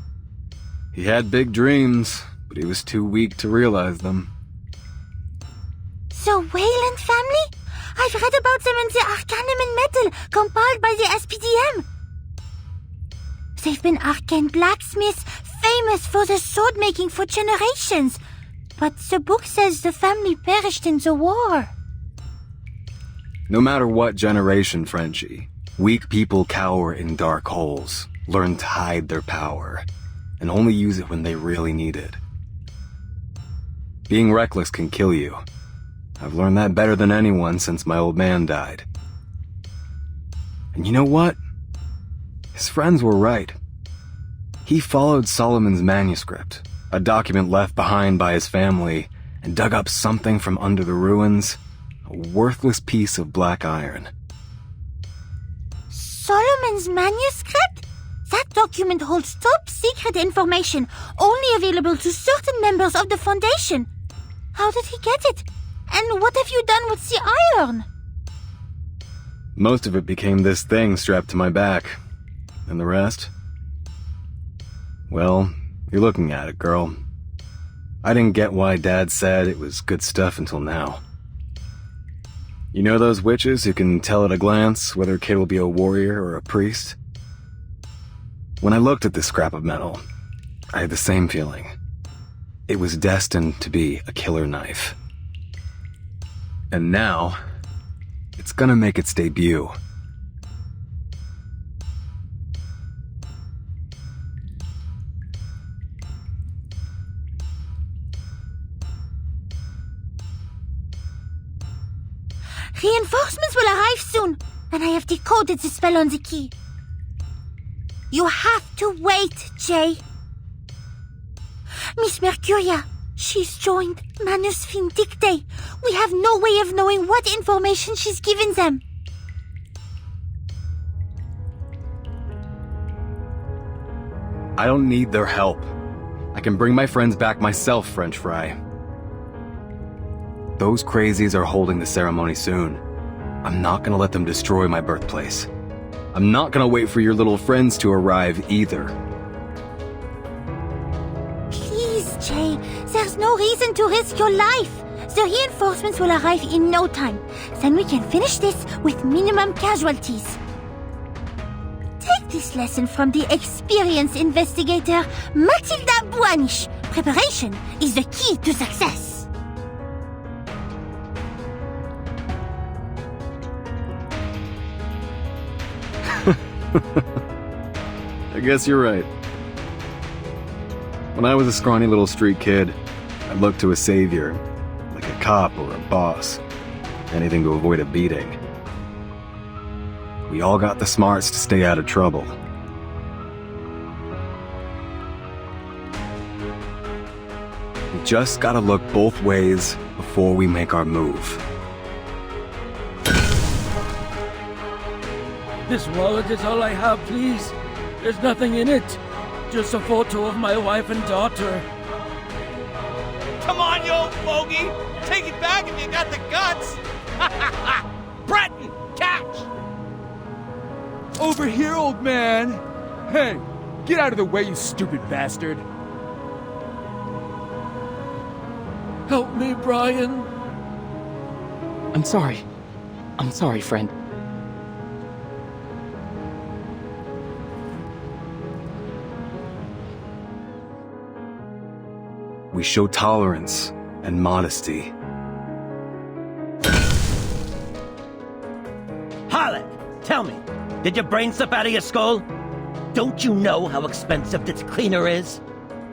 He had big dreams, but he was too weak to realize them. The Whalen family? I've read about them in the Arcanum and Metal compiled by the SPDM. They've been arcane blacksmiths, famous for their sword making for generations. But the book says the family perished in the war. No matter what generation, Frenchie, weak people cower in dark holes, learn to hide their power, and only use it when they really need it. Being reckless can kill you. I've learned that better than anyone since my old man died. And you know what? His friends were right. He followed Solomon's manuscript, a document left behind by his family, and dug up something from under the ruins, a worthless piece of black iron. Solomon's manuscript? That document holds top secret information, only available to certain members of the Foundation. How did he get it? And what have you done with the iron? Most of it became this thing strapped to my back. And the rest? Well, you're looking at it, girl. I didn't get why Dad said it was good stuff until now. You know those witches who can tell at a glance whether a kid will be a warrior or a priest? When I looked at this scrap of metal, I had the same feeling. It was destined to be a killer knife. And now, it's gonna make its debut. Reinforcements will arrive soon, and I have decoded the spell on the key. You have to wait, Jay. Miss Mercuria, she's joined Manus Vindicte. We have no way of knowing what information she's given them. I don't need their help. I can bring my friends back myself, French fry. Those crazies are holding the ceremony soon. I'm not gonna let them destroy my birthplace. I'm not gonna wait for your little friends to arrive either. Please, Jay, there's no reason to risk your life. The reinforcements will arrive in no time. Then we can finish this with minimum casualties. Take this lesson from the experienced investigator, Matilda Buanish. Preparation is the key to success. I guess you're right. When I was a scrawny little street kid, I looked to a savior, like a cop or a boss. Anything to avoid a beating. We all got the smarts to stay out of trouble. We just gotta look both ways before we make our move. This wallet is all I have, please. There's nothing in it. Just a photo of my wife and daughter. Come on, you old fogey! Take it back if you got the guts! Breton, catch! Over here, old man! Hey, get out of the way, you stupid bastard! Help me, Brian. I'm sorry. I'm sorry, friend. We show tolerance and modesty. Harlot, tell me, did your brain slip out of your skull? Don't you know how expensive this cleaner is?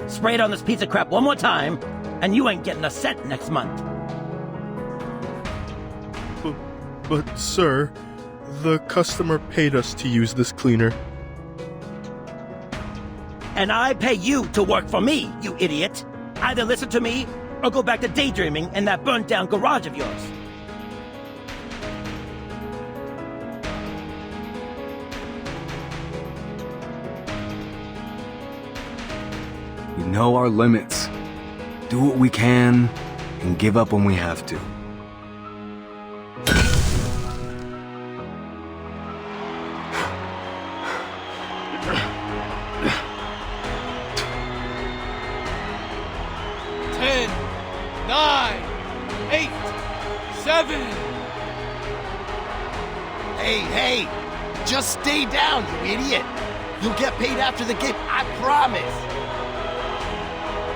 Spray it on this piece of crap one more time, and you ain't getting a cent next month. But sir, the customer paid us to use this cleaner. And I pay you to work for me, you idiot! Either listen to me, or go back to daydreaming in that burnt-down garage of yours. We know our limits. Do what we can, and give up when we have to. Hey, just stay down, you idiot. You'll get paid after the game, I promise.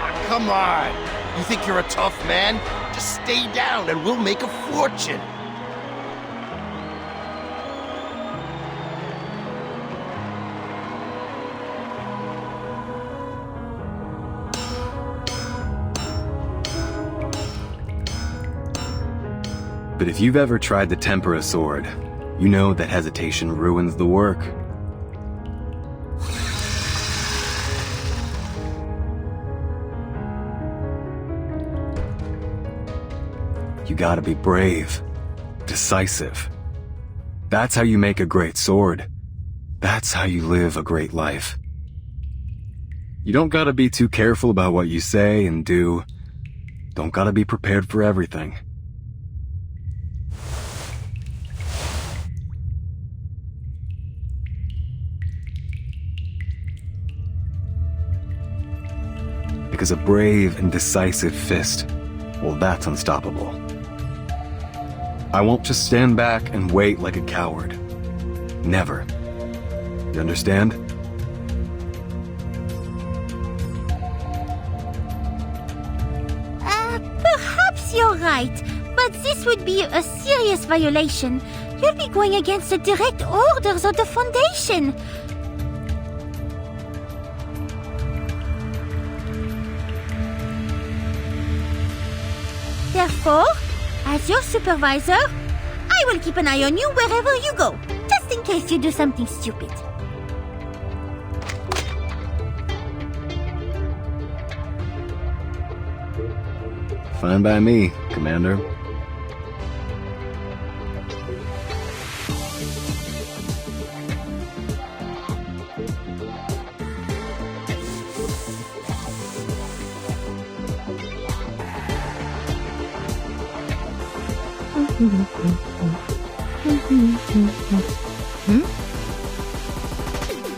Ah, come on. You think you're a tough man? Just stay down and we'll make a fortune. But if you've ever tried to temper a sword, you know that hesitation ruins the work. You gotta be brave, decisive. That's how you make a great sword. That's how you live a great life. You don't gotta be too careful about what you say and do. Don't gotta be prepared for everything. Because a brave and decisive fist, well, that's unstoppable. I won't just stand back and wait like a coward. Never. You understand? Perhaps you're right, but this would be a serious violation. You'll be going against the direct orders of the Foundation. Therefore, as your supervisor, I will keep an eye on you wherever you go, just in case you do something stupid. Fine by me, Commander.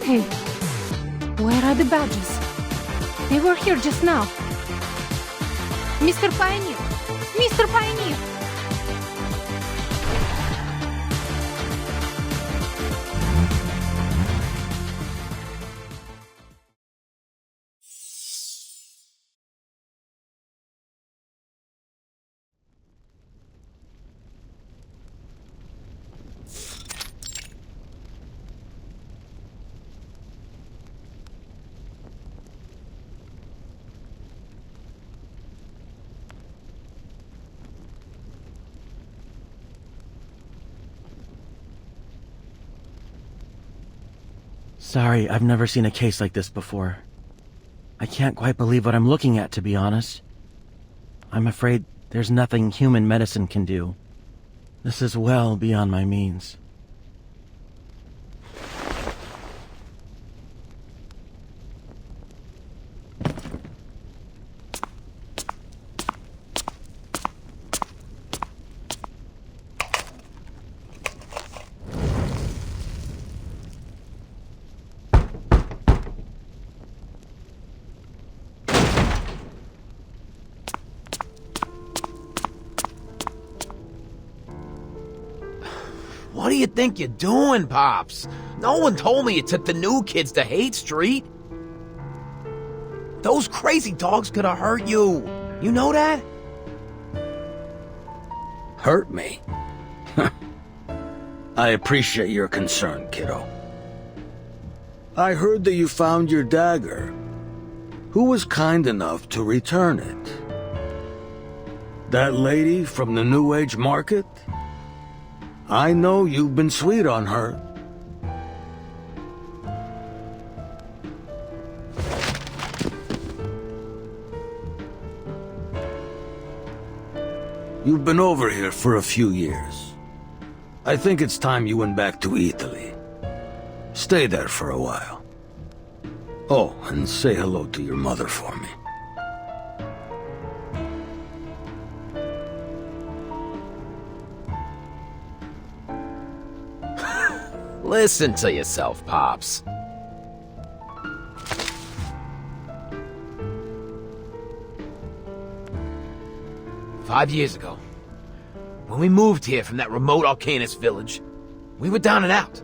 Hey, where are the badges? They were here just now. Mr. Pioneer! Mr. Pioneer! Sorry, I've never seen a case like this before. I can't quite believe what I'm looking at, to be honest. I'm afraid there's nothing human medicine can do. This is well beyond my means. What do you think you're doing, Pops? No one told me you took the new kids to Haight Street. Those crazy dogs could have hurt you. You know that? Hurt me? I appreciate your concern, kiddo. I heard that you found your dagger. Who was kind enough to return it? That lady from the New Age Market? I know you've been sweet on her. You've been over here for a few years. I think it's time you went back to Italy. Stay there for a while. Oh, and say hello to your mother for me. Listen to yourself, Pops. "5 years ago, when we moved here from that remote Arcanist village, we were down and out.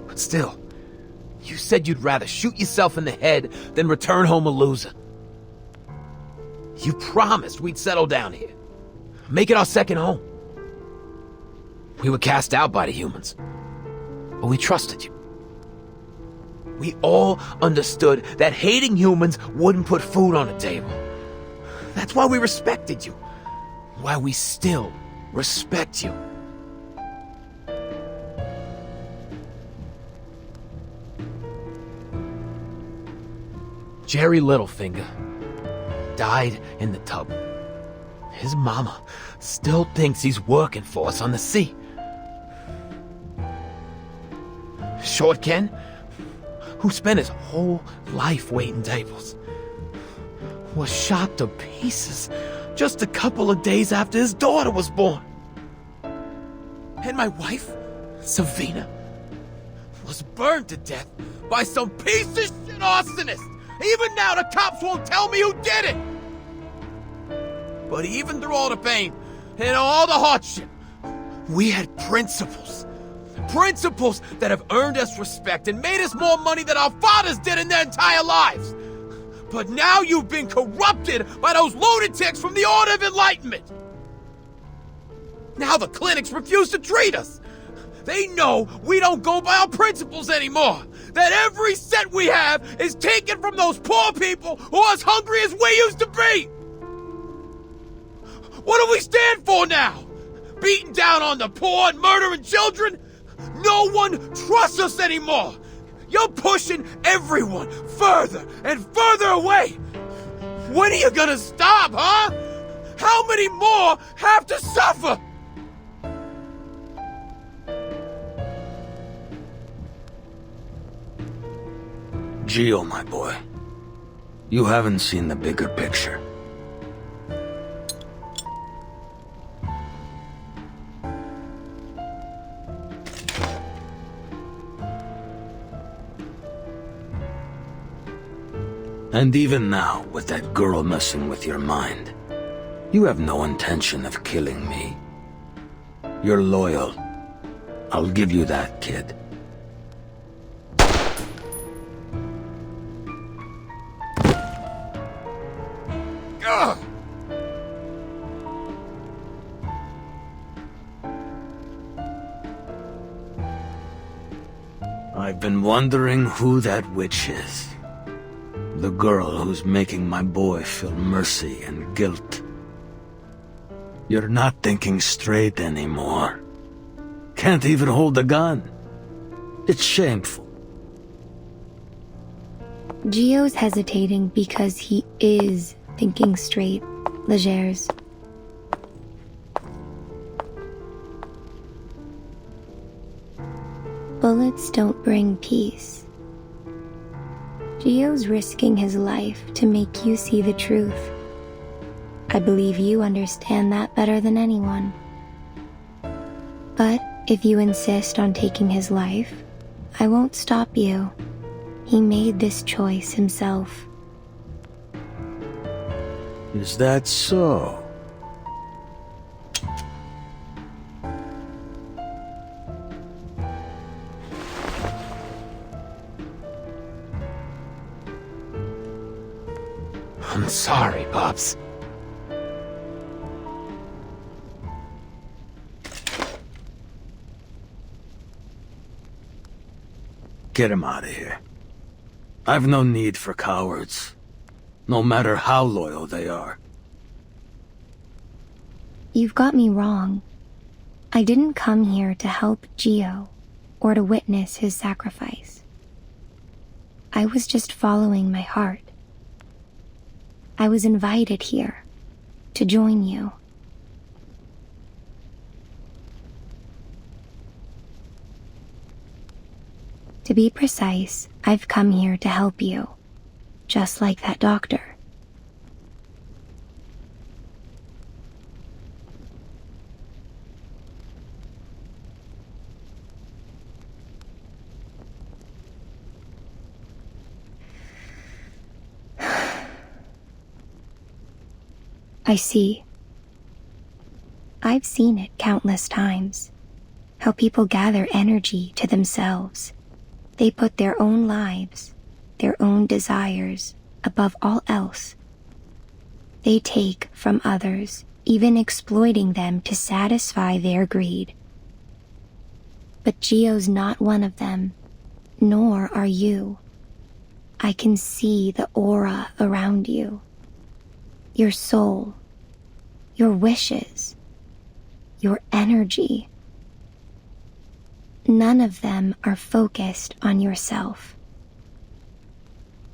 But still, you said you'd rather shoot yourself in the head than return home a loser. You promised we'd settle down here, make it our second home. We were cast out by the humans, but we trusted you. We all understood that hating humans wouldn't put food on the table. That's why we respected you. Why we still respect you. Jerry Littlefinger died in the tub. His mama still thinks he's working for us on the sea. Short Ken, who spent his whole life waiting tables, was shot to pieces just a couple of days after his daughter was born. And my wife, Savina, was burned to death by some piece of shit arsonist Even now, the cops won't tell me who did it! But even through all the pain and all the hardship, we had principles. Principles that have earned us respect and made us more money than our fathers did in their entire lives. But now you've been corrupted by those lunatics from the Order of Enlightenment. Now the clinics refuse to treat us. They know we don't go by our principles anymore. That every cent we have is taken from those poor people who are as hungry as we used to be. What do we stand for now? Beating down on the poor and murdering children? No one trusts us anymore. You're pushing everyone further and further away. When are you gonna stop, huh? How many more have to suffer? Gio, my boy, you haven't seen the bigger picture. And even now, with that girl messing with your mind, you have no intention of killing me. You're loyal. I'll give you that, kid. Ugh! I've been wondering who that witch is. The girl who's making my boy feel mercy and guilt. You're not thinking straight anymore. Can't even hold a gun. It's shameful. Gio's hesitating because he is thinking straight, Legers. Bullets don't bring peace. Gio's risking his life to make you see the truth. I believe you understand that better than anyone. But if you insist on taking his life, I won't stop you. He made this choice himself. Is that so? I'm sorry, Pops. Get him out of here. I've no need for cowards, no matter how loyal they are. You've got me wrong. I didn't come here to help Gio or to witness his sacrifice. I was just following my heart. I was invited here to join you. To be precise, I've come here to help you, just like that doctor. I see. I've seen it countless times. How people gather energy to themselves. They put their own lives, their own desires, above all else. They take from others, even exploiting them to satisfy their greed. But Gio's not one of them, nor are you. I can see the aura around you. Your soul, your wishes, your energy. None of them are focused on yourself.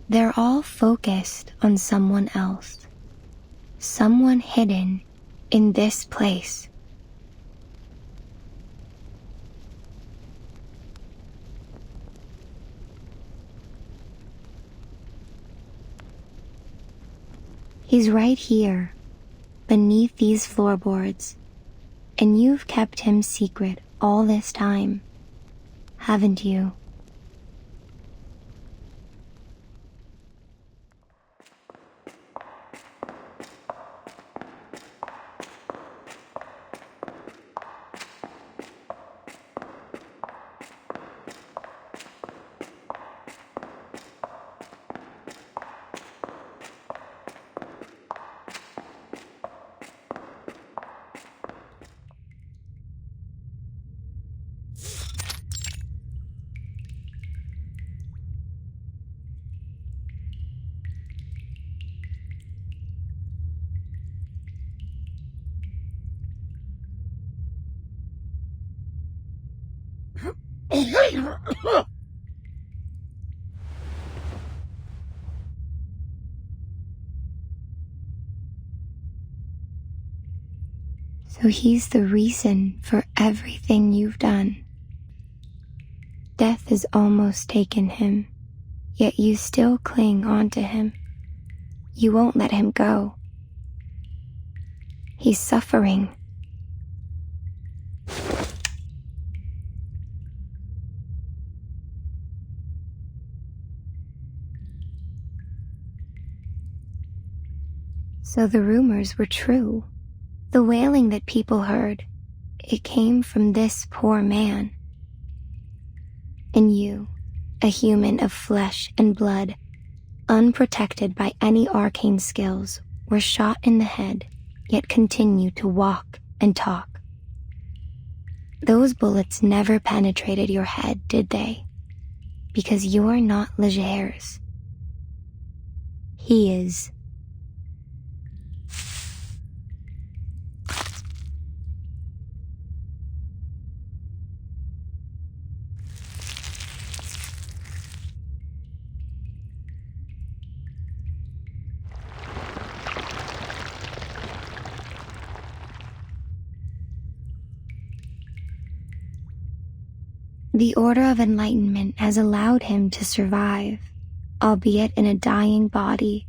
They're all focused on someone else, someone hidden in this place. He's right here, beneath these floorboards, and you've kept him secret all this time, haven't you? So he's the reason for everything you've done. Death has almost taken him, yet you still cling onto him. You won't let him go. He's suffering. So the rumors were true. The wailing that people heard, it came from this poor man. And you, a human of flesh and blood, unprotected by any arcane skills, were shot in the head, yet continue to walk and talk. Those bullets never penetrated your head, did they? Because you are not Legers. He is. The Order of Enlightenment has allowed him to survive, albeit in a dying body.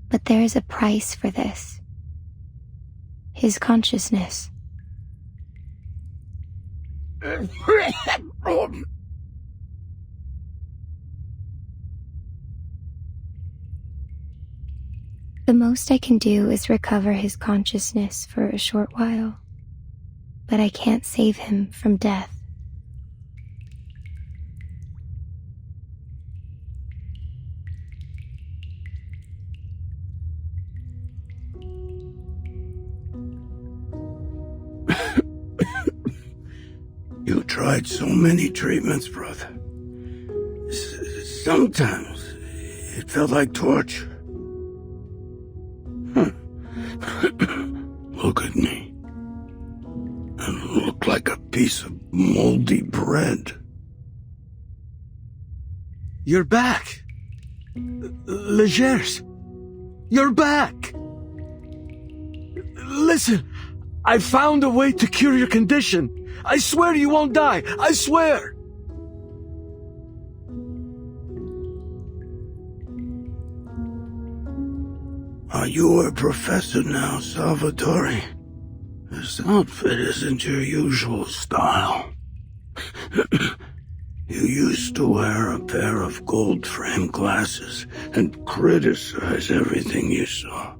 But there is a price for this. His consciousness. The most I can do is recover his consciousness for a short while, but I can't save him from death. You tried so many treatments, brother. Sometimes it felt like torture. Look at me. I look like a piece of moldy bread. You're back. Legers. You're back. Listen, I found a way to cure your condition. I swear you won't die. I swear. Are you a professor now, Salvatore? This outfit isn't your usual style. You used to wear a pair of gold-framed glasses and criticize everything you saw.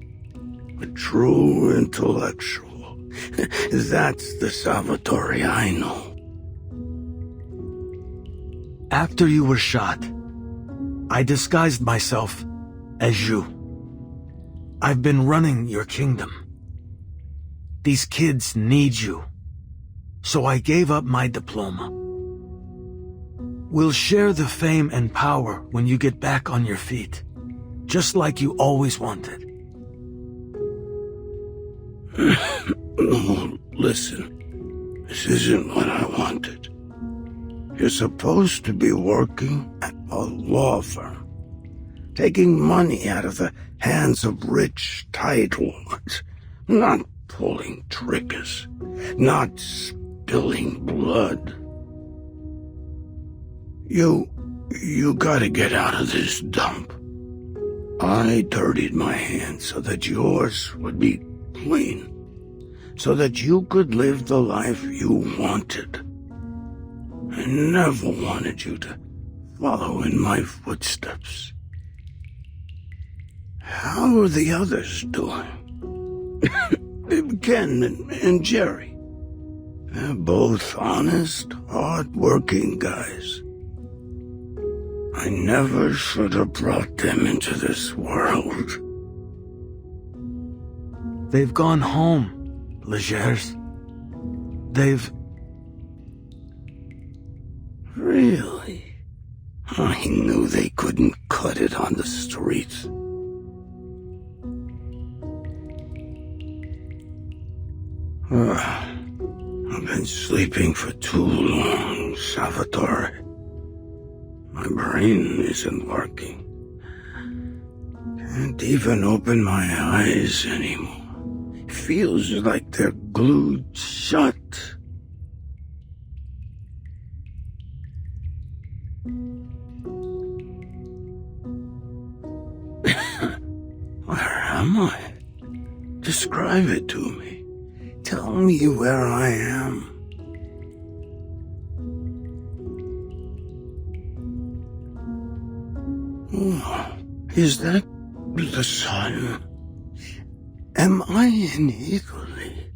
A true intellectual. That's the Salvatore I know. After you were shot, I disguised myself as you. I've been running your kingdom. These kids need you. So I gave up my diploma. We'll share the fame and power when you get back on your feet, just like you always wanted. No, listen. This isn't what I wanted. You're supposed to be working at a law firm, taking money out of the hands of rich tightwads, not pulling triggers, not spilling blood. You gotta get out of this dump. I dirtied my hands so that yours would be clean, so that you could live the life you wanted. I never wanted you to follow in my footsteps. How are the others doing? Ken and Jerry. They're both honest, hard-working guys. I never should have brought them into this world. They've gone home, Legers. They've... Really? I knew they couldn't cut it on the streets. I've been sleeping for too long, Salvatore. My brain isn't working. Can't even open my eyes anymore. Feels like they're glued shut. Where am I? Describe it to me. Tell me where I am. Oh, is that the sun? Am I in Italy?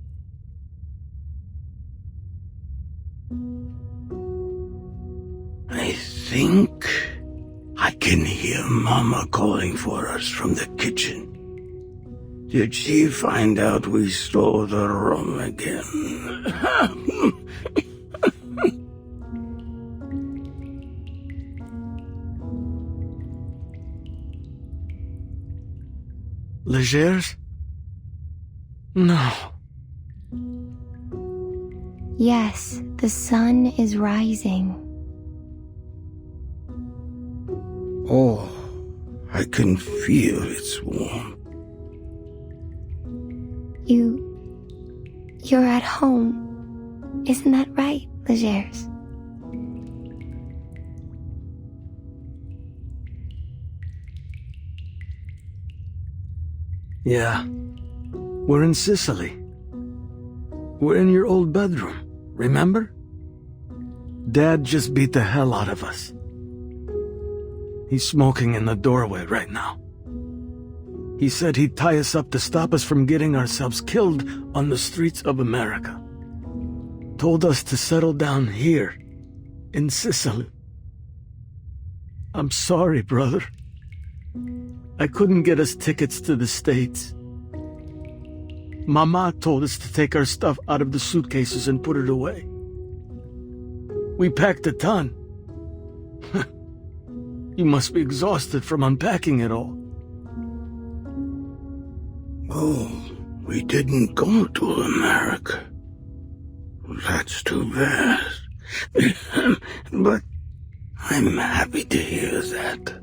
I think I can hear Mama calling for us from the kitchen. Did she find out we stole the rum again? Legers? No. Yes, the sun is rising. Oh, I can feel its warmth. You're at home. Isn't that right, Legers? Yeah. We're in Sicily. We're in your old bedroom, remember? Dad just beat the hell out of us. He's smoking in the doorway right now. He said he'd tie us up to stop us from getting ourselves killed on the streets of America. Told us to settle down here, in Sicily. I'm sorry, brother. I couldn't get us tickets to the States. Mama told us to take our stuff out of the suitcases and put it away. We packed a ton. You must be exhausted from unpacking it all. Oh, we didn't go to America. That's too bad. But I'm happy to hear that.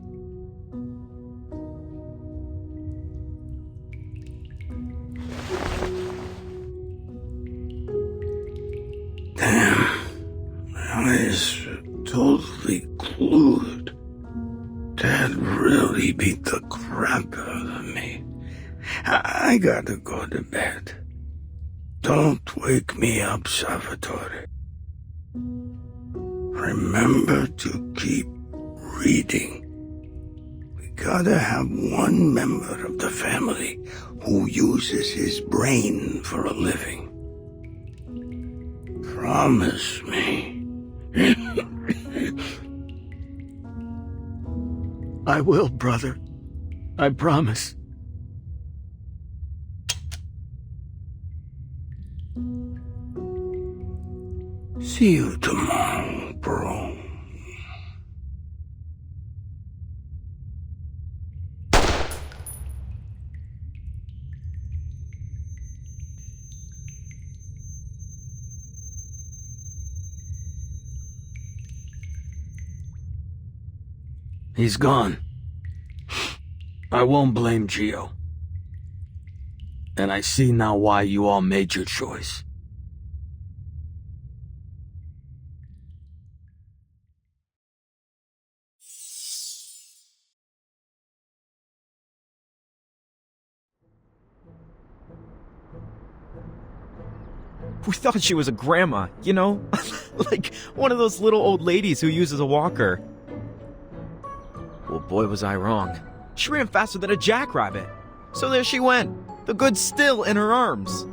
Damn, my eyes are totally glued. Dad really beat the crap out of me. I gotta go to bed. Don't wake me up, Salvatore. Remember to keep reading. We gotta have one member of the family who uses his brain for a living. Promise me. I will, brother. I promise. See you tomorrow, bro. He's gone. I won't blame Gio. And I see now why you all made your choice. We thought she was a grandma, you know? Like one of those little old ladies who uses a walker. Well, boy, was I wrong. She ran faster than a jackrabbit. So there she went, the goods still in her arms.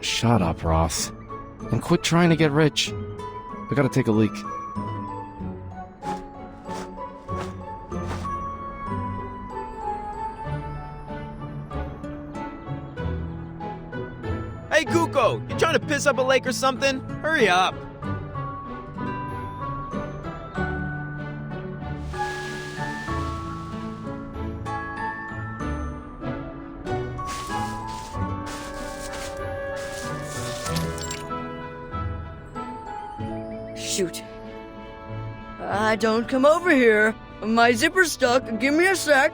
Shut up, Ross. And quit trying to get rich. I gotta take a leak. Hey, Cuco, you trying to piss up a lake or something? Hurry up. shoot. Don't come over here. My zipper's stuck. Give me a sec.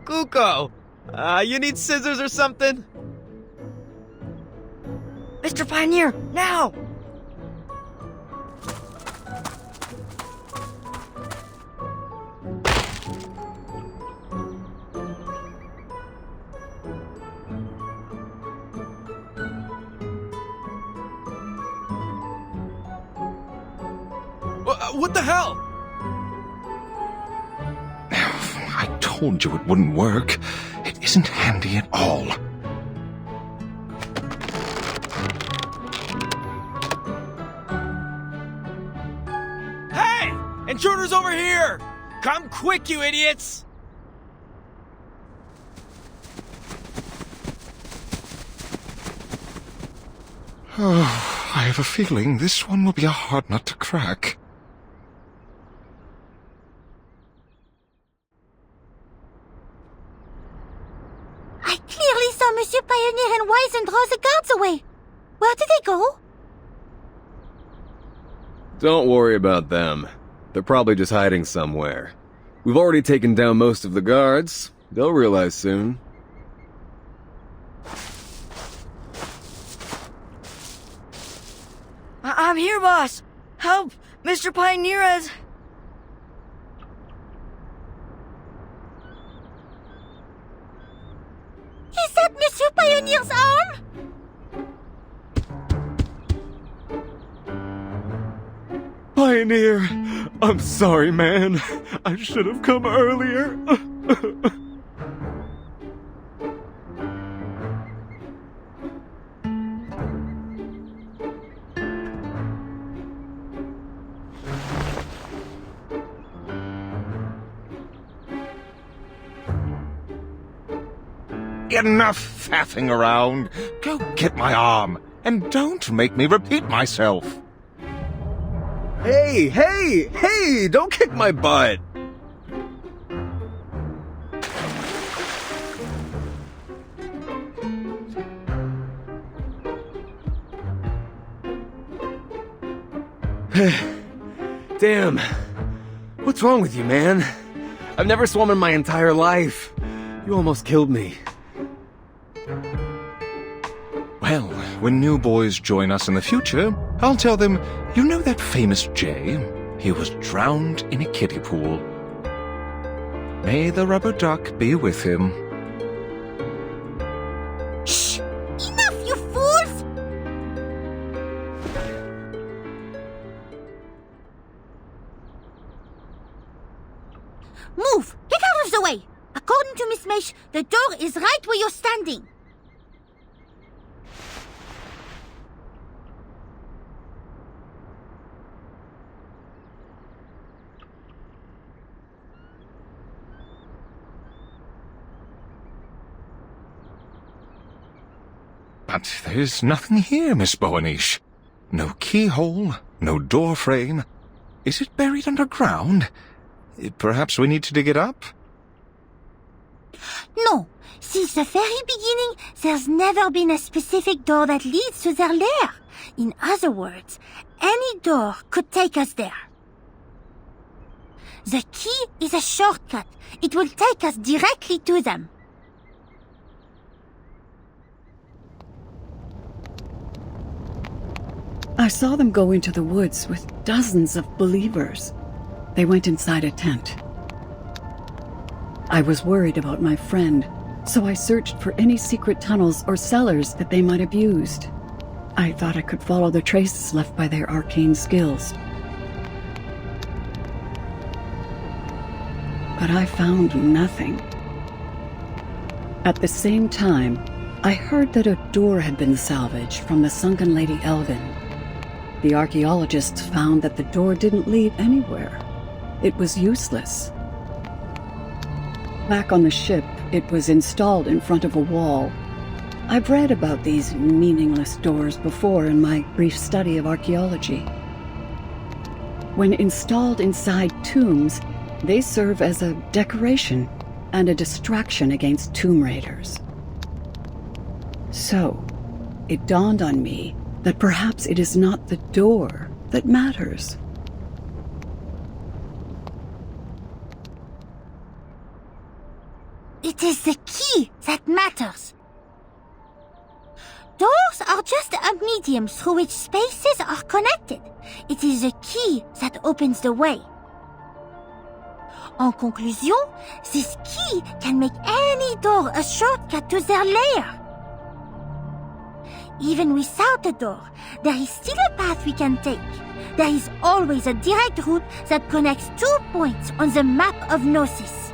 Kuko! You need scissors or something? Mr. Pioneer, now! What the hell? I told you it wouldn't work. It isn't handy at all. Hey! Intruders over here! Come quick, you idiots! Oh, I have a feeling this one will be a hard nut to crack. I clearly saw Monsieur Pioneer and Wisen draw the guards away. Where did they go? Don't worry about them. They're probably just hiding somewhere. We've already taken down most of the guards. They'll realize soon. I'm here, boss. Help! Mr. Pioneer has... Is that Monsieur Pioneer's arm? Pioneer! I'm sorry, man. I should have come earlier. Enough faffing around. Go get my arm, and don't make me repeat myself. Hey, hey, hey! Don't kick my butt! Damn. What's wrong with you, man? I've never swum in my entire life. You almost killed me. Well, when new boys join us in the future, I'll tell them, you know that famous Jay? He was drowned in a kiddie pool. May the rubber duck be with him. Shh! Enough, you fools! Move! Get out of the way! According to Miss Meish, the door is right where you're standing. But there's nothing here, Miss Boanish. No keyhole, no door frame. Is it buried underground? Perhaps we need to dig it up? No. Since the very beginning, there's never been a specific door that leads to their lair. In other words, any door could take us there. The key is a shortcut. It will take us directly to them. I saw them go into the woods with dozens of believers. They went inside a tent. I was worried about my friend, so I searched for any secret tunnels or cellars that they might have used. I thought I could follow the traces left by their arcane skills. But I found nothing. At the same time, I heard that a door had been salvaged from the sunken Lady Elvin. The archaeologists found that the door didn't lead anywhere. It was useless. Back on the ship, it was installed in front of a wall. I've read about these meaningless doors before in my brief study of archaeology. When installed inside tombs, they serve as a decoration, and a distraction against tomb raiders. So, it dawned on me that perhaps it is not the door that matters. It is the key that matters. Doors are just a medium through which spaces are connected. It is the key that opens the way. En conclusion, this key can make any door a shortcut to their lair. Even without a door, there is still a path we can take. There is always a direct route that connects 2 points on the map of Gnosis.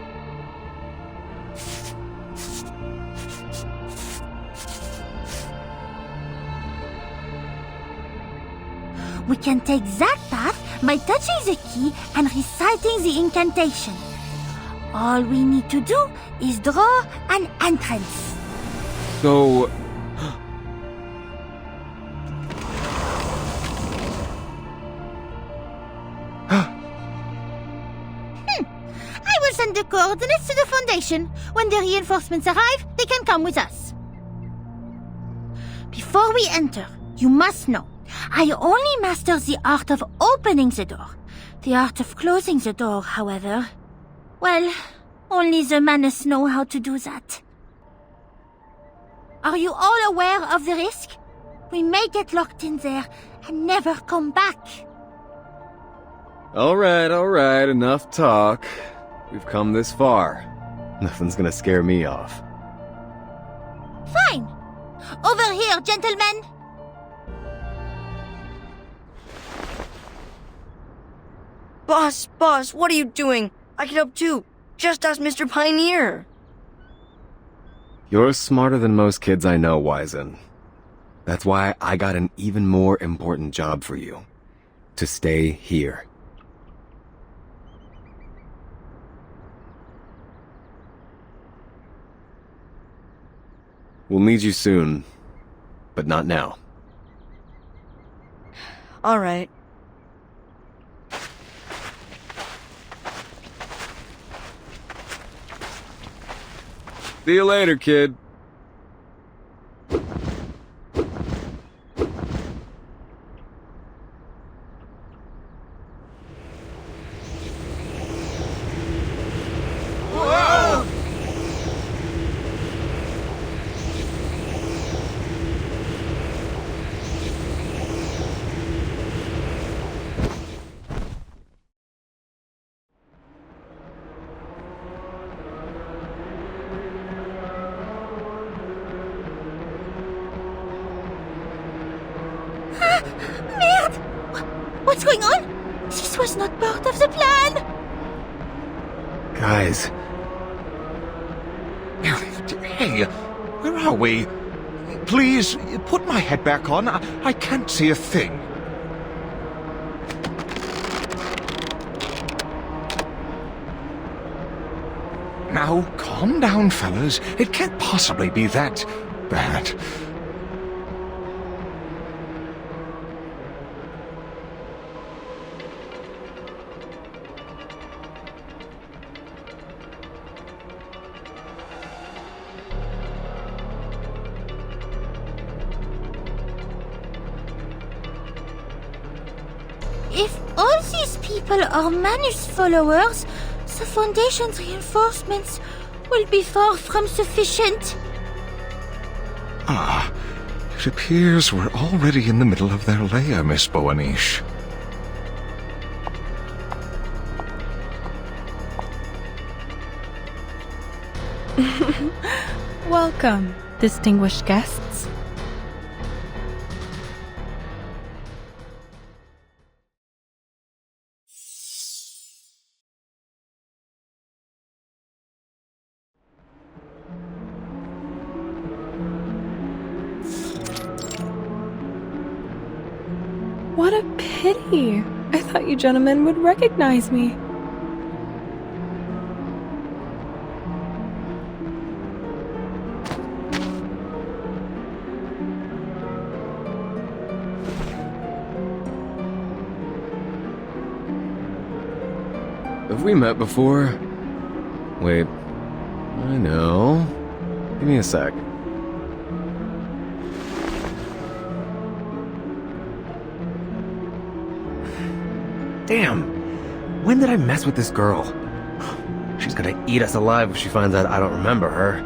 We can take that path by touching the key and reciting the incantation. All we need to do is draw an entrance. So... I will send the coordinates to the Foundation. When the reinforcements arrive, they can come with us. Before we enter, you must know, I only master the art of opening the door. The art of closing the door, however, well, only the Manus know how to do that. Are you all aware of the risk? We may get locked in there and never come back. Alright, enough talk. We've come this far. Nothing's gonna scare me off. Fine. Over here, gentlemen. Boss, what are you doing? I can help too. Just ask Mr. Pioneer. You're smarter than most kids I know, Wizen. That's why I got an even more important job for you. To stay here. We'll need you soon, but not now. All right. See you later, kid. Merde! What's going on? This was not part of the plan! Guys. Hey, where are we? Please, put my head back on. I can't see a thing. Now, calm down, fellas. It can't possibly be that bad. If all these people are Manus followers, the Foundation's reinforcements will be far from sufficient. Ah, it appears we're already in the middle of their lair, Miss Boanish. Welcome, distinguished guests. What a pity. I thought you gentlemen would recognize me. Have we met before? Wait, I know. Give me a sec. Damn! When did I mess with this girl? She's gonna eat us alive if she finds out I don't remember her.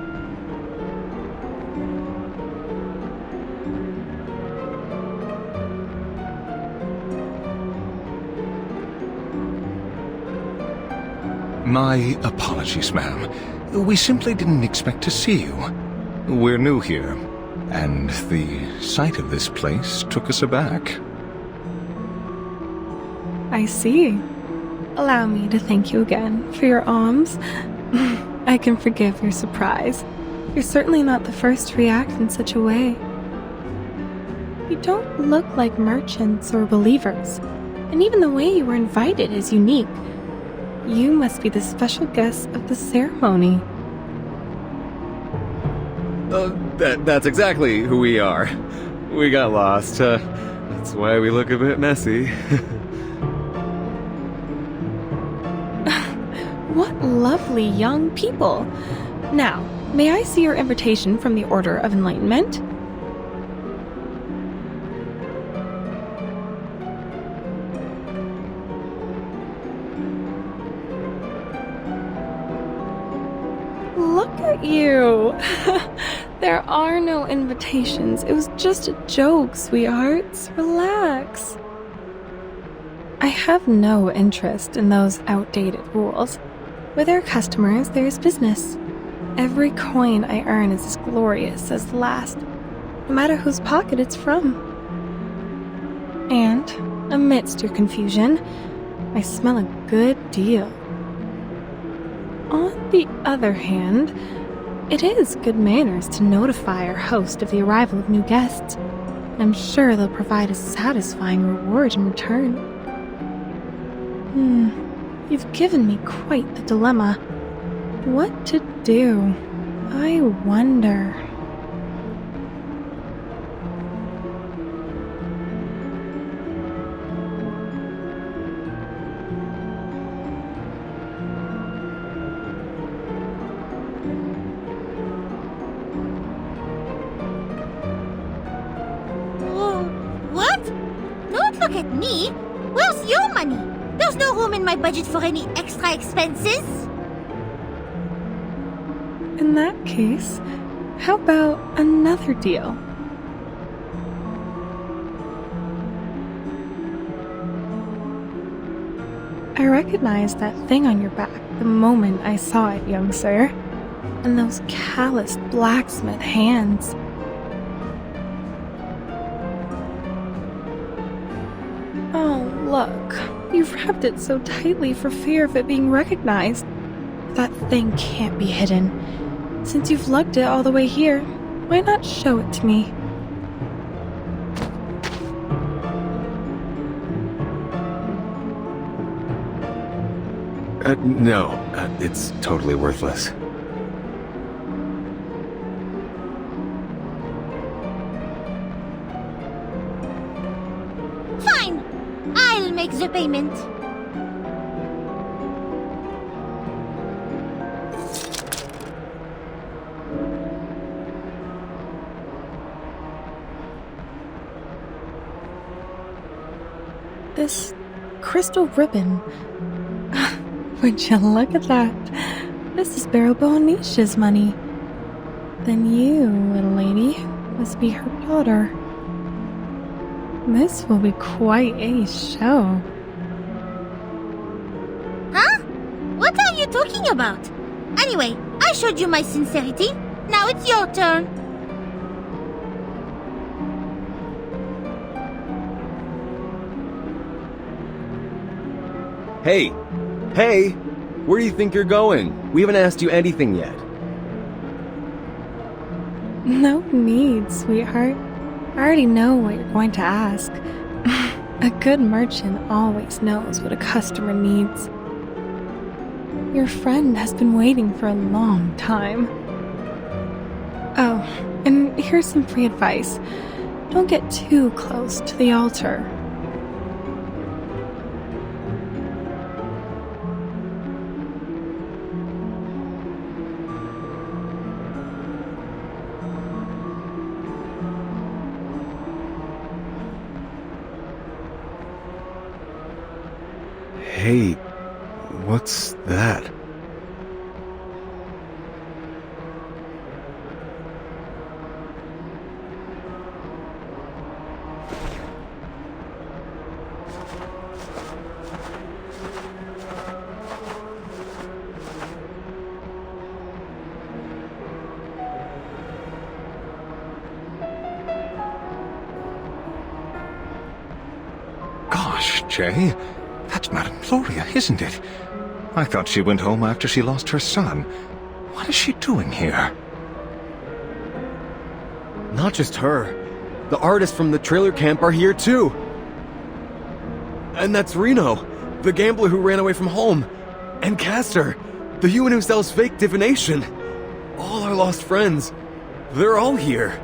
My apologies, ma'am. We simply didn't expect to see you. We're new here, and the sight of this place took us aback. I see. Allow me to thank you again for your alms. I can forgive your surprise. You're certainly not the first to react in such a way. You don't look like merchants or believers, and even the way you were invited is unique. You must be the special guest of the ceremony. That's exactly who we are. We got lost. That's why we look a bit messy. What lovely young people. Now, may I see your invitation from the Order of Enlightenment? Look at you! There are no invitations. It was just a joke, sweethearts. Relax. I have no interest in those outdated rules. With our customers, there is business. Every coin I earn is as glorious as the last, no matter whose pocket it's from. And, amidst your confusion, I smell a good deal. On the other hand, it is good manners to notify our host of the arrival of new guests. I'm sure they'll provide a satisfying reward in return. You've given me quite the dilemma. What to do? I wonder. What? Don't look at me. Where's your money? There's no room in my budget for any extra expenses. In that case, how about another deal? I recognized that thing on your back the moment I saw it, young sir. And those calloused blacksmith hands. Oh, look. You've wrapped it so tightly for fear of it being recognized. That thing can't be hidden. Since you've lugged it all the way here, why not show it to me? No, it's totally worthless. Fine. I'll make the payment. This crystal ribbon. Would you look at that? This is Barrow Bonisha's money. Then you, little lady, must be her daughter. This will be quite a show. Huh? What are you talking about? Anyway, I showed you my sincerity. Now it's your turn. Hey! Hey! Where do you think you're going? We haven't asked you anything yet. No need, sweetheart. I already know what you're going to ask. A good merchant always knows what a customer needs. Your friend has been waiting for a long time. Oh, and here's some free advice. Don't get too close to the altar. Hey, what's that? Gosh, Jay, that's Madame Gloria, isn't it? I thought she went home after she lost her son. What is she doing here? Not just her. The artists from the trailer camp are here too. And that's Reno, the gambler who ran away from home. And Castor, the human who sells fake divination. All our lost friends. They're all here.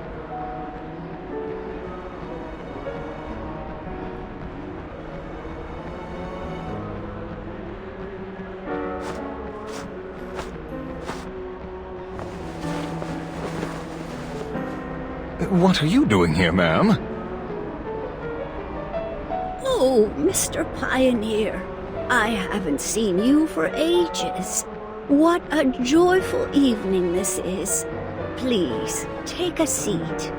What are you doing here, ma'am? Oh, Mr. Pioneer, I haven't seen you for ages. What a joyful evening this is. Please, take a seat.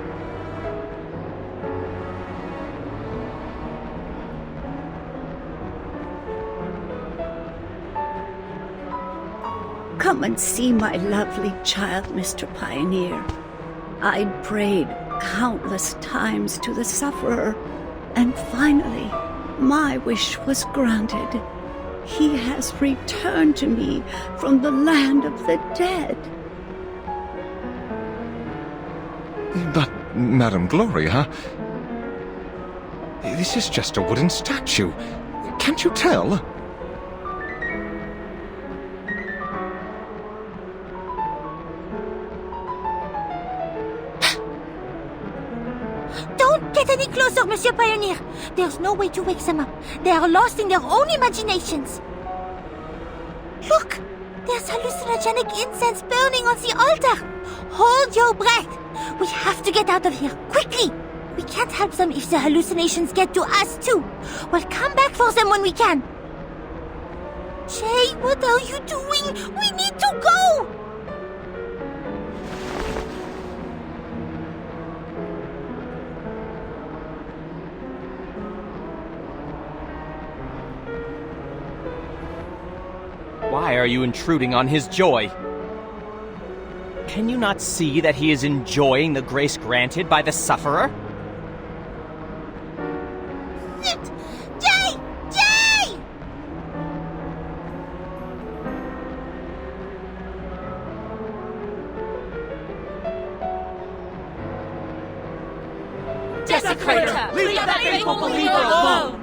Come and see my lovely child, Mr. Pioneer. I'd prayed countless times to the sufferer, and finally, my wish was granted. He has returned to me from the land of the dead. But, Madame Gloria, this is just a wooden statue. Can't you tell? Don't get any closer, Monsieur Pioneer. There's no way to wake them up. They are lost in their own imaginations. Look! There's hallucinogenic incense burning on the altar. Hold your breath. We have to get out of here, quickly. We can't help them if the hallucinations get to us, too. We'll come back for them when we can. Jay, what are you doing? We need to go! Why are you intruding on his joy? Can you not see that he is enjoying the grace granted by the sufferer? Sit! Jay! Jay! Desecrator! Leave that faithful believer alone!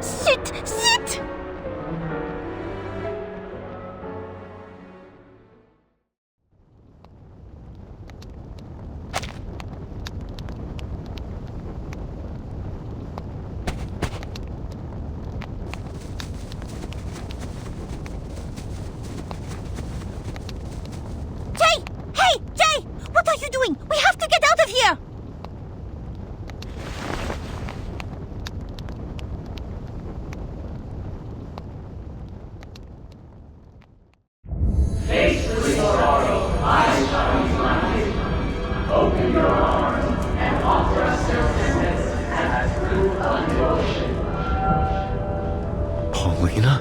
Sit! Sit! Jay! Hey! Jay! What are you doing? We have to get out of here! Face the sorrow, eyes shall be blinded. Open your arms and offer us selflessness as proof of devotion. Paulina?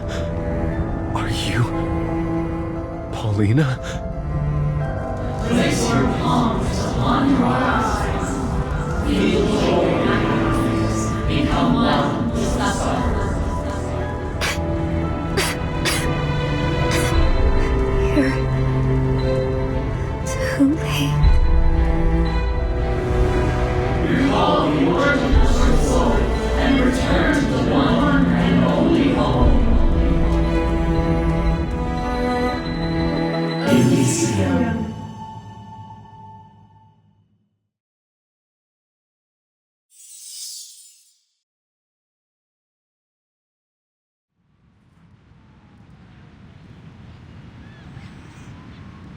Are you... Paulina? Place your palms upon your eyes. Feel joy and happiness. Become one with the sorrow. Too late. Recall the origin of your soul and return to the one and only home. Elysium.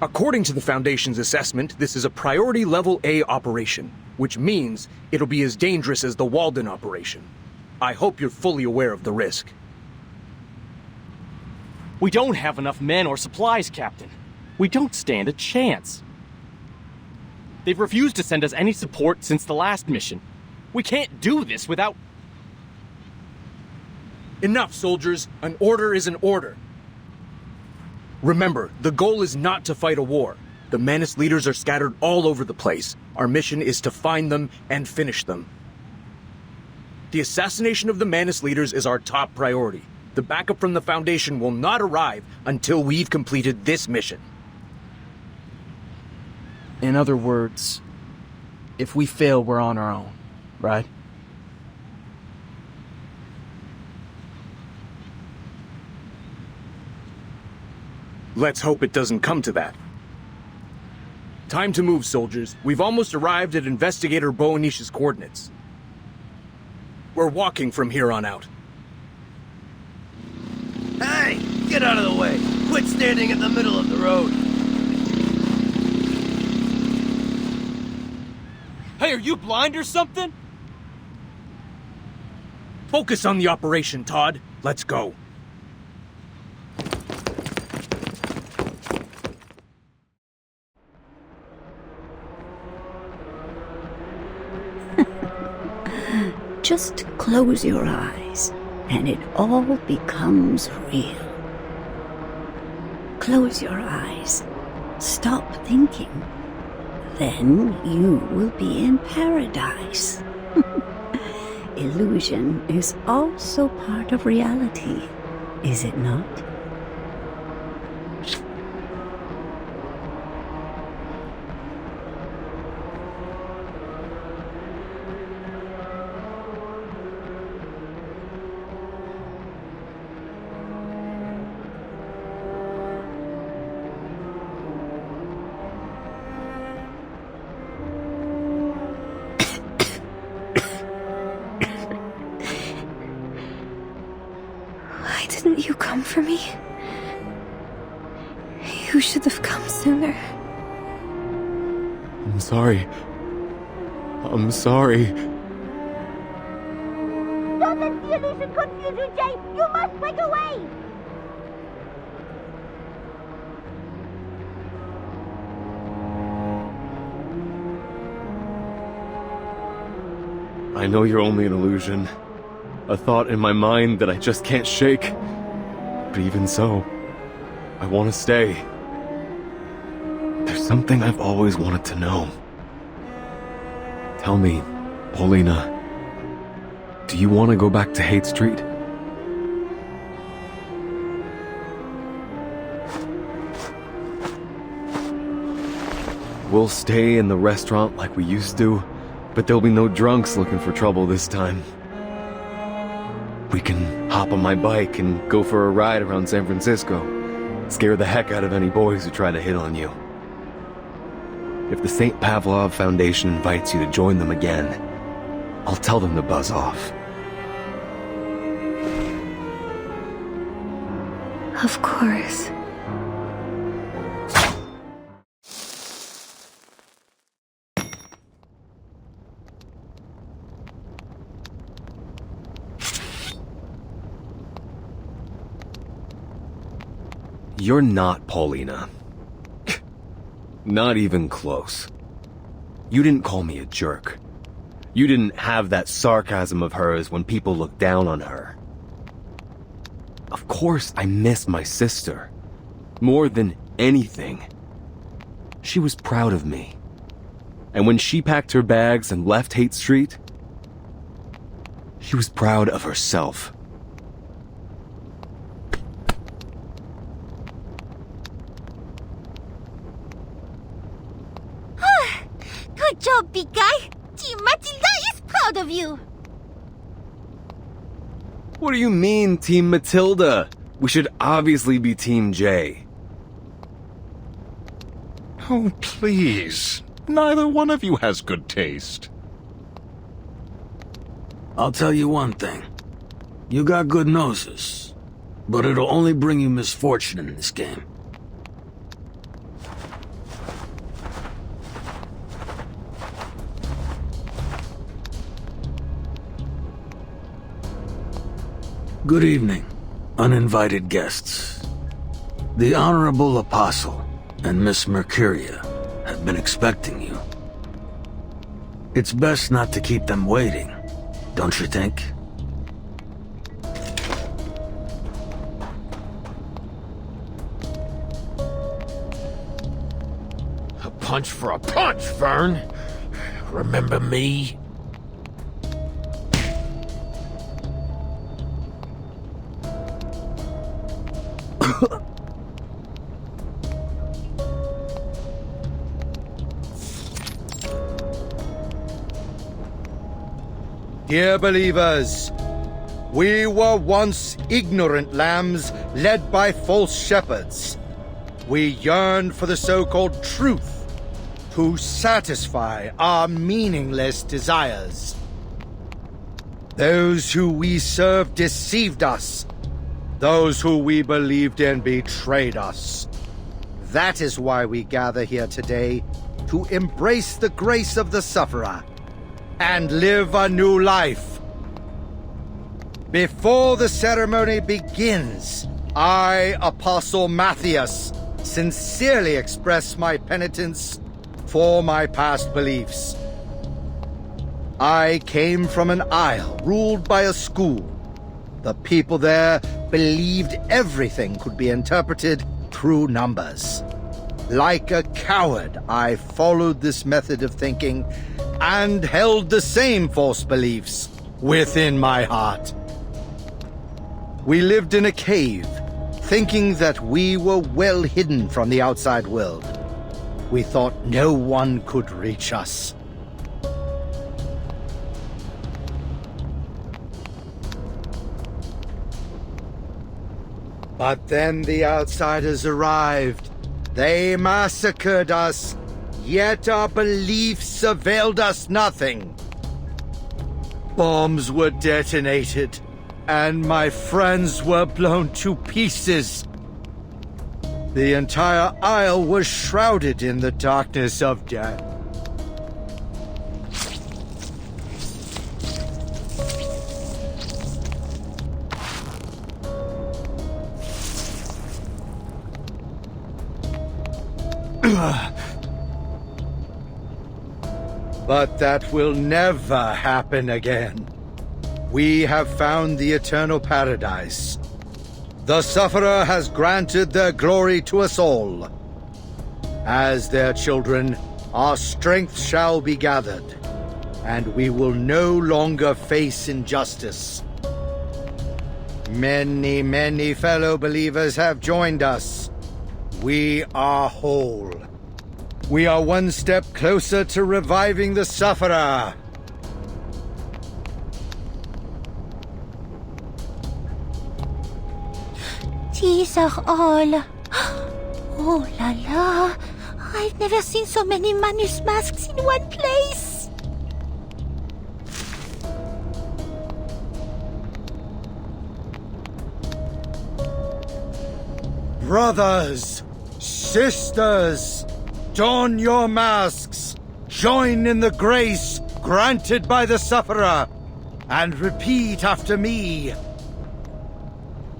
According to the Foundation's assessment, this is a Priority Level A operation, which means it'll be as dangerous as the Walden operation. I hope you're fully aware of the risk. We don't have enough men or supplies, Captain. We don't stand a chance. They've refused to send us any support since the last mission. We can't do this without... Enough, soldiers. An order is an order. Remember, the goal is not to fight a war. The Manus leaders are scattered all over the place. Our mission is to find them and finish them. The assassination of the Manus leaders is our top priority. The backup from the Foundation will not arrive until we've completed this mission. In other words, if we fail, we're on our own, right? Let's hope it doesn't come to that. Time to move, soldiers. We've almost arrived at Investigator Boanish's coordinates. We're walking from here on out. Hey, get out of the way. Quit standing in the middle of the road. Hey, are you blind or something? Focus on the operation, Todd. Let's go. Just close your eyes, and it all becomes real. Close your eyes. Stop thinking. Then you will be in paradise. Illusion is also part of reality, is it not? Why didn't you come for me? You should have come sooner. I'm sorry. I'm sorry. Don't let the illusion confuse you, Jay! You must break away! I know you're only an illusion. A thought in my mind that I just can't shake. But even so, I want to stay. There's something I've always wanted to know. Tell me, Paulina, do you want to go back to Hate Street? We'll stay in the restaurant like we used to, but there'll be no drunks looking for trouble this time. We can hop on my bike and go for a ride around San Francisco. Scare the heck out of any boys who try to hit on you. If the St. Pavlov Foundation invites you to join them again, I'll tell them to buzz off. Of course. You're not Paulina. Not even close. You didn't call me a jerk. You didn't have that sarcasm of hers when people look down on her. Of course I miss my sister. More than anything. She was proud of me. And when she packed her bags and left Hate Street, she was proud of herself. Good job, big guy! Team Matilda is proud of you! What do you mean, Team Matilda? We should obviously be Team J. Oh, please. Neither one of you has good taste. I'll tell you one thing. You got good noses, but it'll only bring you misfortune in this game. Good evening, uninvited guests. The Honorable Apostle and Miss Mercuria have been expecting you. It's best not to keep them waiting, don't you think? A punch for a punch, Vern. Remember me? Dear believers, we were once ignorant lambs led by false shepherds. We yearned for the so-called truth to satisfy our meaningless desires. Those who we served deceived us. Those who we believed in betrayed us. That is why we gather here today, to embrace the grace of the sufferer and live a new life. Before the ceremony begins, I, Apostle Matthias, sincerely express my penitence for my past beliefs. I came from an isle ruled by a school. The people there believed everything could be interpreted through numbers. Like a coward, I followed this method of thinking and held the same false beliefs within my heart. We lived in a cave, thinking that we were well hidden from the outside world. We thought no one could reach us. But then the outsiders arrived. They massacred us, yet our beliefs availed us nothing. Bombs were detonated, and my friends were blown to pieces. The entire isle was shrouded in the darkness of death. But that will never happen again. We have found the eternal paradise. The sufferer has granted their glory to us all. As their children, our strength shall be gathered, and we will no longer face injustice. Many, many fellow believers have joined us. We are whole. We are one step closer to reviving the sufferer. These are all... Oh la la! I've never seen so many Manus masks in one place! Brothers, sisters, don your masks, join in the grace granted by the sufferer, and repeat after me.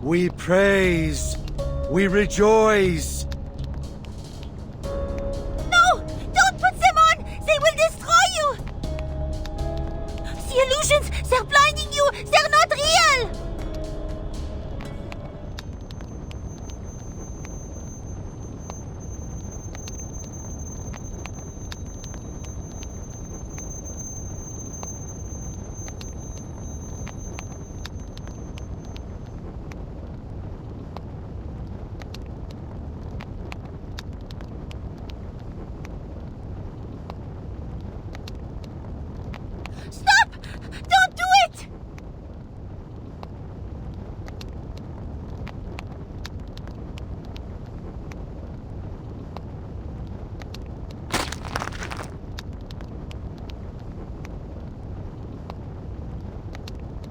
We praise, we rejoice. No! Don't put them on! They will destroy you! The illusions, they're blinding you! They're not real! Stop! Don't do it!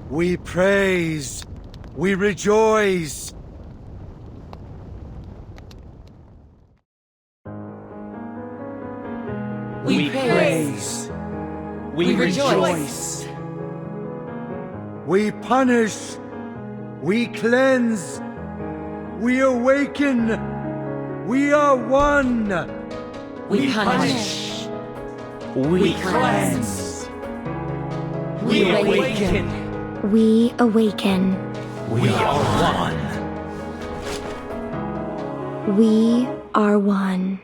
We praise, we rejoice. We praise. We rejoice. We punish, We cleanse. We awaken. We are one. We punish. We cleanse. We awaken. We awaken. We are one. We are one.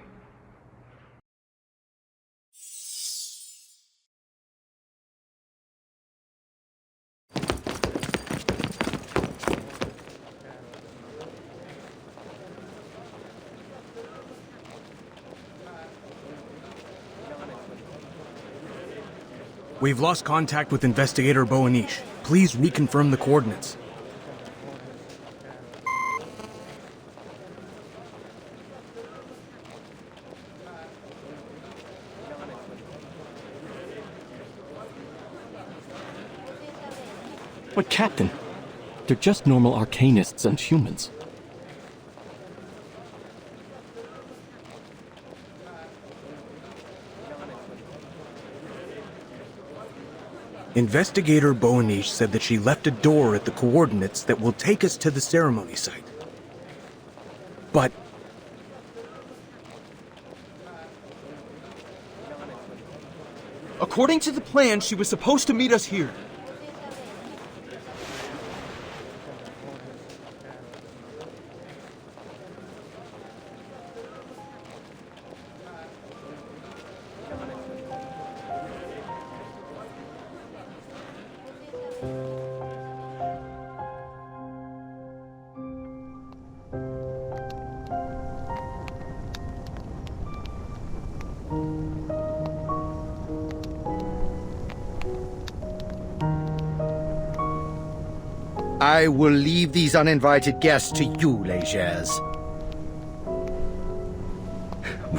We've lost contact with Investigator Boanish. Please reconfirm the coordinates. But Captain, they're just normal arcanists and humans. Investigator Boanish said that she left a door at the coordinates that will take us to the ceremony site. But... according to the plan, she was supposed to meet us here. I will leave these uninvited guests to you, Legers.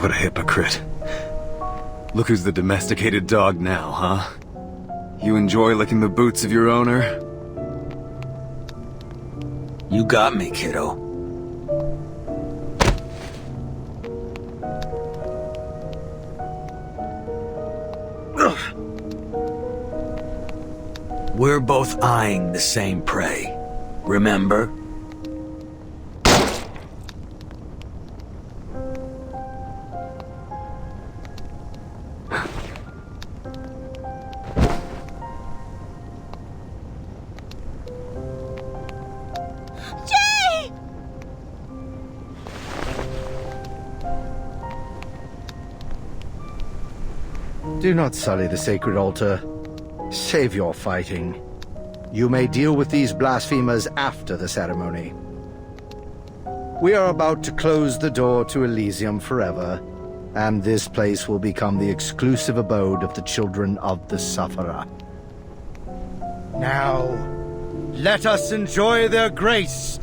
What a hypocrite. Look who's the domesticated dog now, huh? You enjoy licking the boots of your owner? You got me, kiddo. We're both eyeing the same prey. Remember? Jay! Do not sully the sacred altar. Save your fighting. You may deal with these blasphemers after the ceremony. We are about to close the door to Elysium forever, and this place will become the exclusive abode of the children of the Sufferer. Now, let us enjoy their grace.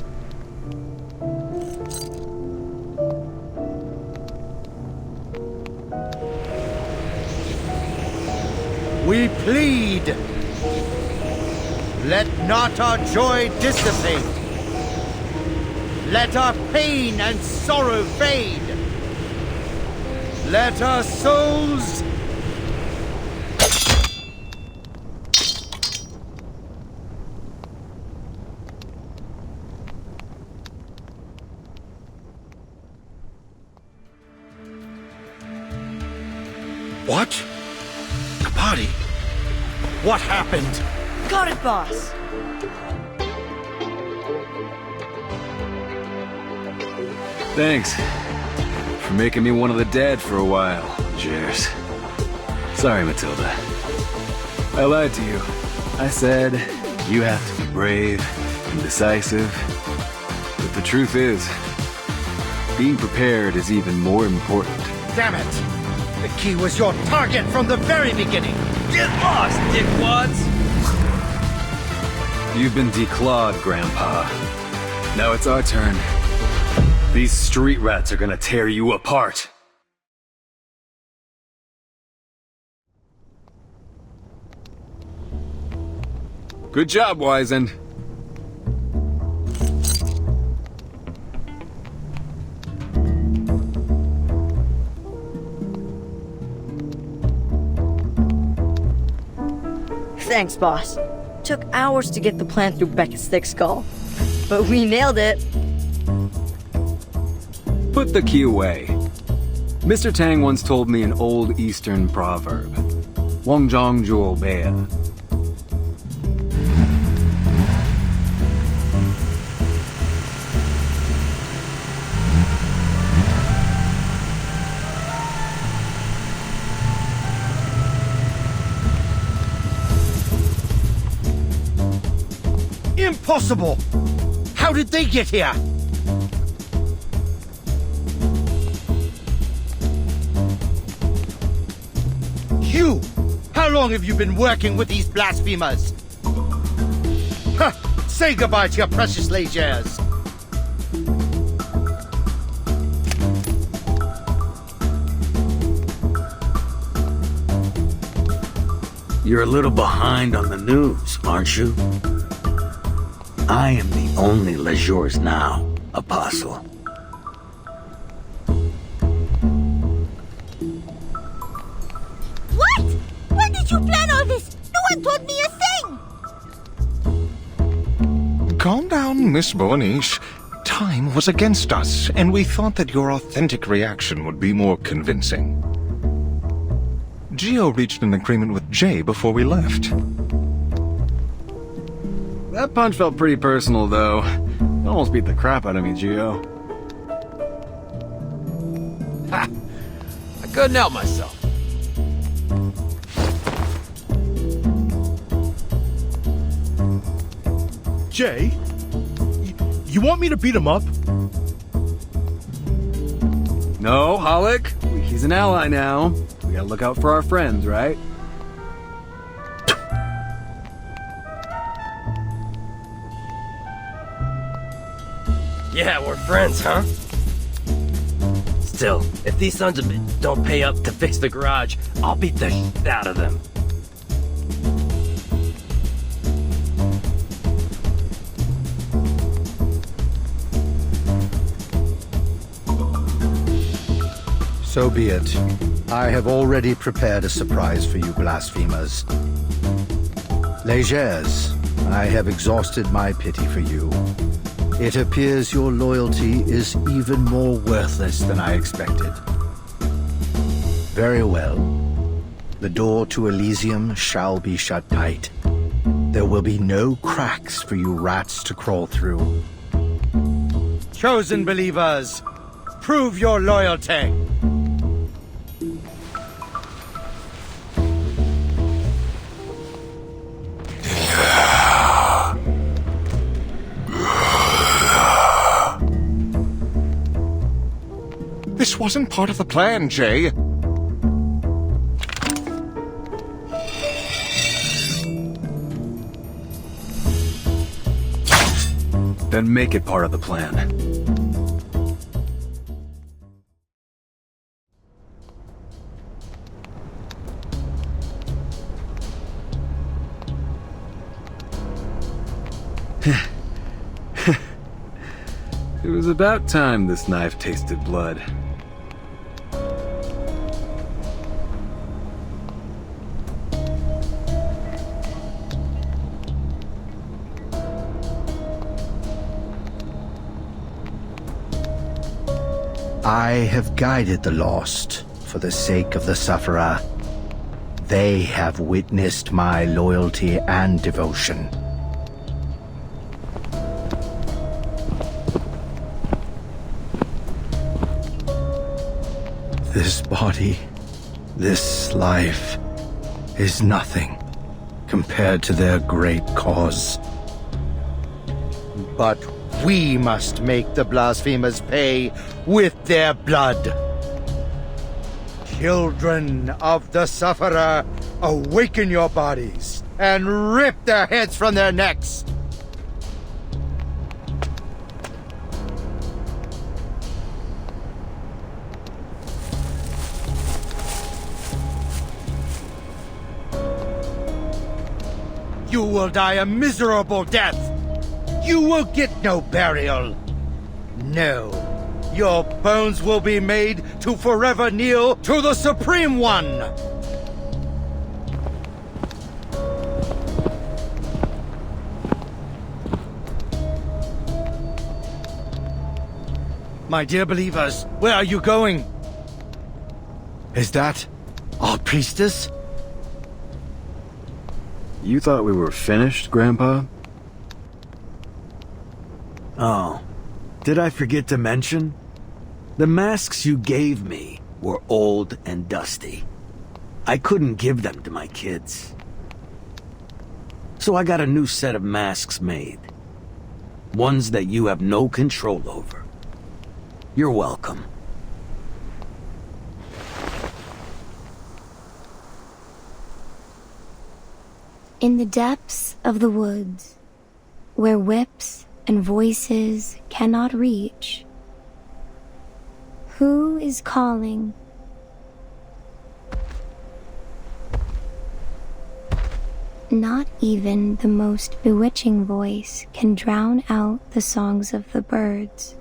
We plead, let not our joy dissipate. Let our pain and sorrow fade. Let our souls... What? Kapati? What happened? Got it, boss! Thanks for making me one of the dead for a while, Jers. Sorry, Matilda. I lied to you. I said you have to be brave and decisive. But the truth is, being prepared is even more important. Damn it! The key was your target from the very beginning! Get lost, dickwads! You've been declawed, Grandpa. Now it's our turn. These street rats are gonna tear you apart. Good job, Wizen. Thanks, boss. Took hours to get the plan through Becca's thick skull. but we nailed it. Put the key away. Mr. Tang once told me an old Eastern proverb. Wang Zhang Zhuo Bea. Impossible! How did they get here? You! How long have you been working with these blasphemers? Huh! Say goodbye to your precious légères! You're a little behind on the news, aren't you? I am the only Lejours now, Apostle. What? When did you plan all this? No one told me a thing! Calm down, Miss Borniche. Time was against us, and we thought that your authentic reaction would be more convincing. Gio reached an agreement with Jay before we left. That punch felt pretty personal, though. You almost beat the crap out of me, Gio. Ha! I couldn't help myself. Jay? You want me to beat him up? No, Hollick. He's an ally now. We gotta look out for our friends, right? Yeah, we're friends, huh? Still, if these sons of bitches don't pay up to fix the garage, I'll beat the shit out of them. So be it. I have already prepared a surprise for you blasphemers. Légères, I have exhausted my pity for you. It appears your loyalty is even more worthless than I expected. Very well. The door to Elysium shall be shut tight. There will be no cracks for you rats to crawl through. Chosen believers, prove your loyalty! This wasn't part of the plan, Jay. Then make it part of the plan. It was about time this knife tasted blood. I have guided the lost for the sake of the sufferer. They have witnessed my loyalty and devotion. This body, this life, is nothing compared to their great cause. But we must make the blasphemers pay with their blood. Children of the sufferer, awaken your bodies and rip their heads from their necks. You will die a miserable death. You will get no burial. No, your bones will be made to forever kneel to the Supreme One. My dear believers, where are you going? Is that our priestess? You thought we were finished, Grandpa? Oh, did I forget to mention? The masks you gave me were old and dusty. I couldn't give them to my kids. So I got a new set of masks made. Ones that you have no control over. You're welcome. In the depths of the woods, where whips and voices cannot reach, who is calling? Not even the most bewitching voice can drown out the songs of the birds.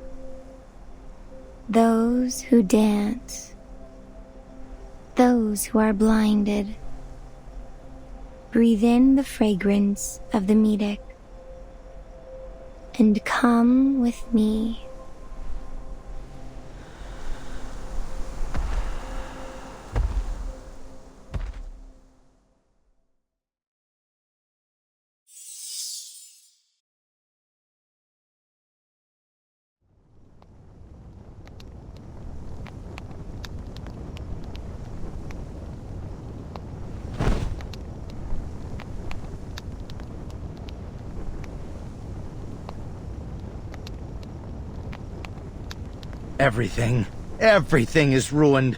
Those who dance, those who are blinded, breathe in the fragrance of the Medic and come with me. Everything is ruined.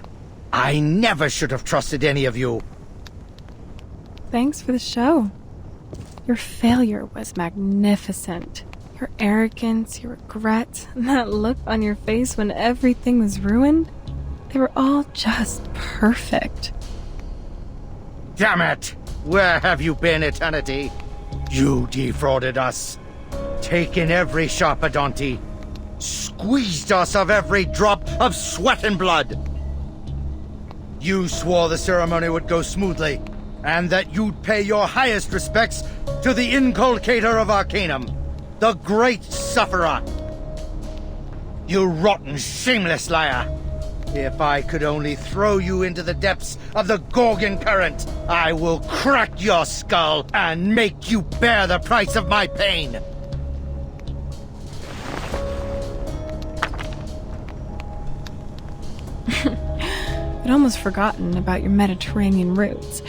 I never should have trusted any of you. Thanks for the show. Your failure was magnificent. Your arrogance, your regret, and that look on your face when everything was ruined, they were all just perfect. Damn it! Where have you been, Eternity? You defrauded us. Taken every Sharpadonti. Squeezed us of every drop of sweat and blood. You swore the ceremony would go smoothly, and that you'd pay your highest respects to the inculcator of Arcanum, the great sufferer. You rotten, shameless liar. If I could only throw you into the depths of the Gorgon current, I will crack your skull and make you bear the price of my pain. I'd almost forgotten about your Mediterranean roots.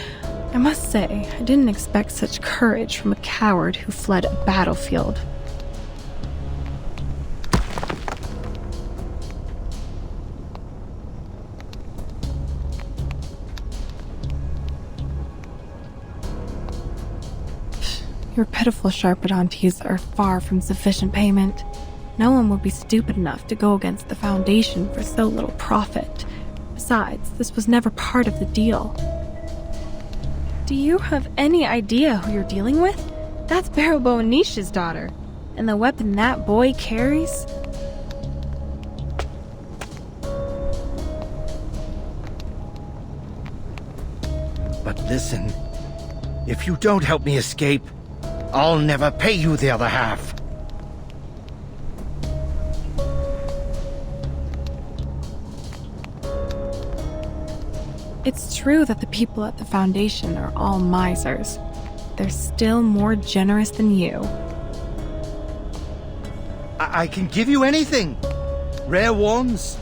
I must say, I didn't expect such courage from a coward who fled a battlefield. Your pitiful Sharpadontes are far from sufficient payment. No one would be stupid enough to go against the Foundation for so little profit. Besides, this was never part of the deal. Do you have any idea who you're dealing with? That's Barrow Nish's daughter. And the weapon that boy carries? But listen, if you don't help me escape, I'll never pay you the other half. It's true that the people at the Foundation are all misers. They're still more generous than you. I can give you anything. Rare wands,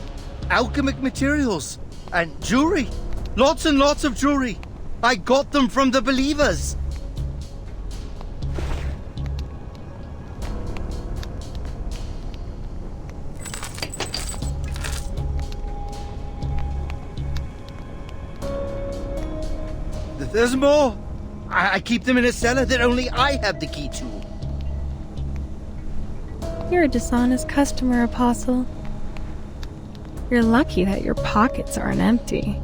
alchemic materials, and jewelry. Lots and lots of jewelry. I got them from the believers. There's more. I keep them in a cellar that only I have the key to. You're a dishonest customer, Apostle. You're lucky that your pockets aren't empty.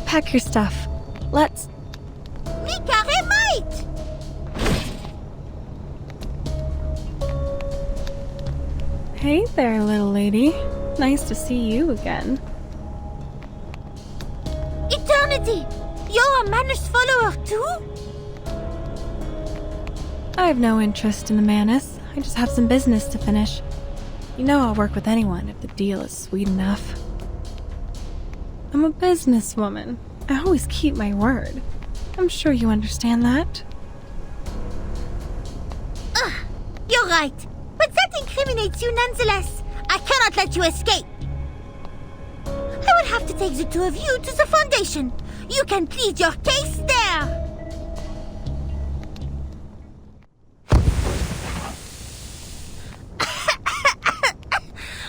Pack your stuff. Let's... Hey there, little lady. Nice to see you again. Eternity! You're a Manus follower too? I have no interest in the Manus. I just have some business to finish. You know I'll work with anyone if the deal is sweet enough. I'm a businesswoman. I always keep my word. I'm sure you understand that. You're right. But that incriminates you nonetheless. I cannot let you escape. I will have to take the two of you to the Foundation. You can plead your case there.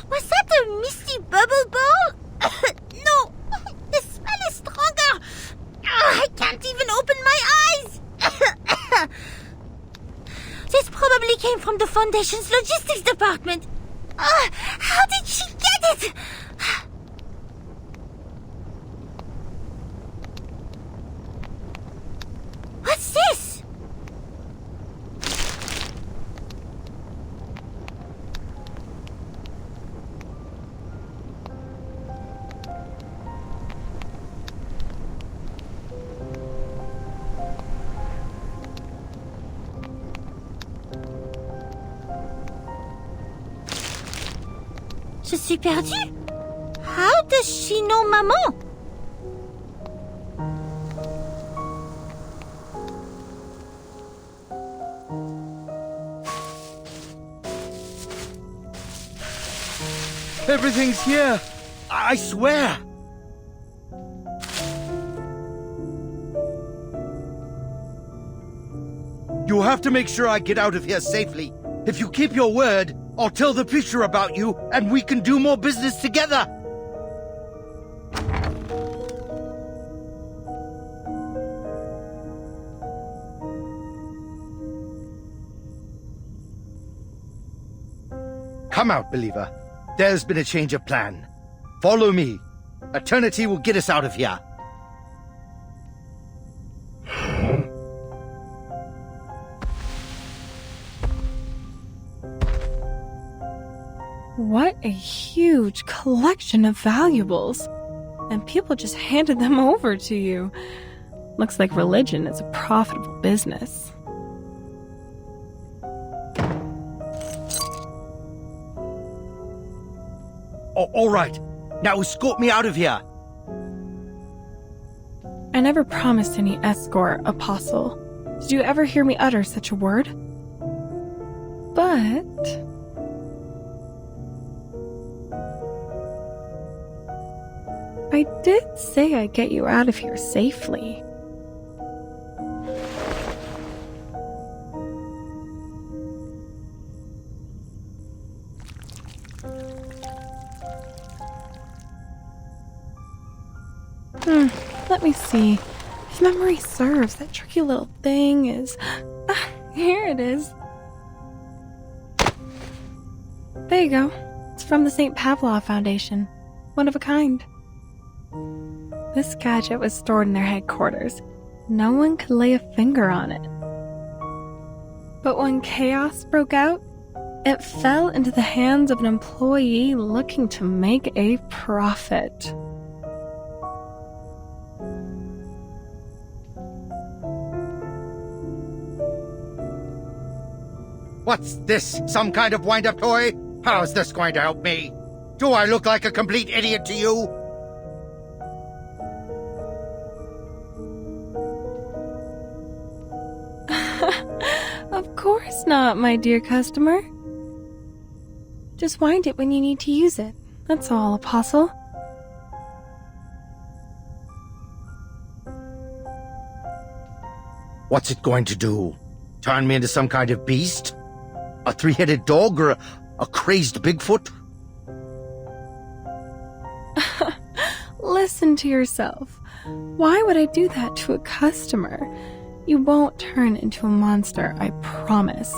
Was that a misty bubble ball? No, the smell is stronger. I can't even open my eyes. This probably came from the Foundation's logistics department. How did she get it? What's this? Je suis perdue. How does she know Maman? Everything's here. I swear. You have to make sure I get out of here safely. If you keep your word, I'll tell the preacher about you, and we can do more business together. Come out, believer. There's been a change of plan. Follow me. Eternity will get us out of here. What a huge collection of valuables. And people just handed them over to you. Looks like religion is a profitable business. All right. Now escort me out of here. I never promised any escort, Apostle. Did you ever hear me utter such a word? But I did say I'd get you out of here safely. Let me see. If memory serves, that tricky little thing is... here it is. There you go. It's from the St. Pavlov Foundation. One of a kind. This gadget was stored in their headquarters. No one could lay a finger on it. But when chaos broke out, it fell into the hands of an employee looking to make a profit. What's this? Some kind of wind-up toy? How's this going to help me? Do I look like a complete idiot to you? Of course not, my dear customer. Just wind it when you need to use it. That's all, Apostle. What's it going to do? Turn me into some kind of beast? A three-headed dog or a crazed Bigfoot? Listen to yourself. Why would I do that to a customer? You won't turn into a monster, I promise.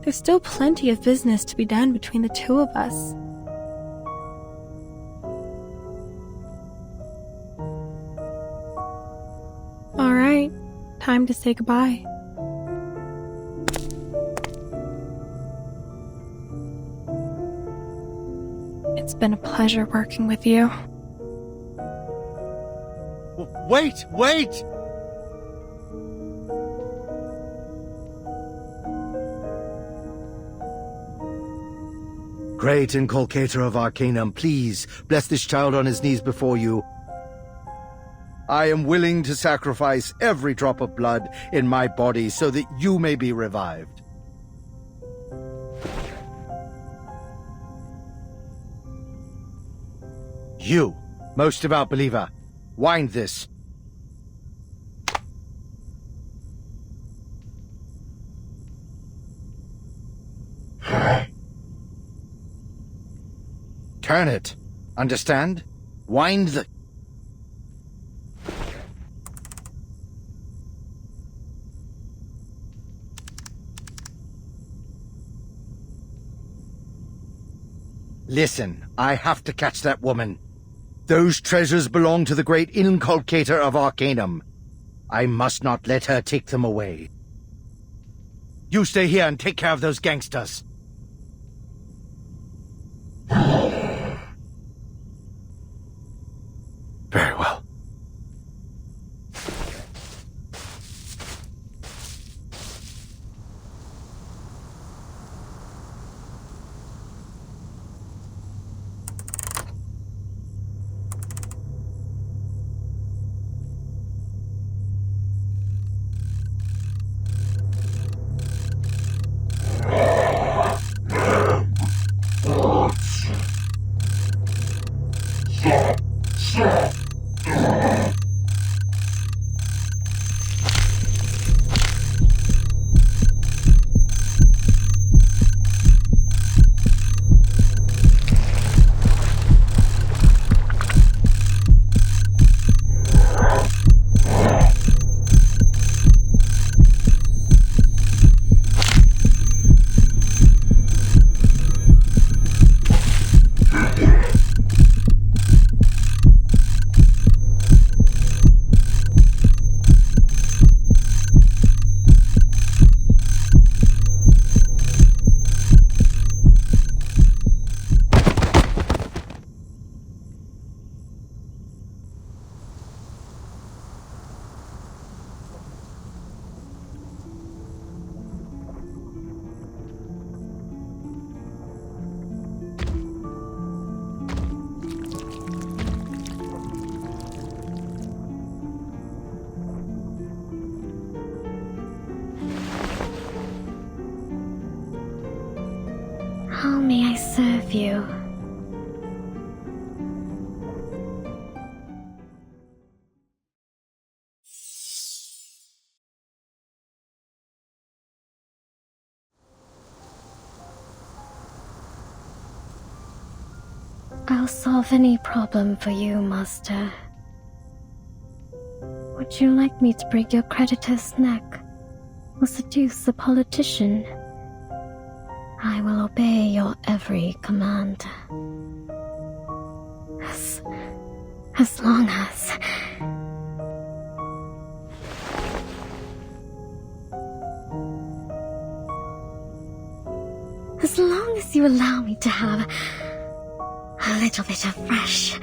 There's still plenty of business to be done between the two of us. All right, time to say goodbye. It's been a pleasure working with you. Wait! Great inculcator of Arcanum, please bless this child on his knees before you. I am willing to sacrifice every drop of blood in my body so that you may be revived. You, most devout believer, wind this. Turn it. Understand? Wind the... Listen, I have to catch that woman. Those treasures belong to the great inculcator of Arcanum. I must not let her take them away. You stay here and take care of those gangsters. Very well. How may I serve you? I'll solve any problem for you, Master. Would you like me to break your creditor's neck or seduce a politician? I will obey your every command. As long as... As long as you allow me to have a little bit of fresh...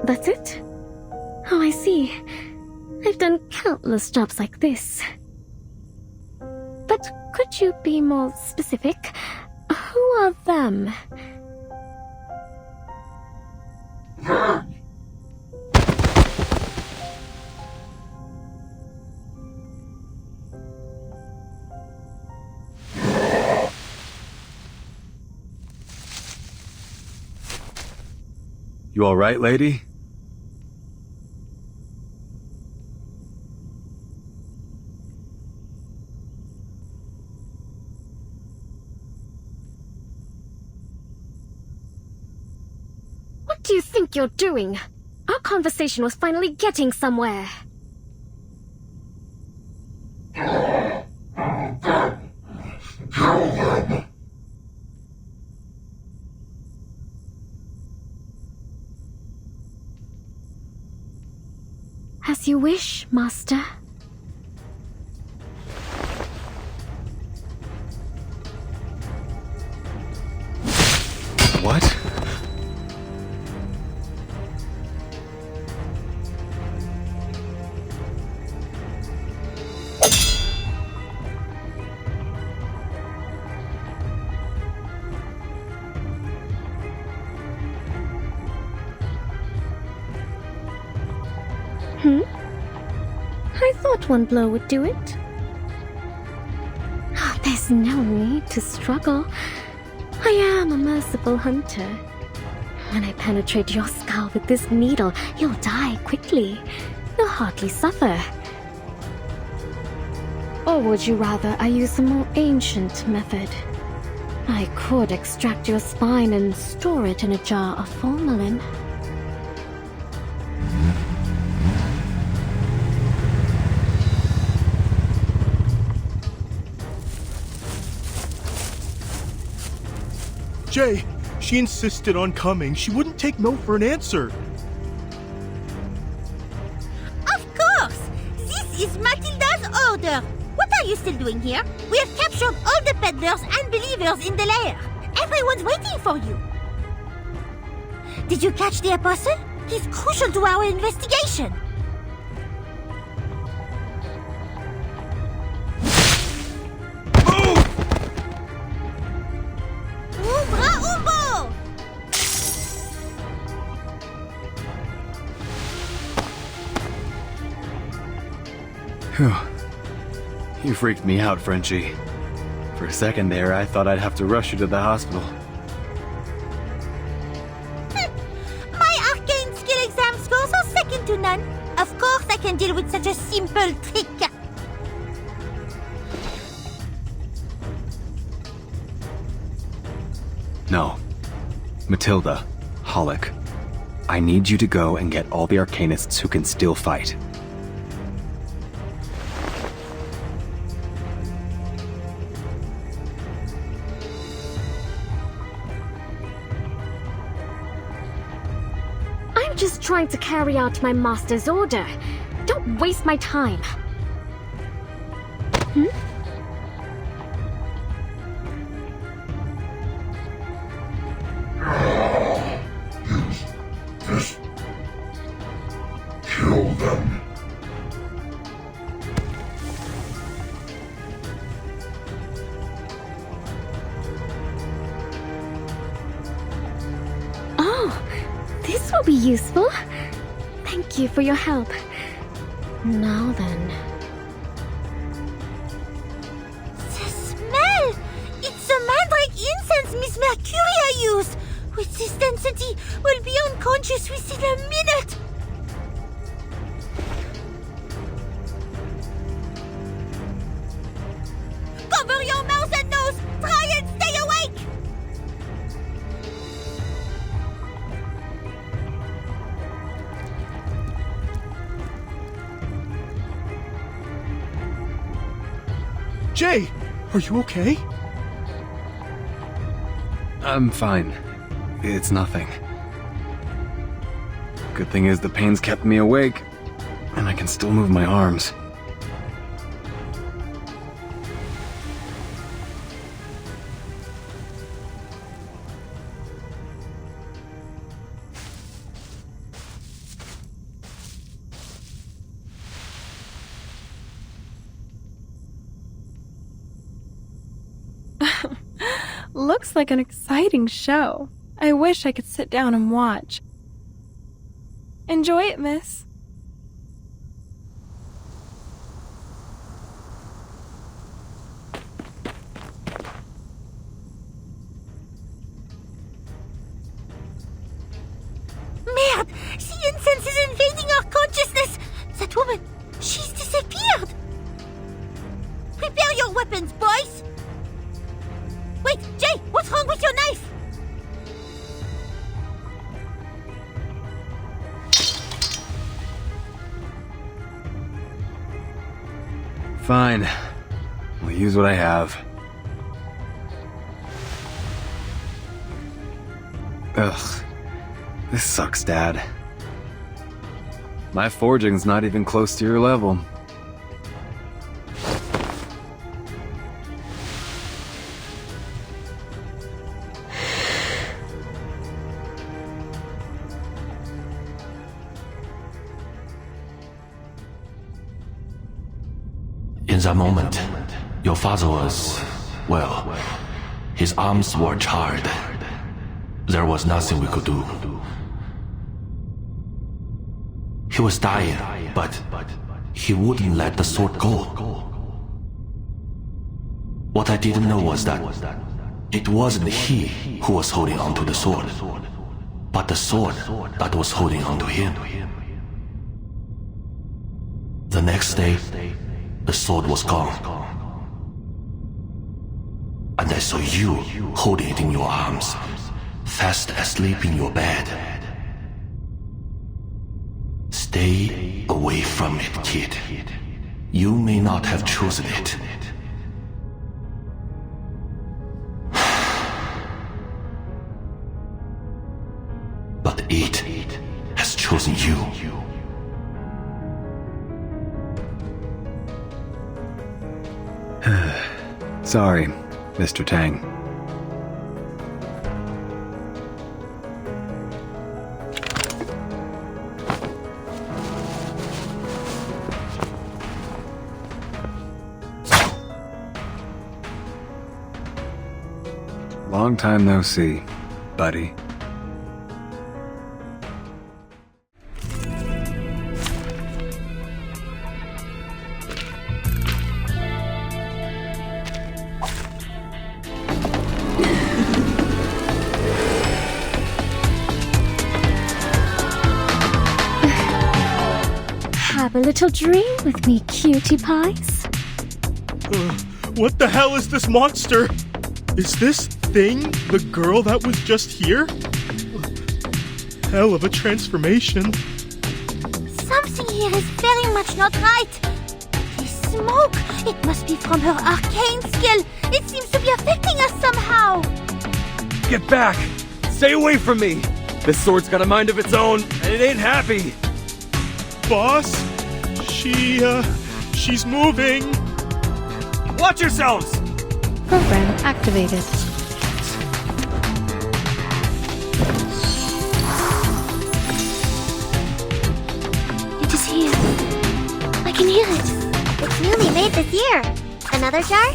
That's it? Oh, I see. I've done countless jobs like this. But could you be more specific? Who are them? You all right, lady? What do you think you're doing? Our conversation was finally getting somewhere. As you wish, Master. I thought one blow would do it. There's no need to struggle. I am a merciful hunter. When I penetrate your skull with this needle, you'll die quickly. You'll hardly suffer. Or would you rather I use a more ancient method? I could extract your spine and store it in a jar of formalin. Jay, she insisted on coming. She wouldn't take no for an answer. Of course! This is Matilda's order. What are you still doing here? We have captured all the peddlers and believers in the lair. Everyone's waiting for you. Did you catch the apostle? He's crucial to our investigation. Phew. You freaked me out, Frenchie. For a second there, I thought I'd have to rush you to the hospital. My arcane skill exam scores are second to none. Of course I can deal with such a simple trick. No. Matilda, Hollick, I need you to go and get all the Arcanists who can still fight. I'm just trying to carry out my master's order. Don't waste my time. Kill them. Oh, this will be useful. Thank you for your help. Now then. The smell! It's the mandrake incense Miss Mercuria used! With this density, we'll be unconscious within a minute! Cover your mouth and nose! Try and stay awake! Jay, are you okay? I'm fine. It's nothing. Good thing is the pain's kept me awake, and I can still move my arms. Looks like an exciting show. I wish I could sit down and watch. Enjoy it, miss. Merde! The incense is invading our consciousness! That woman, she's disappeared! Prepare your weapons, boys! Wait, Jay, what's wrong with your knife? Fine. I'll use what I have. Ugh. This sucks, Dad. My forging's not even close to your level. In that moment, your father was, well, his arms were charred. There was nothing we could do. He was dying, but he wouldn't let the sword go. What I didn't know was that it wasn't he who was holding onto the sword, but the sword that was holding onto him. The next day, the sword was gone. And I saw you holding it in your arms, fast asleep in your bed. Stay away from it, kid. You may not have chosen it. But it has chosen you. Sorry, Mr. Tang. Long time no see, buddy. Have a little dream with me, cutie pies. What the hell is this monster? Is this thing the girl that was just here? Hell of a transformation. Something here is very much not right. This smoke, it must be from her arcane skill. It seems to be affecting us somehow. Get back! Stay away from me! This sword's got a mind of its own, and it ain't happy! Boss? She's moving. Watch yourselves! Program activated. It is here. I can hear it. It's newly made this year. Another jar?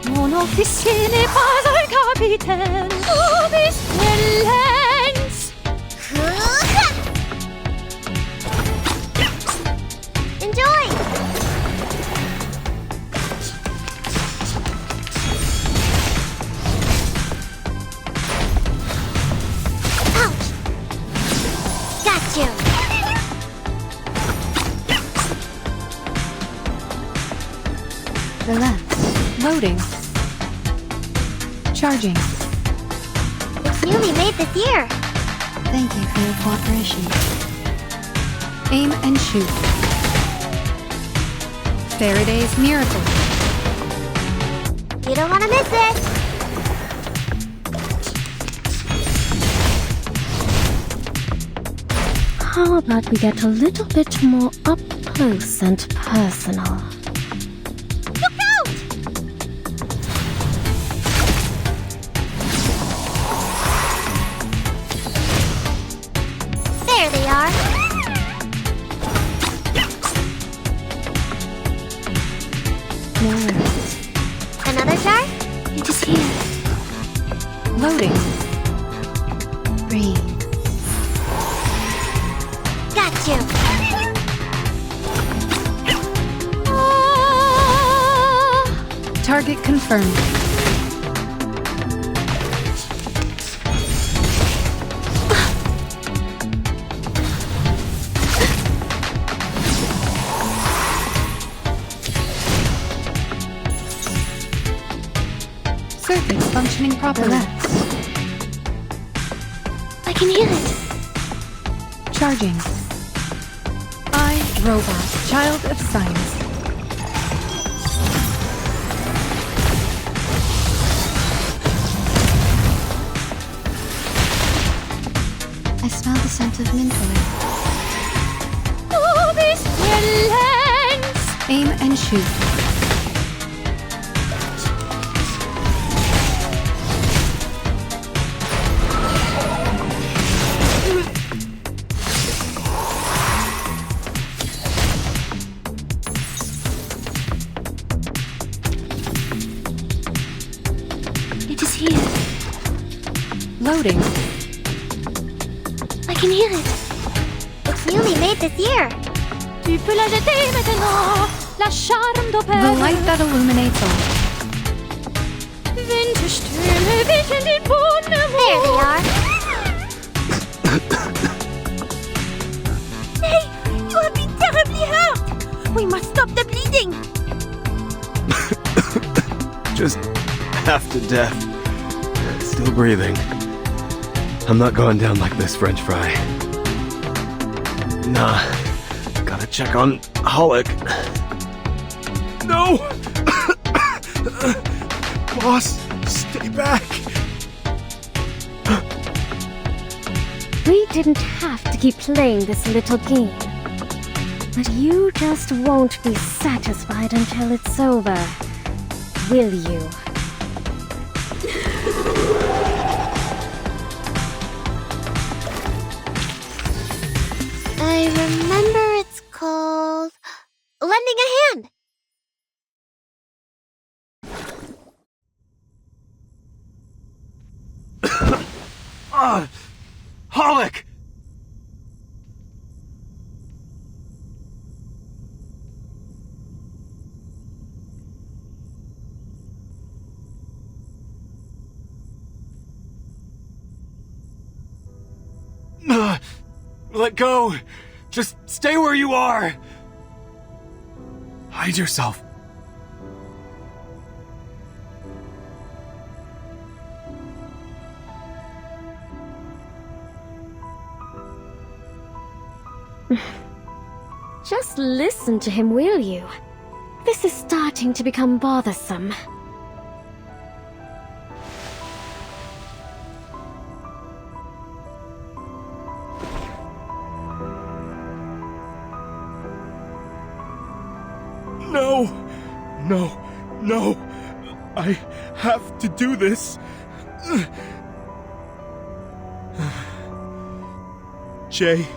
Mon officier n'est pas un capitaine. Tout excellence. Enjoy! Ouch! Got you! Relax. Loading. Charging. It's newly made this year. Thank you for your cooperation. Aim and shoot. Faraday's miracle. You don't want to miss it. How about we get a little bit more up close and personal? Look out! There they are. More. Another jar? It is here. Loading. Breathe. Got you. Target confirmed. Circuits functioning properly. Relax. I can hear it. Charging. I, Robot, Child of Science. I smell the scent of mint oil. Oh, this relents! Aim and shoot. It is here. Loading. I can hear it. It's newly made this year. Tu peux la jeter maintenant, la charme d'opéra. The light that illuminates all. There they are. Hey, you have been terribly hurt. We must stop the bleeding. Just half to death. Still breathing. I'm not going down like this, French fry. Nah. Gotta check on Holic. No! Boss, stay back! We didn't have to keep playing this little game. But you just won't be satisfied until it's over, will you? I remember it's called lending a hand. Holic! Let go! Just stay where you are! Hide yourself. Just listen to him, will you? This is starting to become bothersome. No! No! No! I have to do this! Jay...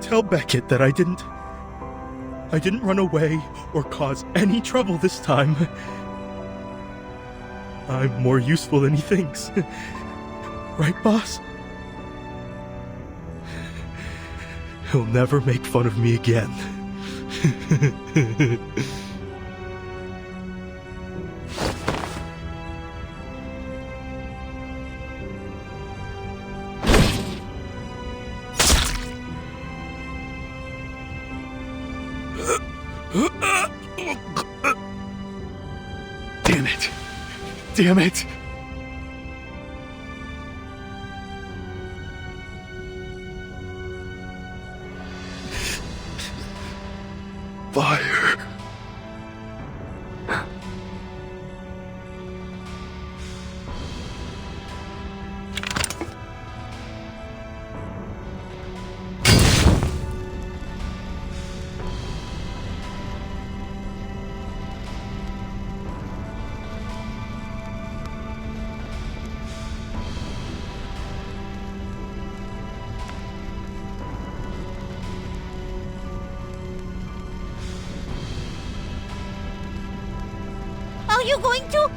Tell Beckett that I didn't run away or cause any trouble this time. I'm more useful than he thinks. Right, boss? He'll never make fun of me again. Damn it! Damn it! Fire! Are you going to?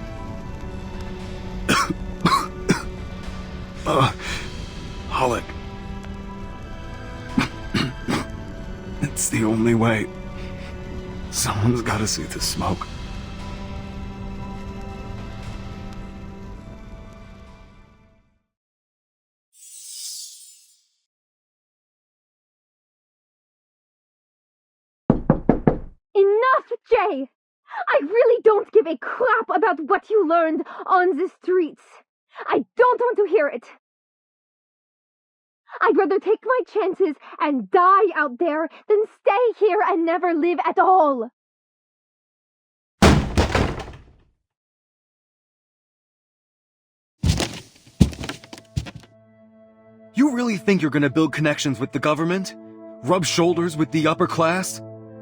Holic. It's the only way. Someone's gotta see the smoke. Enough, Jay! I really don't give a crap about what you learned on the streets. I don't want to hear it. I'd rather take my chances and die out there than stay here and never live at all. You really think you're gonna build connections with the government? Rub shoulders with the upper class?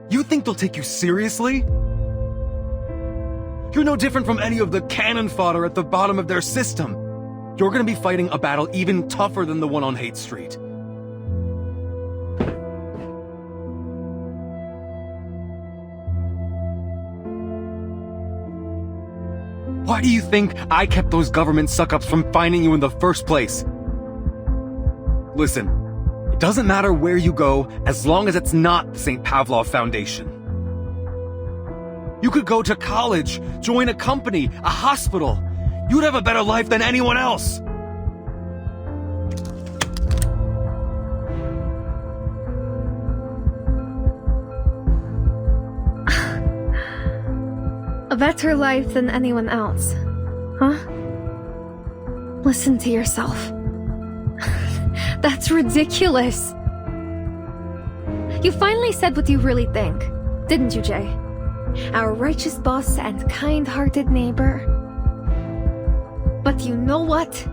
You think they'll take you seriously? You're no different from any of the cannon fodder at the bottom of their system. You're gonna be fighting a battle even tougher than the one on Hate Street. Why do you think I kept those government suck-ups from finding you in the first place? Listen, it doesn't matter where you go as long as it's not the St. Pavlov Foundation. You could go to college, join a company, a hospital. You'd have a better life than anyone else. A better life than anyone else, huh? Listen to yourself. That's ridiculous. You finally said what you really think, didn't you, Jay? Our righteous boss and kind-hearted neighbor. But you know what?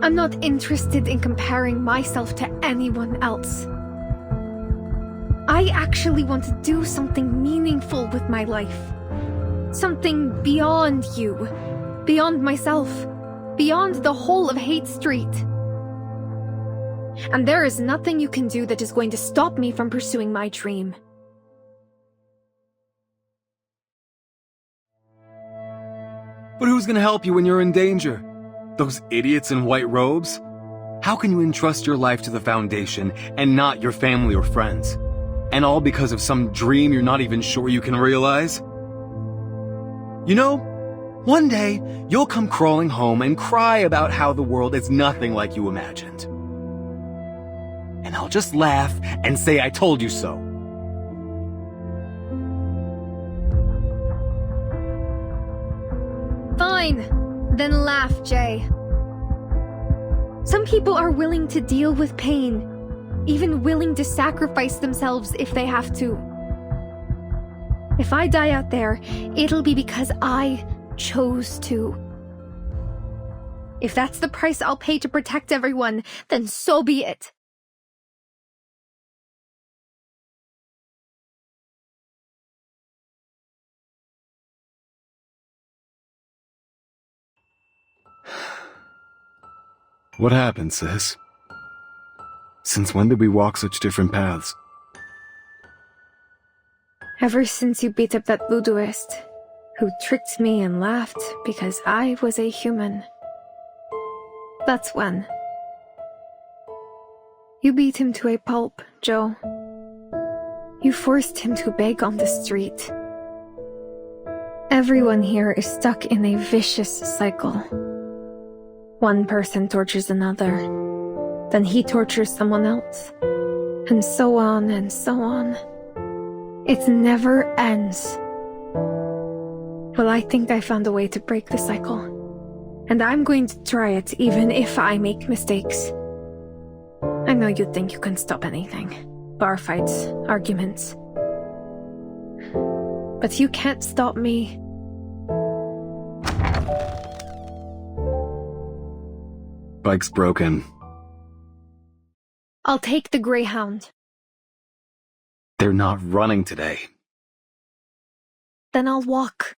I'm not interested in comparing myself to anyone else. I actually want to do something meaningful with my life. Something beyond you, beyond myself, beyond the whole of Hate Street. And there is nothing you can do that is going to stop me from pursuing my dream. But who's gonna help you when you're in danger? Those idiots in white robes? How can you entrust your life to the Foundation and not your family or friends? And all because of some dream you're not even sure you can realize? You know, one day you'll come crawling home and cry about how the world is nothing like you imagined. And I'll just laugh and say I told you so. Fine, then laugh, Jay. Some people are willing to deal with pain, even willing to sacrifice themselves if they have to. If I die out there, it'll be because I chose to. If that's the price I'll pay to protect everyone, then so be it. What happened, sis? Since when did we walk such different paths? Ever since you beat up that voodooist, who tricked me and laughed because I was a human. That's when. You beat him to a pulp, Joe. You forced him to beg on the street. Everyone here is stuck in a vicious cycle. One person tortures another, then he tortures someone else, and so on and so on. It never ends. Well, I think I found a way to break the cycle, and I'm going to try it even if I make mistakes. I know you think you can stop anything. Bar fights, arguments. But you can't stop me. Bike's broken. I'll take the Greyhound. They're not running today. Then I'll walk.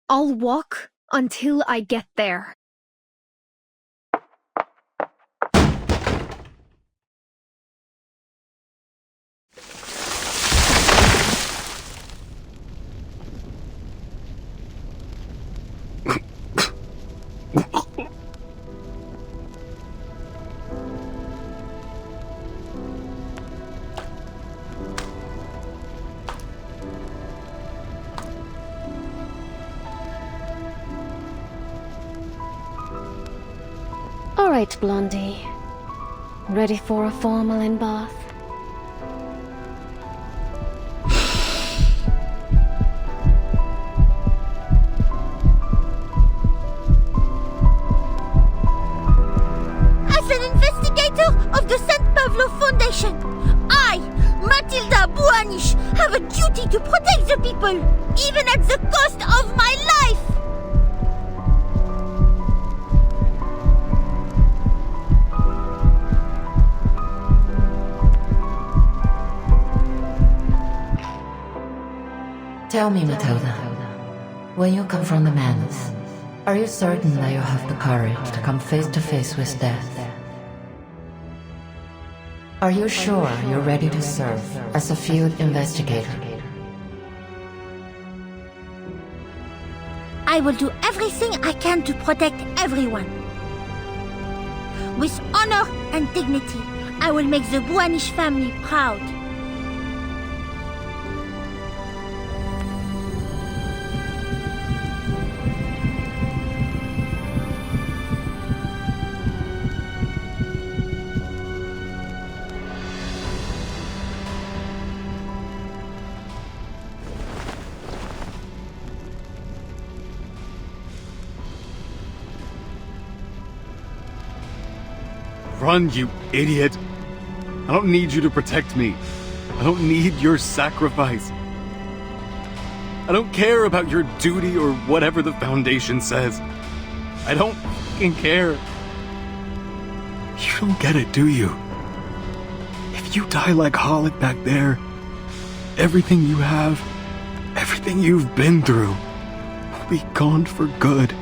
I'll walk until I get there. Alright, Blondie. Ready for a formal in-bath? As an investigator of the St. Pavlov Foundation, I, Matilda Buanish, have a duty to protect the people, even at the cost of my life! Tell me, Matilda, when you confront the menace, are you certain that you have the courage to come face to face with death? Are you sure you're ready to serve as a field investigator? I will do everything I can to protect everyone. with honor and dignity. I will make the Buanish family proud. Run, you idiot! I don't need you to protect me. I don't need your sacrifice. I don't care about your duty or whatever the Foundation says. I don't fucking care. You don't get it, do you? If you die like Hollick back there, everything you have, everything you've been through, will be gone for good.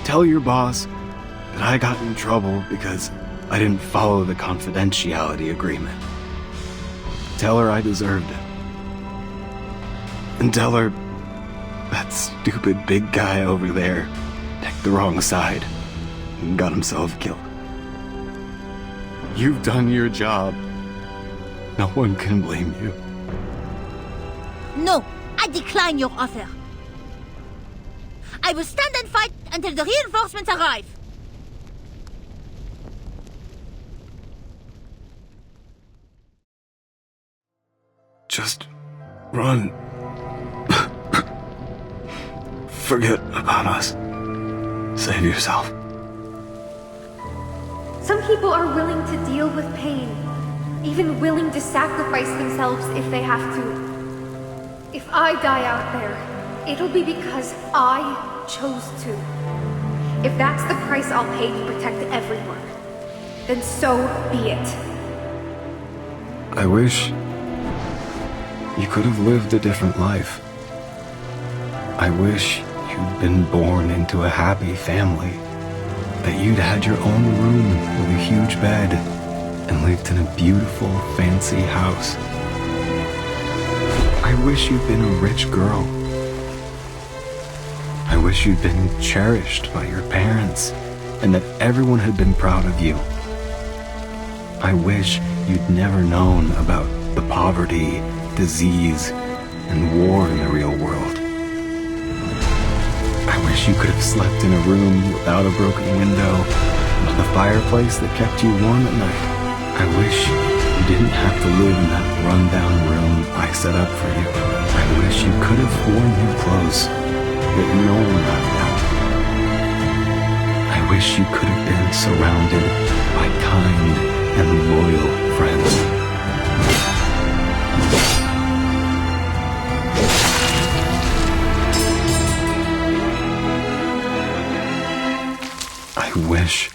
Tell your boss that I got in trouble because I didn't follow the confidentiality agreement. Tell her I deserved it. And tell her that stupid big guy over there picked the wrong side and got himself killed. You've done your job. No one can blame you. No, I decline your offer. I will stand and fight until the reinforcements arrive. Just run. Forget about us. Save yourself. Some people are willing to deal with pain, even willing to sacrifice themselves if they have to. If I die out there, it'll be because I chose to. If that's the price I'll pay to protect everyone, then so be it. I wish you could have lived a different life. I wish you'd been born into a happy family, that you'd had your own room with a huge bed and lived in a beautiful, fancy house. I wish you'd been a rich girl. I wish you'd been cherished by your parents and that everyone had been proud of you. I wish you'd never known about the poverty, disease, and war in the real world. I wish you could have slept in a room without a broken window, with a fireplace that kept you warm at night. I wish you didn't have to live in that rundown room I set up for you. I wish you could have worn your clothes that no one left out. I wish you could have been surrounded by kind and loyal friends. I wish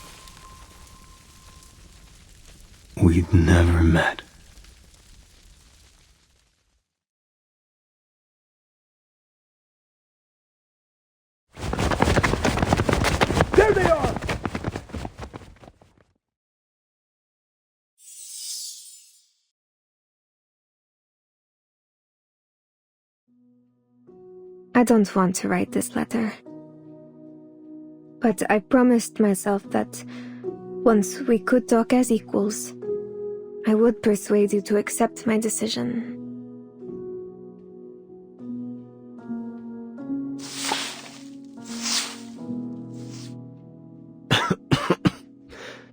we'd never met. There they are! I don't want to write this letter. But I promised myself that once we could talk as equals, I would persuade you to accept my decision.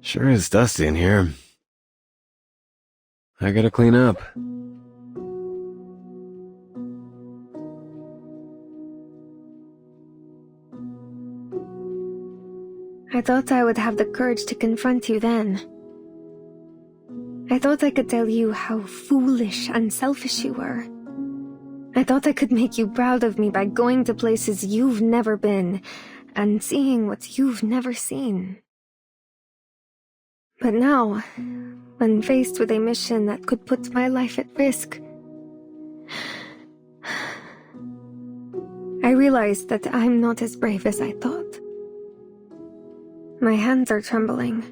Sure is dusty in here. I gotta clean up. I thought I would have the courage to confront you then. I thought I could tell you how foolish and selfish you were. I thought I could make you proud of me by going to places you've never been and seeing what you've never seen. But now, when faced with a mission that could put my life at risk, I realized that I'm not as brave as I thought. My hands are trembling.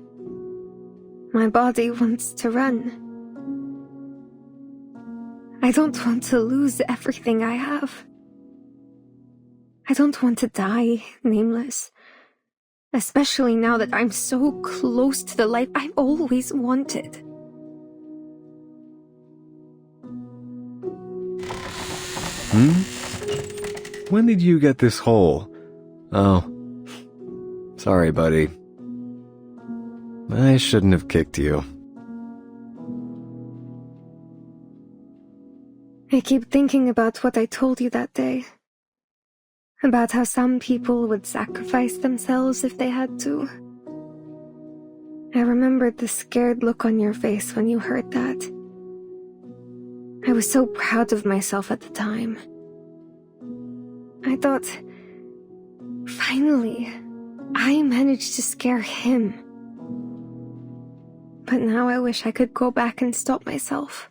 My body wants to run. I don't want to lose everything I have. I don't want to die nameless, Especially now that I'm so close to the life I've always wanted. When did you get this hole? Oh. Sorry, buddy. I shouldn't have kicked you. I keep thinking about what I told you that day. About how some people would sacrifice themselves if they had to. I remembered the scared look on your face when you heard that. I was so proud of myself at the time. I thought, finally, I managed to scare him. But now I wish I could go back and stop myself.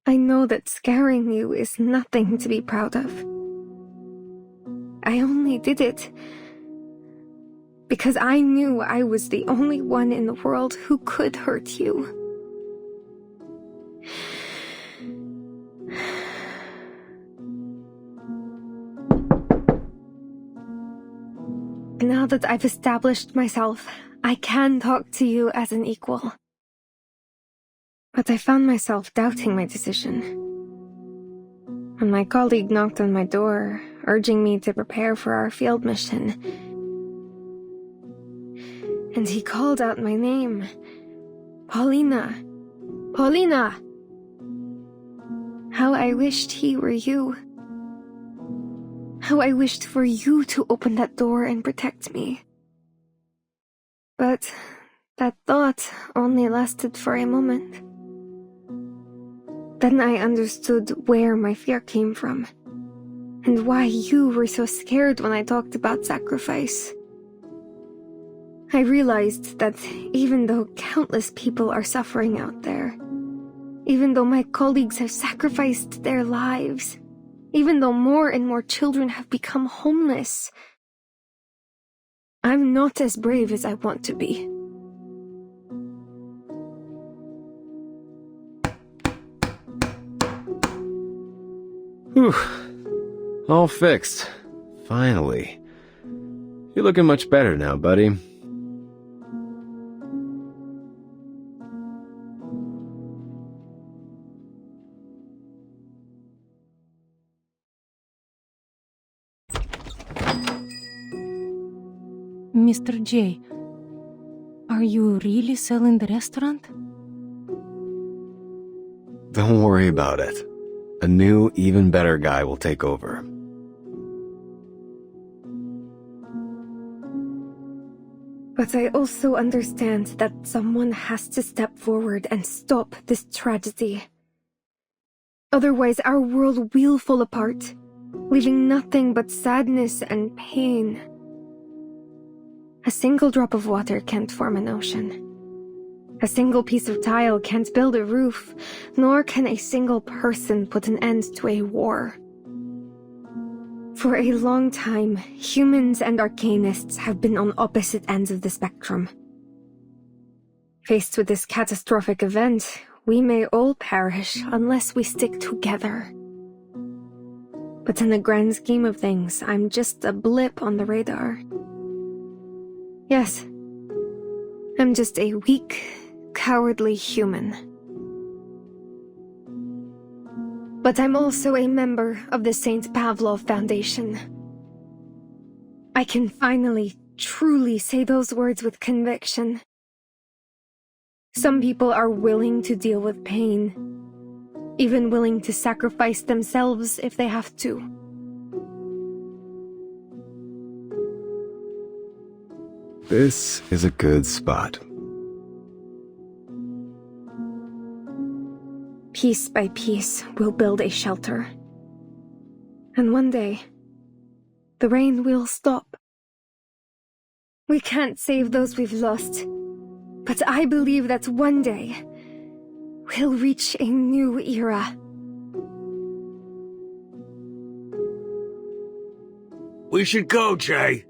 I know that scaring you is nothing to be proud of. I only did it because I knew I was the only one in the world who could hurt you. Now that I've established myself, I can talk to you as an equal. But I found myself doubting my decision. When my colleague knocked on my door, urging me to prepare for our field mission, and he called out my name, Paulina. Paulina! How I wished he were you. How I wished for you to open that door and protect me. But that thought only lasted for a moment. Then I understood where my fear came from, and why you were so scared when I talked about sacrifice. I realized that even though countless people are suffering out there, even though my colleagues have sacrificed their lives, even though more and more children have become homeless, I'm not as brave as I want to be. Whew. All fixed. Finally. You're looking much better now, buddy. Mr. J, are you really selling the restaurant? Don't worry about it. A new, even better guy will take over. But I also understand that someone has to step forward and stop this tragedy. Otherwise, our world will fall apart, leaving nothing but sadness and pain. A single drop of water can't form an ocean. A single piece of tile can't build a roof, nor can a single person put an end to a war. For a long time, humans and arcanists have been on opposite ends of the spectrum. Faced with this catastrophic event, we may all perish unless we stick together. But in the grand scheme of things, I'm just a blip on the radar. Yes, I'm just a weak, cowardly human. But I'm also a member of the St. Pavlov Foundation. I can finally, truly say those words with conviction. Some people are willing to deal with pain, even willing to sacrifice themselves if they have to. This is a good spot. Piece by piece, we'll build a shelter. And one day, the rain will stop. We can't save those we've lost, but I believe that one day, we'll reach a new era. We should go, Jay.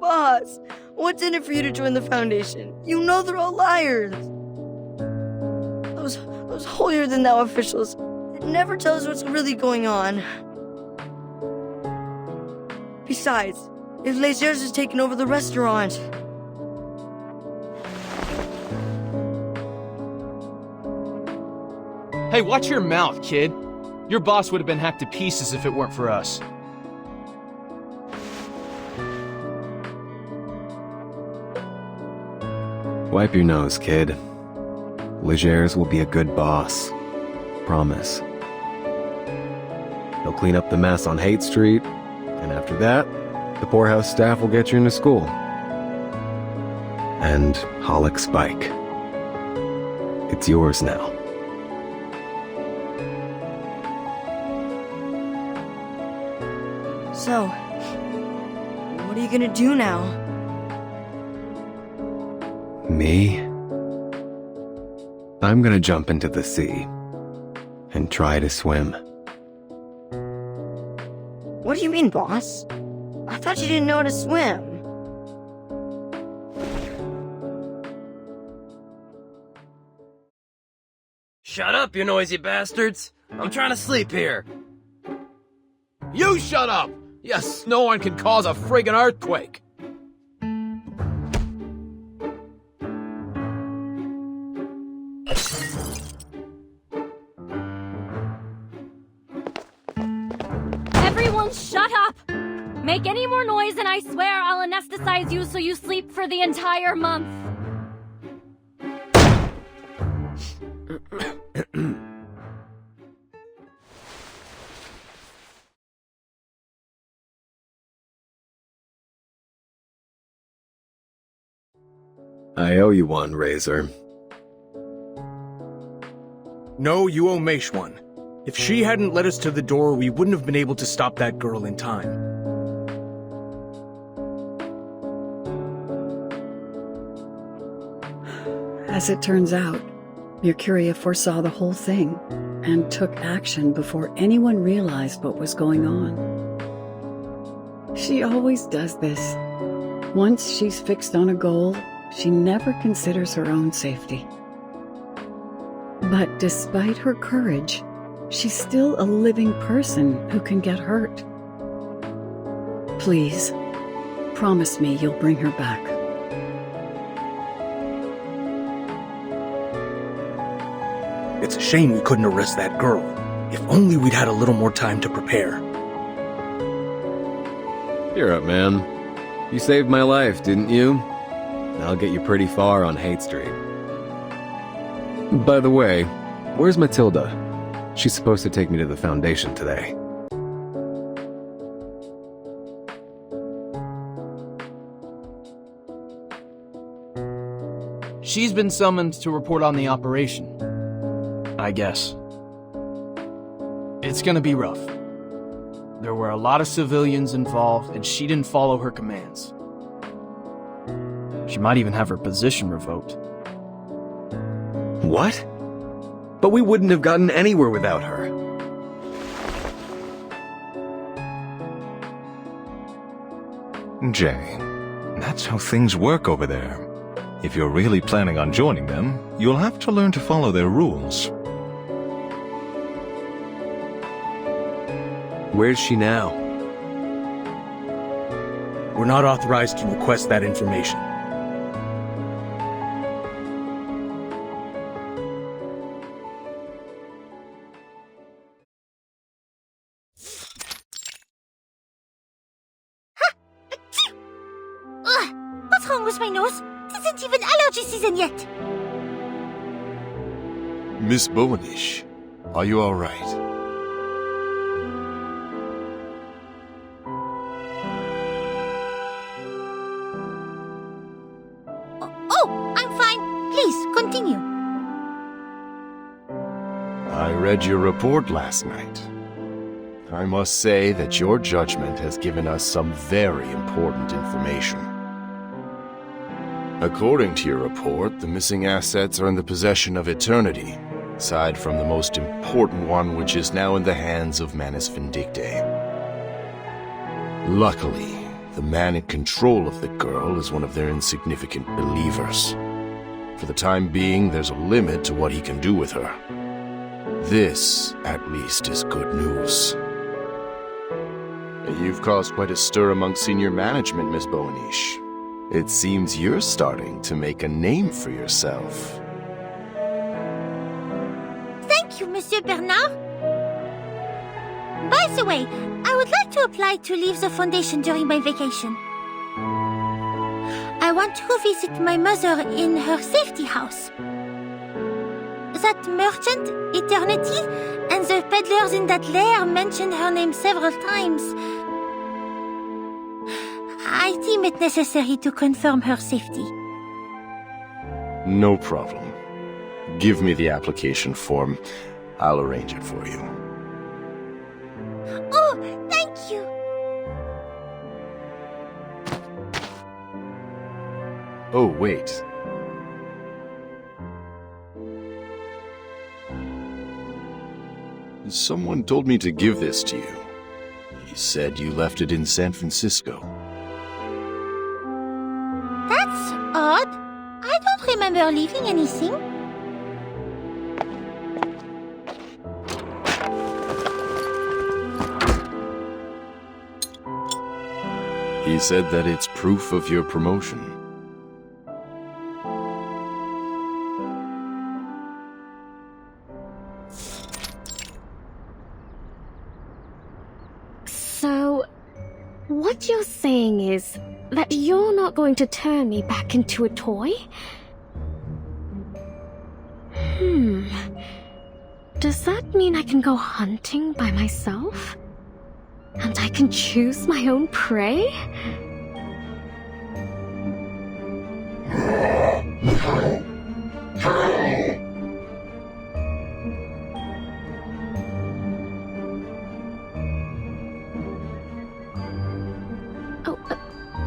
Boss, what's in it for you to join the Foundation? You know they're all liars. Those holier-than-thou officials never tell us what's really going on. Besides, if Lasers has taken over the restaurant... Hey, watch your mouth, kid. Your boss would have been hacked to pieces if it weren't for us. Wipe your nose, kid. Legers will be a good boss. Promise. He'll clean up the mess on Haight Street, and after that, the poorhouse staff will get you into school. And Hollick's bike. It's yours now. So, what are you gonna do now? Me? I'm gonna jump into the sea and try to swim. What do you mean, boss? I thought you didn't know how to swim. Shut up, you noisy bastards! I'm trying to sleep here. You shut up! You snoring can cause a friggin' earthquake. Everyone shut up! Make any more noise and I swear I'll anesthetize you so you sleep for the entire month. I owe you one, Razor. No, you owe Maish one. If she hadn't led us to the door, we wouldn't have been able to stop that girl in time. As it turns out, Mercuria foresaw the whole thing and took action before anyone realized what was going on. She always does this. Once she's fixed on a goal, she never considers her own safety. But despite her courage, she's still a living person who can get hurt. Please, promise me you'll bring her back. It's a shame we couldn't arrest that girl. If only we'd had a little more time to prepare. You're up, man. You saved my life, didn't you? I'll get you pretty far on Haight Street. By the way, where's Matilda? She's supposed to take me to the Foundation today. She's been summoned to report on the operation. I guess. It's gonna be rough. There were a lot of civilians involved, and she didn't follow her commands. She might even have her position revoked. What? But we wouldn't have gotten anywhere without her. Jay, that's how things work over there. If you're really planning on joining them, you'll have to learn to follow their rules. Where's she now? We're not authorized to request that information. What's wrong with my nose? It isn't even allergy season yet. Miss Bowenish, are you all right? Oh, I'm fine. Please, continue. I read your report last night. I must say that your judgment has given us some very important information. According to your report, the missing assets are in the possession of Eternity, aside from the most important one, which is now in the hands of Manus Vindicte. Luckily, The man in control of the girl is one of their insignificant believers. For the time being, there's a limit to what he can do with her. This, at least, is good news. You've caused quite a stir among senior management, Miss Boanish. It seems you're starting to make a name for yourself. Thank you, Monsieur Bernard. By the way, I would like to apply to leave the Foundation during my vacation. I want to visit my mother in her safety house. That merchant, Eternity, and the peddlers in that lair mentioned her name several times. I deem it necessary to confirm her safety. No problem. Give me the application form. I'll arrange it for you. Oh, thank you. Oh, wait. Someone told me to give this to you. He said you left it in San Francisco. That's odd. I don't remember leaving anything. He said that it's proof of your promotion. So, what you're saying is that you're not going to turn me back into a toy? Does that mean I can go hunting by myself? And I can choose my own prey?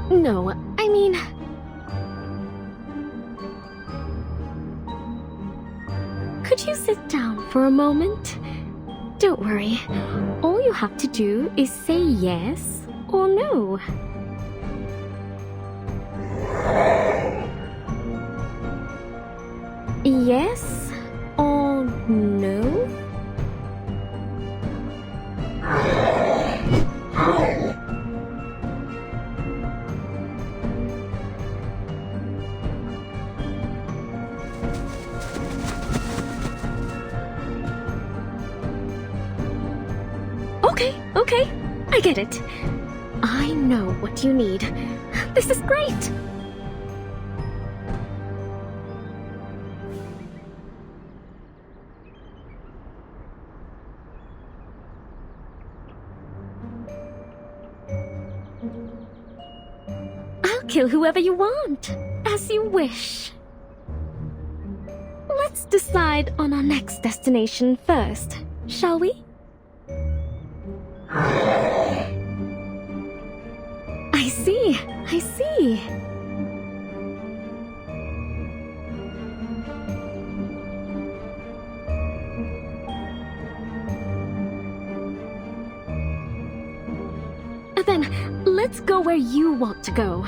No, I mean... Could you sit down for a moment? Don't worry. All you have to do is say yes or no. Yes or no? Okay, I get it. I know what you need. This is great! I'll kill whoever you want, as you wish. Let's decide on our next destination first, shall we? I see. Then, let's go where you want to go.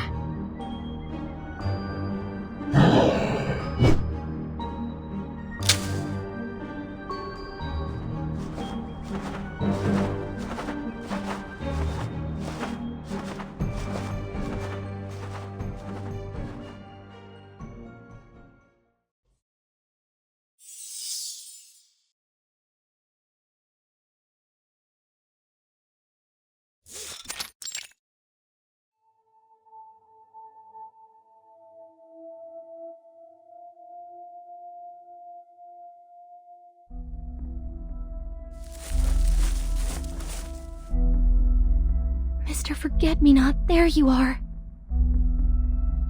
Mr. Forget-Me-Not, there you are.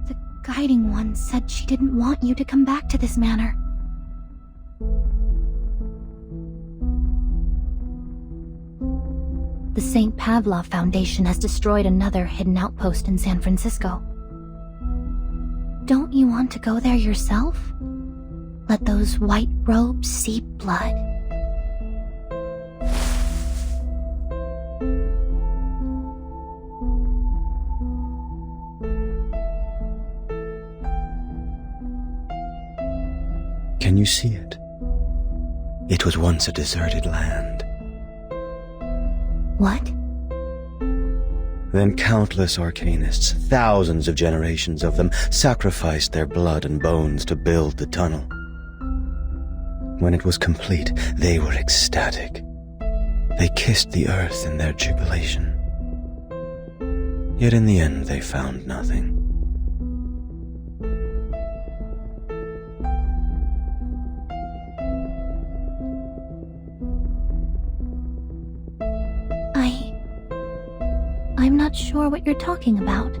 The Guiding One said she didn't want you to come back to this manor. The St. Pavlov Foundation has destroyed another hidden outpost in San Francisco. Don't you want to go there yourself? Let those white robes seep blood. Can you see it? It was once a deserted land. What? Then countless arcanists, thousands of generations of them, sacrificed their blood and bones to build the tunnel. When it was complete, they were ecstatic. They kissed the earth in their jubilation. Yet in the end, they found nothing. I'm not sure what you're talking about.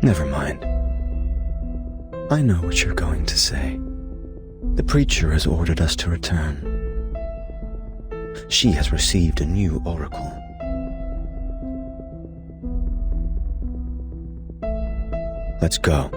Never mind. I know what you're going to say. The preacher has ordered us to return. She has received a new oracle. Let's go.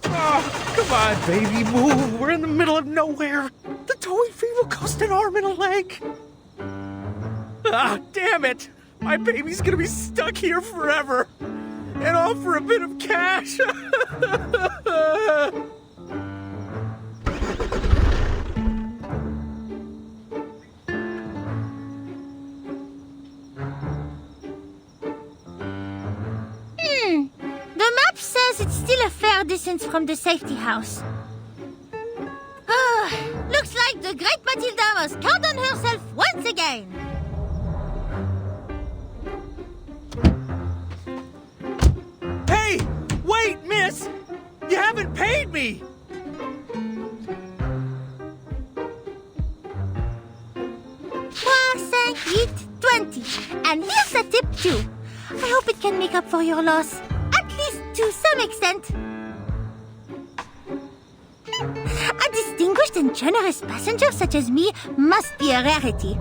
Come on, baby, move. We're in the middle of nowhere. The towing fee will cost an arm and a leg. Ah, damn it. My baby's gonna be stuck here forever. And all for a bit of cash. The map says it's still a fair distance from the safety house. Looks like the great Matilda must count on herself once again. Hey! Wait, miss! You haven't paid me! And here's a tip too. I hope it can make up for your loss, at least to some extent. A distinguished and generous passenger such as me must be a rarity.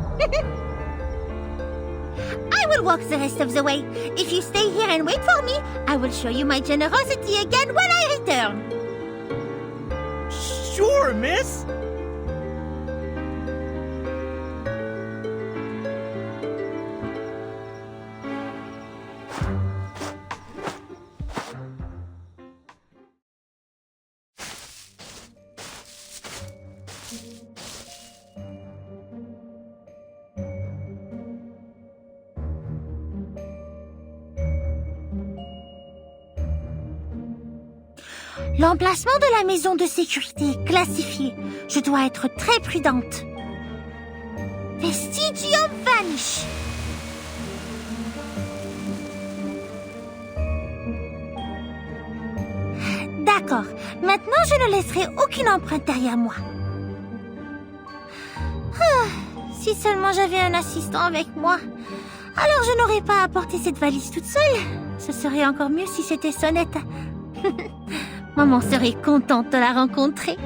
I will walk the rest of the way. If you stay here and wait for me, I will show you my generosity again when I return. Sure, miss. L'emplacement de la maison de sécurité est classifié. Je dois être très prudente. Vestigium vanish. D'accord. Maintenant, je ne laisserai aucune empreinte derrière moi. Si seulement j'avais un assistant avec moi. Alors je n'aurais pas à porter cette valise toute seule. Ce serait encore mieux si c'était Sonnette. Maman serait contente de la rencontrer.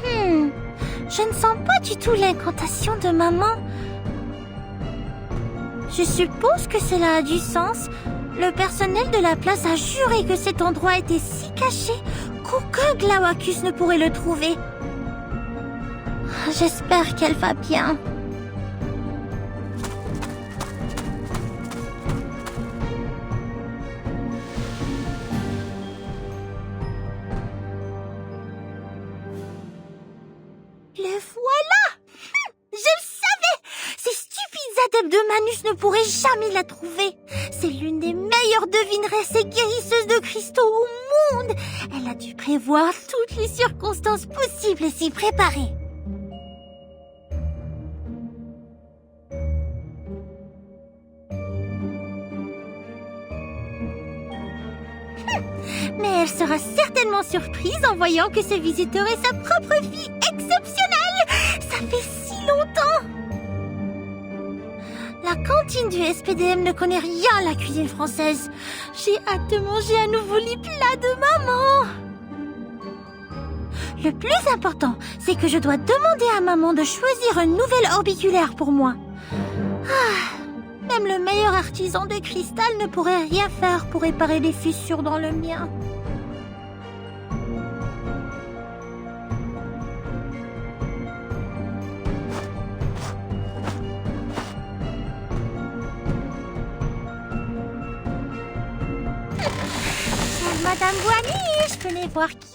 Je ne sens pas du tout l'incantation de maman. Je suppose que cela a du sens. Le personnel de la place a juré que cet endroit était si caché qu'aucun Glaucus ne pourrait le trouver. J'espère qu'elle va bien. Le voilà! Je le savais! Ces stupides adeptes de Manus ne pourraient jamais la trouver. C'est l'une des meilleures devineresses et guérisseuses de cristaux au monde. Elle a dû prévoir toutes les circonstances possibles et s'y préparer. Mais elle sera certainement surprise en voyant que ce visiteur est sa propre fille exceptionnelle. Ça fait si longtemps. La quantité cantine du SPDM ne connaît rien à la cuisine française. J'ai hâte de manger à nouveau les plats de maman. Le plus important, c'est que je dois demander à maman de choisir un nouvel orbiculaire pour moi. Même le meilleur artisan de cristal ne pourrait rien faire pour réparer les fissures dans le mien. Madame Boigny, je venais voir qui